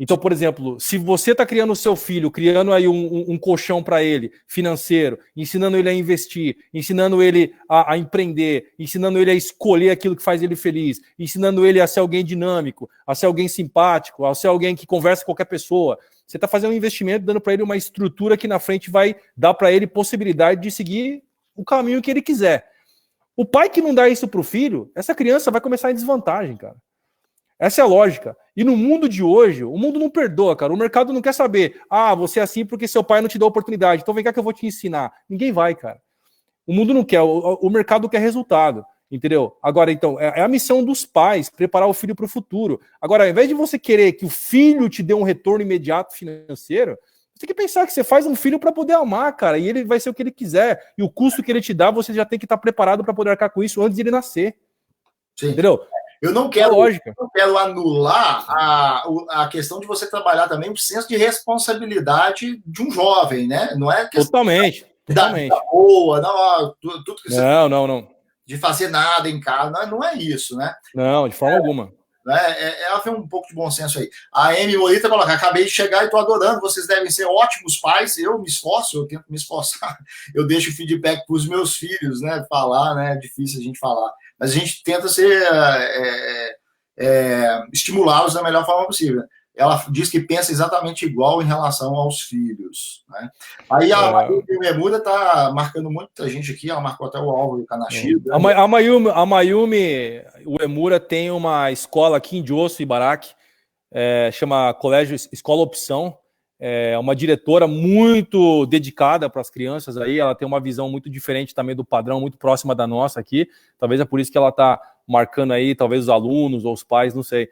Então, por exemplo, se você está criando o seu filho, criando aí um colchão para ele, financeiro, ensinando ele a investir, ensinando ele a empreender, ensinando ele a escolher aquilo que faz ele feliz, ensinando ele a ser alguém dinâmico, a ser alguém simpático, a ser alguém que conversa com qualquer pessoa, você está fazendo um investimento, dando para ele uma estrutura que na frente vai dar para ele possibilidade de seguir o caminho que ele quiser. O pai que não dá isso para o filho, essa criança vai começar em desvantagem, cara. Essa é a lógica. E no mundo de hoje, o mundo não perdoa, cara. O mercado não quer saber, você é assim porque seu pai não te deu oportunidade, então vem cá que eu vou te ensinar. Ninguém vai, cara. O mundo não quer, o mercado quer resultado, entendeu? Agora, então, é a missão dos pais, preparar o filho para o futuro. Agora, ao invés de você querer que o filho te dê um retorno imediato financeiro, você tem que pensar que você faz um filho para poder amar, cara, e ele vai ser o que ele quiser. E o custo que ele te dá, você já tem que estar preparado para poder arcar com isso antes de ele nascer. Sim. Entendeu? Eu não quero anular a questão de você trabalhar também o senso de responsabilidade de um jovem, né? Não é questão totalmente. Da boa, não, tudo que você não. De fazer nada em casa, não é isso, né? Não, de forma alguma. Haver um pouco de bom senso aí. A Amy Morita coloca: acabei de chegar e estou adorando, vocês devem ser ótimos pais, eu me esforço, eu tento me esforçar, eu deixo feedback para os meus filhos, né? Falar, né? É difícil a gente falar, mas a gente tenta estimulá-los da melhor forma possível. Ela diz que pensa exatamente igual em relação aos filhos, né? Aí a Mayumi está marcando muita gente aqui, ela marcou até o Álvaro Kanashiro. A Mayumi Uemura tem uma escola aqui em Josso, Ibaraki, chama Colégio Escola Opção. É uma diretora muito dedicada para as crianças aí, ela tem uma visão muito diferente também do padrão, muito próxima da nossa aqui. Talvez é por isso que ela está marcando aí, talvez os alunos ou os pais, não sei.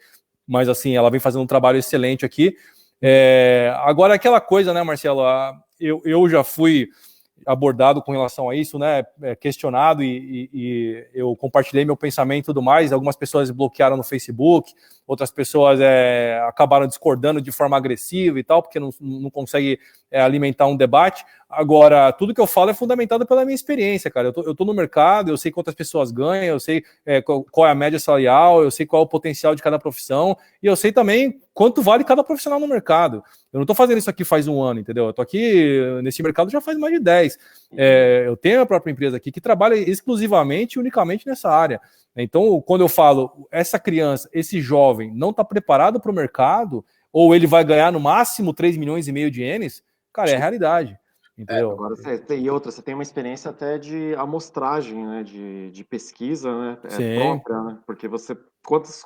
Mas assim, ela vem fazendo um trabalho excelente aqui. Agora, aquela coisa, né, Marcelo? Eu já fui abordado com relação a isso, né? Questionado e eu compartilhei meu pensamento e tudo mais. Algumas pessoas bloquearam no Facebook, outras pessoas acabaram discordando de forma agressiva e tal, porque não consegue alimentar um debate. Agora, tudo que eu falo é fundamentado pela minha experiência, cara. Eu tô no mercado, eu sei quantas pessoas ganham, eu sei qual é a média salarial, eu sei qual é o potencial de cada profissão, e eu sei também quanto vale cada profissional no mercado. Eu não tô fazendo isso aqui faz um ano, entendeu? Eu tô aqui nesse mercado já faz mais de 10. Eu tenho a própria empresa aqui que trabalha exclusivamente e unicamente nessa área. Então, quando eu falo, essa criança, esse jovem não está preparado para o mercado, ou ele vai ganhar no máximo 3,5 milhões de ienes, cara, é a realidade. Entendeu? Agora você tem uma experiência até de amostragem, né, de pesquisa, né, própria, né, porque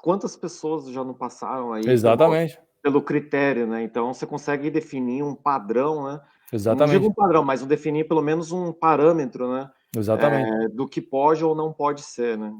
quantas pessoas já não passaram aí exatamente pelo critério, né, então você consegue definir um padrão, né, exatamente. Não digo um padrão, mas definir pelo menos um parâmetro, né, exatamente, do que pode ou não pode ser, né.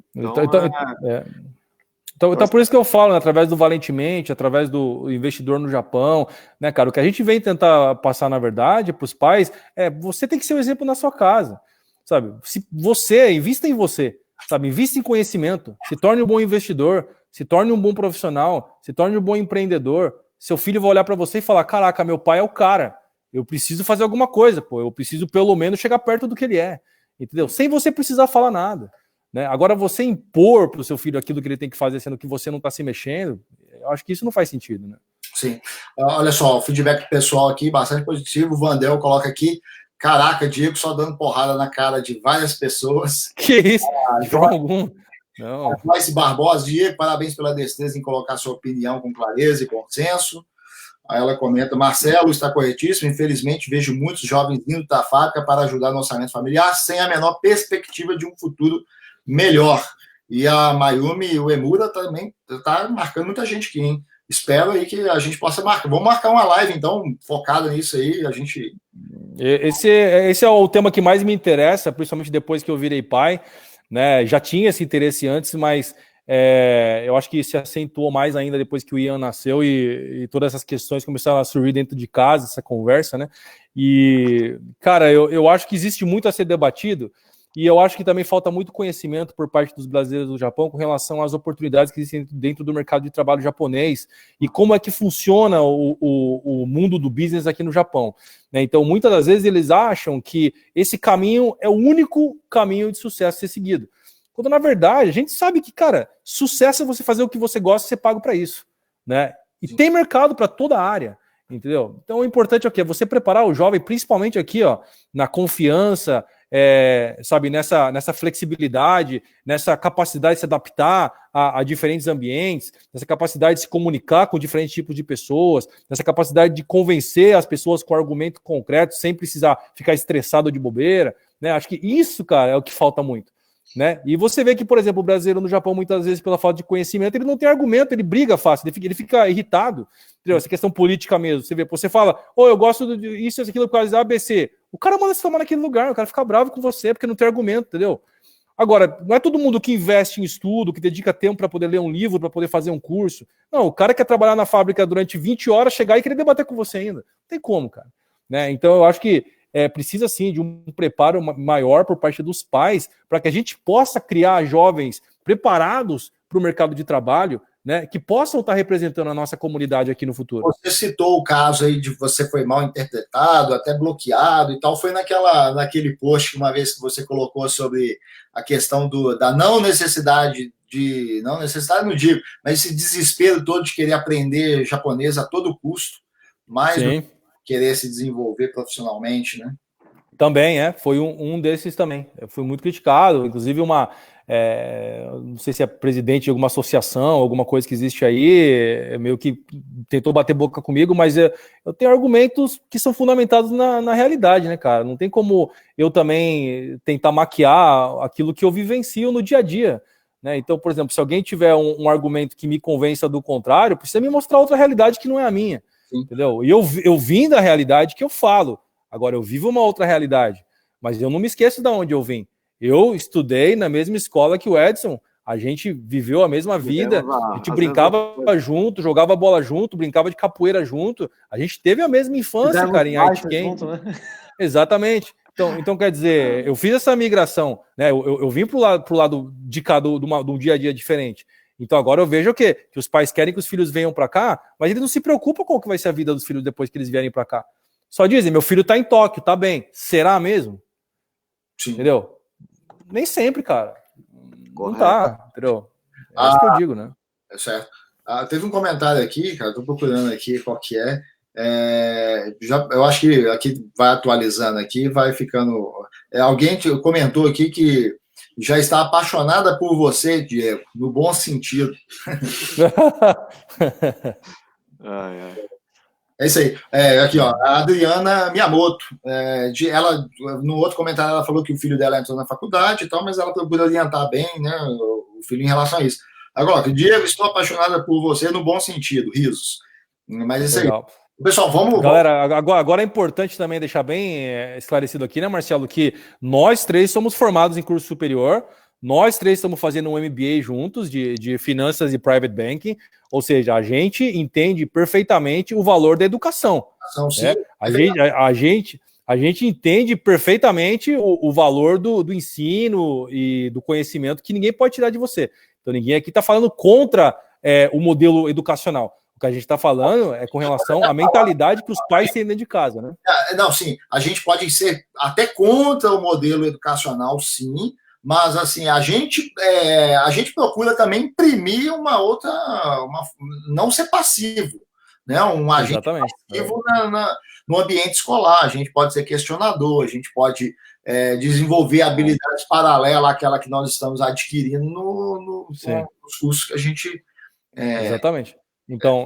Então, por isso que eu falo, né, através do Valentemente, através do investidor no Japão, né, cara, o que a gente vem tentar passar, na verdade, para os pais, você tem que ser o exemplo na sua casa, sabe? Se você, invista em você, sabe? Invista em conhecimento, se torne um bom investidor, se torne um bom profissional, se torne um bom empreendedor. Seu filho vai olhar para você e falar: caraca, meu pai é o cara, eu preciso fazer alguma coisa, eu preciso pelo menos chegar perto do que ele é, entendeu? Sem você precisar falar nada. Né? Agora, você impor para o seu filho aquilo que ele tem que fazer, sendo que você não está se mexendo, eu acho que isso não faz sentido, né? Sim. Olha só, o feedback pessoal aqui, bastante positivo. O Vandel coloca aqui: caraca, Diego só dando porrada na cara de várias pessoas. Que isso? De forma alguma. Não. Joyce Barbosa: Diego, parabéns pela destreza em colocar sua opinião com clareza e consenso. Aí ela comenta: Marcelo, está corretíssimo. Infelizmente, vejo muitos jovens indo da fábrica para ajudar no orçamento familiar sem a menor perspectiva de um futuro melhor. E a Mayumi Uemura também está marcando muita gente aqui, hein? Espero aí que a gente possa marcar. Vamos marcar uma live, então, focada nisso aí. A gente. Esse é o tema que mais me interessa, principalmente depois que eu virei pai. Né? Já tinha esse interesse antes, mas eu acho que se acentuou mais ainda depois que o Ian nasceu e todas essas questões começaram a surgir dentro de casa, essa conversa, né? E, cara, eu acho que existe muito a ser debatido. E eu acho que também falta muito conhecimento por parte dos brasileiros do Japão com relação às oportunidades que existem dentro do mercado de trabalho japonês e como é que funciona o mundo do business aqui no Japão. Né? Então, muitas das vezes eles acham que esse caminho é o único caminho de sucesso a ser seguido. Quando, na verdade, a gente sabe que, cara, sucesso é você fazer o que você gosta e ser pago para isso. Né? E tem mercado para toda a área. Entendeu? Então, o importante é o quê? Você preparar o jovem, principalmente aqui, ó, na confiança, sabe, nessa flexibilidade, nessa capacidade de se adaptar a diferentes ambientes, nessa capacidade de se comunicar com diferentes tipos de pessoas, nessa capacidade de convencer as pessoas com argumento concreto, sem precisar ficar estressado de bobeira, né? Acho que isso, cara, é o que falta muito. Né? E você vê que, por exemplo, o brasileiro no Japão, muitas vezes, pela falta de conhecimento, ele não tem argumento, ele briga fácil, ele fica irritado. Entendeu? Essa questão política mesmo. Você fala, eu gosto disso, aquilo por causa da ABC. O cara manda se tomar naquele lugar, o cara fica bravo com você porque não tem argumento, entendeu? Agora, não é todo mundo que investe em estudo, que dedica tempo para poder ler um livro, para poder fazer um curso. Não, o cara quer trabalhar na fábrica durante 20 horas, chegar e querer debater com você ainda. Não tem como, cara. Né? Então, eu acho que precisa sim de um preparo maior por parte dos pais para que a gente possa criar jovens preparados para o mercado de trabalho, né, que possam estar representando a nossa comunidade aqui no futuro. Você citou o caso aí de você foi mal interpretado, até bloqueado e tal, foi naquele post uma vez que você colocou sobre a questão da não necessidade não digo, mas esse desespero todo de querer aprender japonês a todo custo, mais do que querer se desenvolver profissionalmente, né? Também, foi um desses também. Eu fui muito criticado, inclusive não sei se é presidente de alguma associação, alguma coisa que existe aí, meio que tentou bater boca comigo, mas eu tenho argumentos que são fundamentados na realidade, né, cara? Não tem como eu também tentar maquiar aquilo que eu vivencio no dia a dia. Né? Então, por exemplo, se alguém tiver um argumento que me convença do contrário, precisa me mostrar outra realidade que não é a minha. Sim. Entendeu? E eu vim da realidade que eu falo. Agora, eu vivo uma outra realidade. Mas eu não me esqueço de onde eu vim. Eu estudei na mesma escola que o Edson. A gente viveu a mesma vida. A gente brincava junto, jogava bola junto, brincava de capoeira junto. A gente teve a mesma infância, cara, em Aitken. Né? Exatamente. Então, quer dizer, eu fiz essa migração. Né? Eu vim pro lado de cá, de um dia a dia diferente. Então agora eu vejo o quê? Que os pais querem que os filhos venham para cá, mas eles não se preocupam com o que vai ser a vida dos filhos depois que eles vierem para cá. Só dizem, meu filho tá em Tóquio, tá bem. Será mesmo? Sim. Entendeu? Nem sempre, cara. Correto. Não tá, entendeu? É isso que eu digo, né? É certo. Teve um comentário aqui, cara, tô procurando aqui qual que é. Eu acho que aqui vai atualizando aqui, vai ficando... alguém comentou aqui que já está apaixonada por você, Diego, no bom sentido. É isso aí. Aqui, ó, a Adriana Miyamoto. Ela, no outro comentário, ela falou que o filho dela entrou na faculdade e tal, mas ela procura orientar bem, né, o filho em relação a isso. Agora, Diego, estou apaixonada por você no bom sentido, risos. Mas isso aí. Pessoal, vamos... Galera, agora é importante também deixar bem esclarecido aqui, né, Marcelo, que nós três somos formados em curso superior, nós três estamos fazendo um MBA juntos de finanças e private banking, ou seja, a gente entende perfeitamente o valor da educação. Né? A gente entende perfeitamente o valor do ensino e do conhecimento que ninguém pode tirar de você. Então ninguém aqui está falando contra o modelo educacional. O que a gente está falando é com relação à mentalidade que os pais têm dentro de casa, né? Não, sim, a gente pode ser até contra o modelo educacional, sim, mas assim, a gente procura também imprimir não ser passivo, né? Um agente passivo no ambiente escolar. A gente pode ser questionador, a gente pode desenvolver habilidades paralelas àquela que nós estamos adquirindo nos cursos que a gente... Exatamente.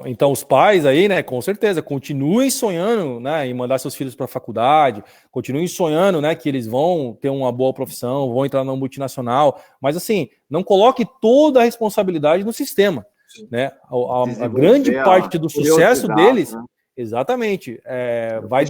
Então os pais aí, né, com certeza, continuem sonhando, né, em mandar seus filhos para a faculdade, continuem sonhando, né, que eles vão ter uma boa profissão, vão entrar na multinacional, mas assim, não coloque toda a responsabilidade no sistema, né? A grande parte do sucesso deles, né? Exatamente, vai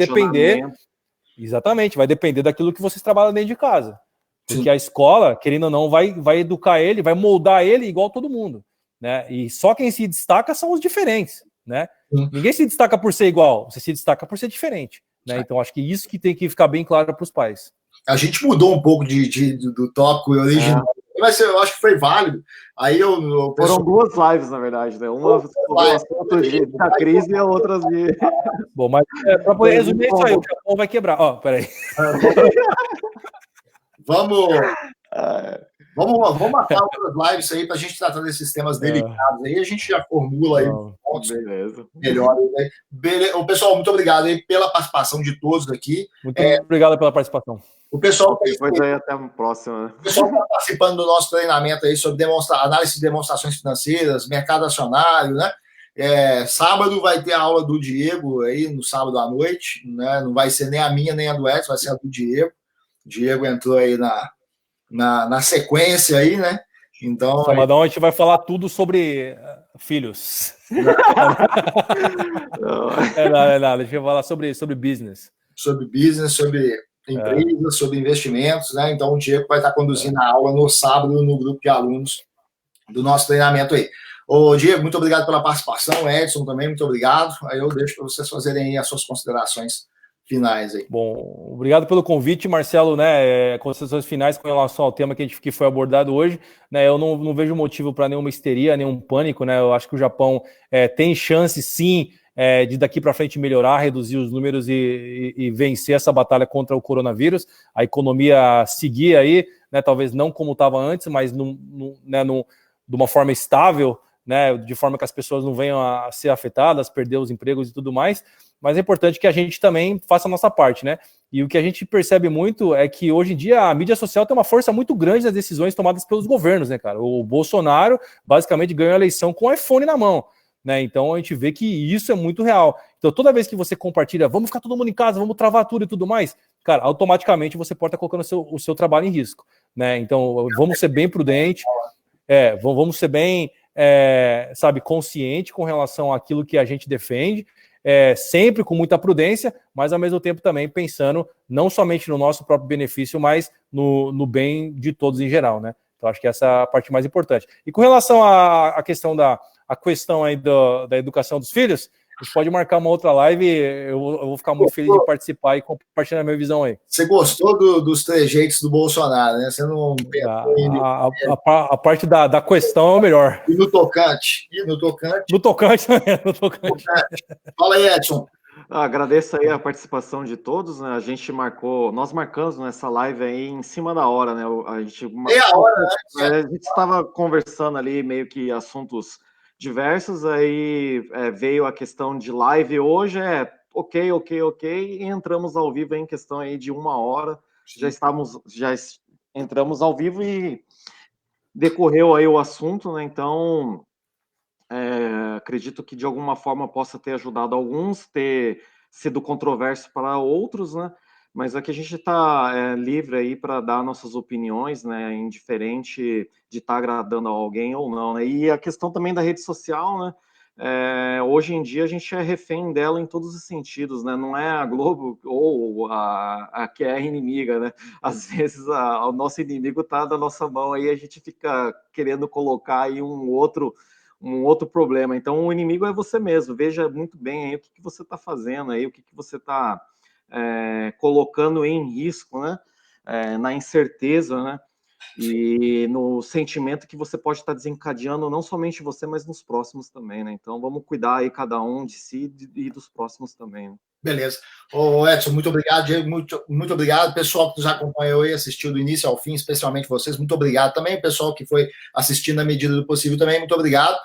depender daquilo que vocês trabalham dentro de casa, porque sim, a escola, querendo ou não, vai educar ele, vai moldar ele igual todo mundo. Né? E só quem se destaca são os diferentes, né? Ninguém se destaca por ser igual, você se destaca por ser diferente, né? Então acho que isso que tem que ficar bem claro para os pais. A gente mudou um pouco do tópico original, mas eu acho que foi válido. Aí Foram duas lives, na verdade, né? Uma sobre o assunto da crise e a outra de... Bom, mas para poder resumir isso aí, o Japão vai quebrar. Ó, peraí. Vamos marcar outras lives aí para a gente tratar desses temas delicados aí. A gente já formula aí pontos melhores. Né? Beleza. Pessoal, muito obrigado aí pela participação de todos aqui. Muito obrigado pela participação. O pessoal depois aí até a próxima. O pessoal está participando do nosso treinamento aí sobre análise de demonstrações financeiras, mercado acionário, né? Sábado vai ter a aula do Diego aí, no sábado à noite, né? Não vai ser nem a minha, nem a do Edson, vai ser a do Diego. O Diego entrou aí na sequência aí, né? Então. Sabadão a gente vai falar tudo sobre filhos. Não é nada. A gente vai falar sobre business. Sobre business, sobre empresas, sobre investimentos, né? Então o Diego vai estar conduzindo a aula no sábado no grupo de alunos do nosso treinamento aí. Ô, Diego, muito obrigado pela participação. Edson também, muito obrigado. Aí eu deixo para vocês fazerem aí as suas considerações finais aí. Bom, obrigado pelo convite, Marcelo, né? Considerações finais com relação ao tema que foi abordado hoje, né? Eu não vejo motivo para nenhuma histeria, nenhum pânico, né? Eu acho que o Japão tem chance, sim, de daqui para frente melhorar, reduzir os números e vencer essa batalha contra o coronavírus, a economia seguir aí, né? Talvez não como estava antes, mas de uma forma estável, né? De forma que as pessoas não venham a ser afetadas, perder os empregos e tudo mais. Mas é importante que a gente também faça a nossa parte, né? E o que a gente percebe muito é que hoje em dia a mídia social tem uma força muito grande nas decisões tomadas pelos governos, né, cara? O Bolsonaro basicamente ganhou a eleição com o iPhone na mão, né? Então a gente vê que isso é muito real. Então toda vez que você compartilha, vamos ficar todo mundo em casa, vamos travar tudo e tudo mais, cara, automaticamente você pode estar colocando o seu trabalho em risco, né? Então vamos ser bem prudentes, vamos ser bem, consciente com relação àquilo que a gente defende, sempre com muita prudência, mas ao mesmo tempo também pensando não somente no nosso próprio benefício, mas no bem de todos em geral, né? Então acho que essa é a parte mais importante. E com relação à questão aí da educação dos filhos, a gente pode marcar uma outra live, eu vou ficar muito feliz de participar e compartilhar a minha visão aí. Você gostou dos trejeitos do Bolsonaro, né? Você não a parte da questão é o melhor. E no tocante? No tocante. Fala aí, Edson. Agradeço aí a participação de todos, né? Nós marcamos nessa live aí em cima da hora, né? A gente estava conversando ali meio que assuntos diversos, aí veio a questão de live hoje, ok, e entramos ao vivo em questão aí de 1 hora, já entramos ao vivo e decorreu aí o assunto, né? Então acredito que de alguma forma possa ter ajudado alguns, ter sido controverso para outros, né? Mas aqui a gente está livre aí para dar nossas opiniões, né? Indiferente de estar agradando a alguém ou não, né? E a questão também da rede social, né? Hoje em dia a gente é refém dela em todos os sentidos, né? Não é a Globo ou a que é a inimiga, né? Às vezes o nosso inimigo está da nossa mão, aí a gente fica querendo colocar aí um outro problema. Então o inimigo é você mesmo. Veja muito bem aí o que você está fazendo aí, o que você está colocando em risco, né? Na incerteza, né? E no sentimento que você pode estar desencadeando não somente você, mas nos próximos também, né? Então vamos cuidar aí cada um de si e dos próximos também, né? Beleza. Ô, Edson, muito obrigado, Diego, muito obrigado. Pessoal que nos acompanhou e assistiu do início ao fim, especialmente vocês, muito obrigado também. Pessoal que foi assistindo na medida do possível também, muito obrigado.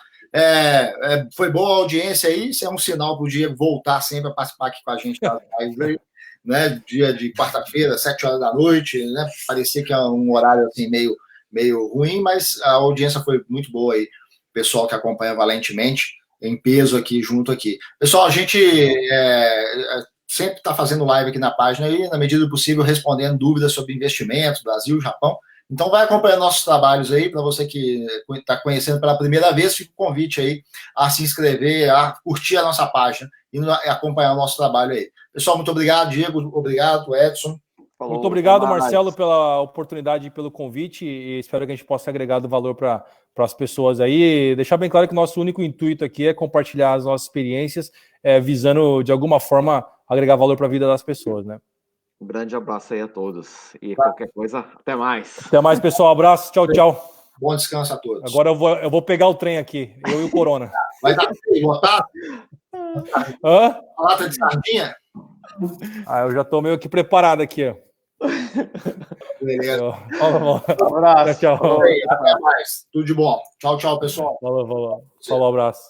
Foi boa a audiência aí, isso é um sinal para o Diego voltar sempre a participar aqui com a gente, né? Dia de quarta-feira, 7 horas da noite, né? Parecia que é um horário assim meio ruim, mas a audiência foi muito boa aí. O pessoal que acompanha valentemente, em peso aqui, junto aqui. Pessoal, a gente sempre está fazendo live aqui na página aí, na medida do possível, respondendo dúvidas sobre investimentos, Brasil, Japão. Então vai acompanhando nossos trabalhos aí, para você que está conhecendo pela primeira vez, fica o convite aí a se inscrever, a curtir a nossa página e acompanhar o nosso trabalho aí. Pessoal, muito obrigado, Diego, obrigado, Edson. Falou, muito obrigado, Marcelo, pela oportunidade e pelo convite, e espero que a gente possa agregar valor para as pessoas aí. Deixar bem claro que o nosso único intuito aqui é compartilhar as nossas experiências, visando, de alguma forma, agregar valor para a vida das pessoas, né? Um grande abraço aí a todos. E qualquer coisa, até mais. Até mais, pessoal. Abraço. Tchau, tchau. Bom descanso a todos. Agora eu vou pegar o trem aqui, eu e o Corona. Vai dar pra botar? Hã? A lata de sardinha? Eu já tô meio que preparado aqui, ó. Beleza. Um abraço. Tchau, tchau. Até mais. Tudo de bom. Tchau, tchau, pessoal. Falou, abraço.